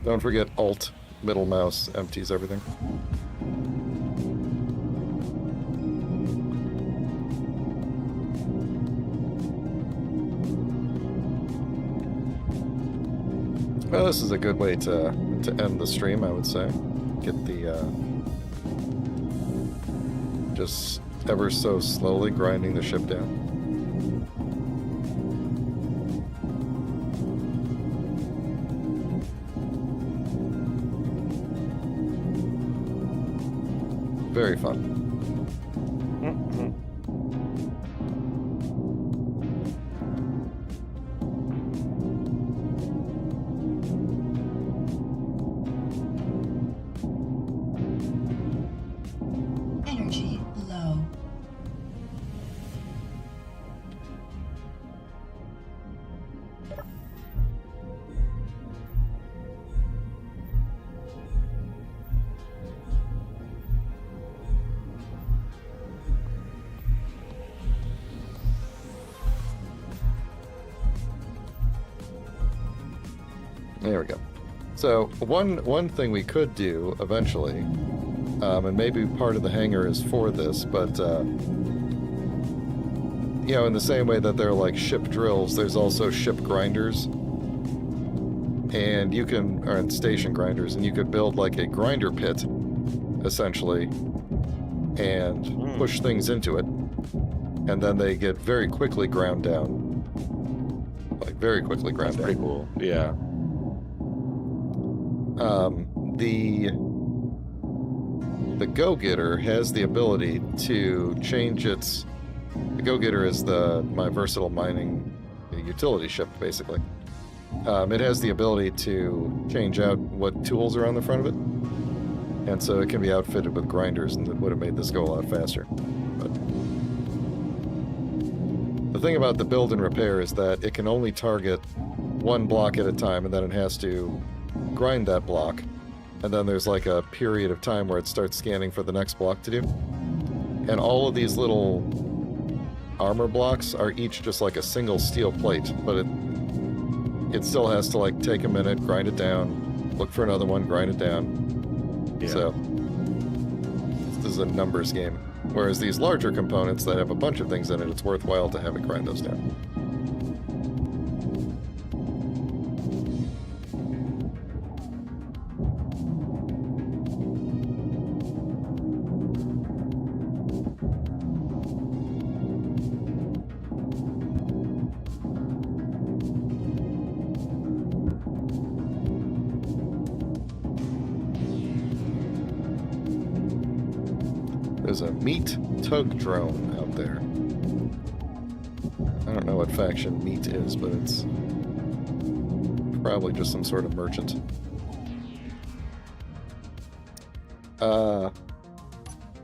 Don't forget Alt middle mouse empties everything. Well, this is a good way to end the stream, I would say. Get the just ever so slowly grinding the ship down. Very fun. Energy low. There we go. So one thing we could do eventually, and maybe part of the hangar is for this, but you know, in the same way that there are like ship drills, there's also ship grinders, and you can, or station grinders, and you could build like a grinder pit, essentially, and push things into it, and then they get very quickly ground down, like very quickly ground That's down. pretty cool. Yeah. The Go-Getter has the ability to change its... The Go-Getter is my versatile mining utility ship, basically. It has the ability to change out what tools are on the front of it, and so it can be outfitted with grinders, and it would have made this go a lot faster. But the thing about the build and repair is that it can only target one block at a time, and then it has to grind that block, and then there's like a period of time where it starts scanning for the next block to do. And all of these little armor blocks are each just like a single steel plate, but it still has to like take a minute, grind it down, look for another one, grind it down. Yeah. So this is a numbers game. Whereas these larger components that have a bunch of things in it, it's worthwhile to have it grind those down. There's a meat tug drone out there. I don't know what faction meat is, but it's probably just some sort of merchant.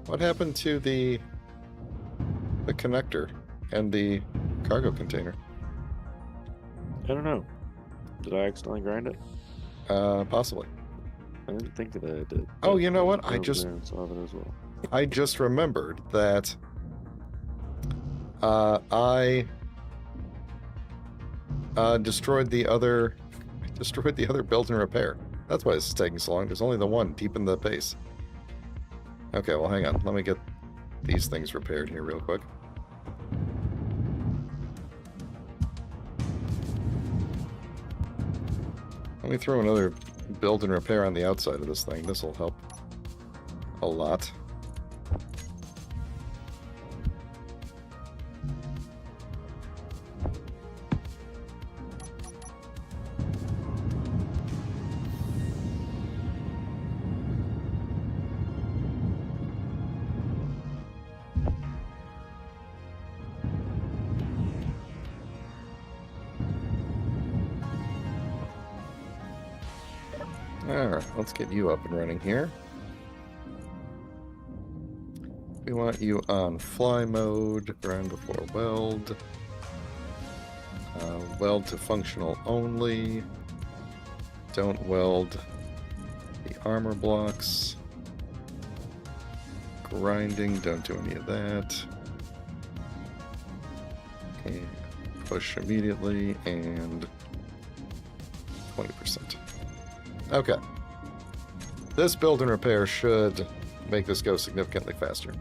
What happened to the connector and the cargo container? I don't know. Did I accidentally grind it? Possibly. I didn't think that I did. Oh, you know what? I saw that as well. I just remembered that I destroyed the other build and repair. That's why this is taking so long. There's only the one deep in the base. Okay, well, hang on. Let me get these things repaired here real quick. Let me throw another build and repair on the outside of this thing. This will help a lot. Alright, let's get you up and running here. We want you on fly mode, grind before weld. Weld to functional only. Don't weld the armor blocks. Grinding, don't do any of that. And push immediately, and 20%. Okay. This build and repair should make this go significantly faster.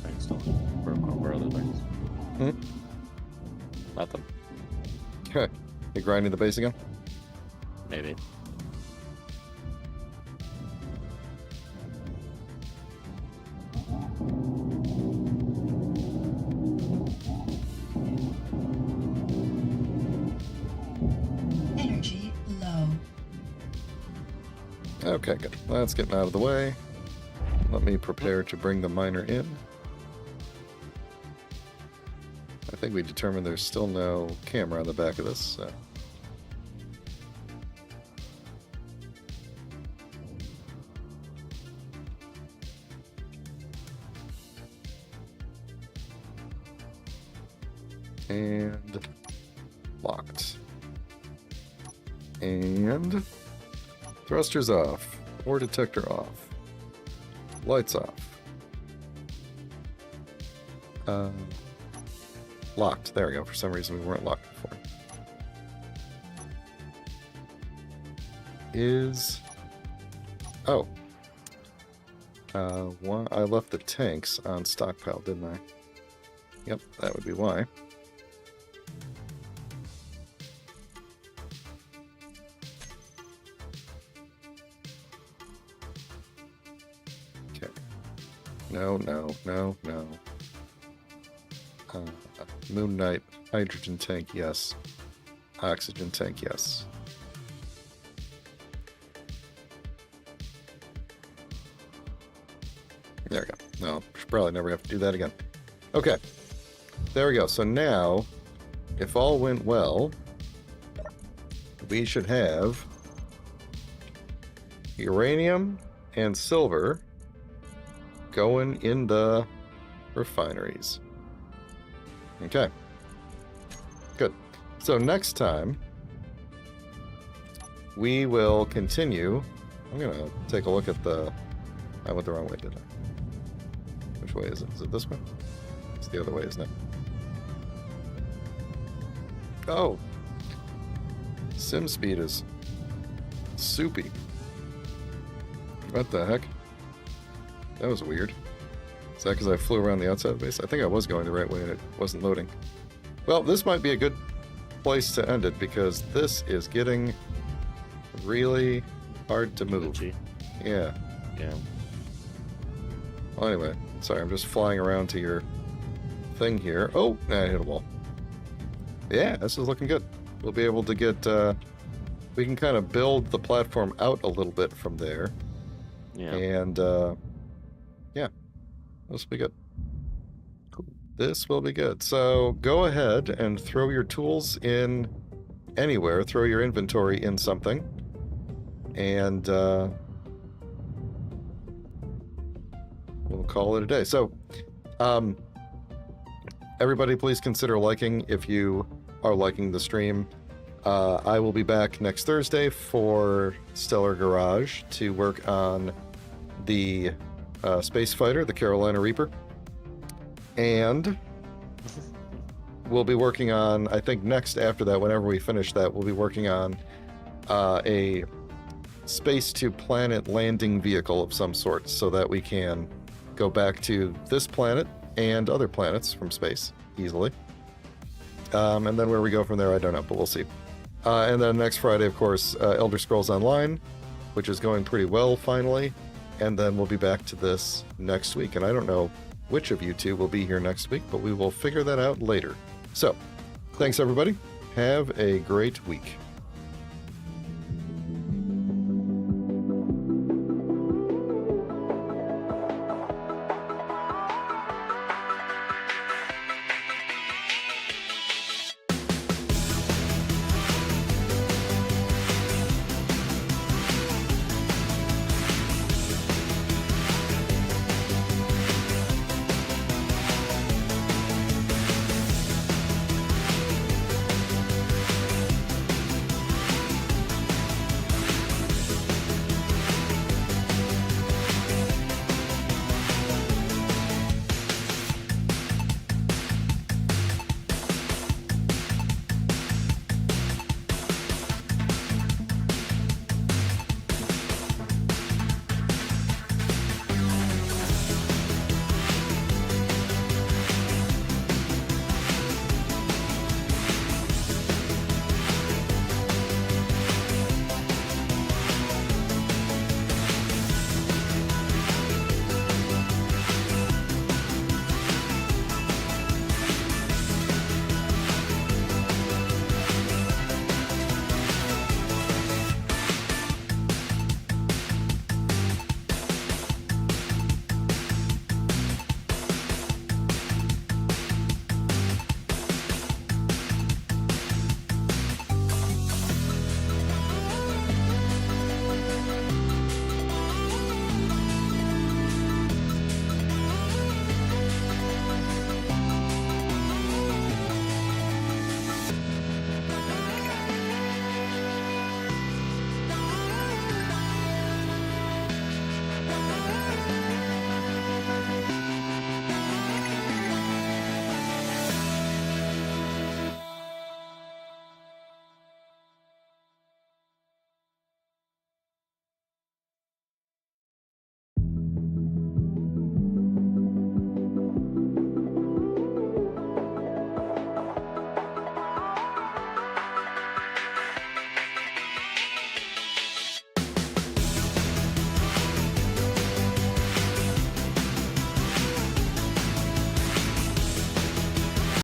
Thanks, don't remember other things. Nothing. Okay. You grinding the base again? Maybe. Energy low. Okay, good. That's getting out of the way. Let me prepare to bring the miner in. I think we determined there's still no camera on the back of this, so. And locked. And thrusters off. Ore detector off. Lights off. Locked. There we go. For some reason we weren't locked before. Oh. I left the tanks on stockpile, didn't I? Yep, that would be why. Okay. No. Moon Knight, hydrogen tank, yes. Oxygen tank, yes. There we go. No, should probably never have to do that again. Okay. There we go. So now, if all went well, we should have uranium and silver going in the refineries. Okay. Good. So next time, we will continue. I'm going to take a look at the... I went the wrong way, did I? Which way is it? Is it this way? It's the other way, isn't it? Oh! Sim speed is soupy. What the heck? That was weird. Is that because I flew around the outside of the base? I think I was going the right way and it wasn't loading. Well, this might be a good place to end it because this is getting really hard to move. Glitchy. Yeah. Yeah. Well, anyway, sorry, I'm just flying around to your thing here. Oh, I hit a wall. Yeah, this is looking good. We'll be able to get, we can kind of build the platform out a little bit from there. Yeah. And, yeah, this will be good. Cool. This will be good. So go ahead and throw your tools in anywhere, throw your inventory in something, and we'll call it a day. So, everybody, please consider liking if you are liking the stream. I will be back next Thursday for Stellar Garage to work on the Space Fighter, the Carolina Reaper. And we'll be working on, I think next after that, whenever we finish that, we'll be working on a space to planet landing vehicle of some sort so that we can go back to this planet and other planets from space easily. And then where we go from there, I don't know, but we'll see. And then next Friday, of course, Elder Scrolls Online, which is going pretty well finally. And then we'll be back to this next week. And I don't know which of you two will be here next week, but we will figure that out later. So, thanks everybody. Have a great week.